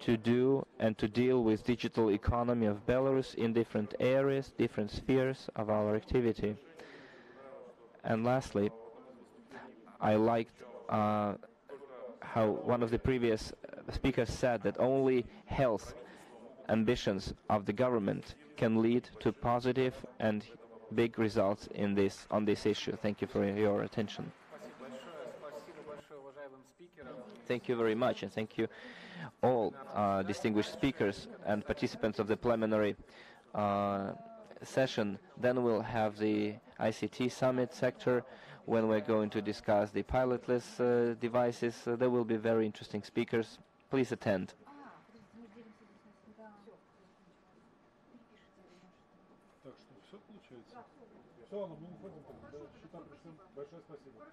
to do and to deal with digital economy of Belarus in different areas, different spheres of our activity. And lastly, I liked how one of the previous speakers said that only health ambitions of the government can lead to positive and big results in on this issue. Thank you for your attention. Thank you very much, and thank you all distinguished speakers and participants of the plenary session. Then we'll have the ICT summit sector when we're going to discuss the pilotless devices. There will be very interesting speakers. Please attend. Так что все получается. Все, мы уходим тогда. Считаем, большое спасибо.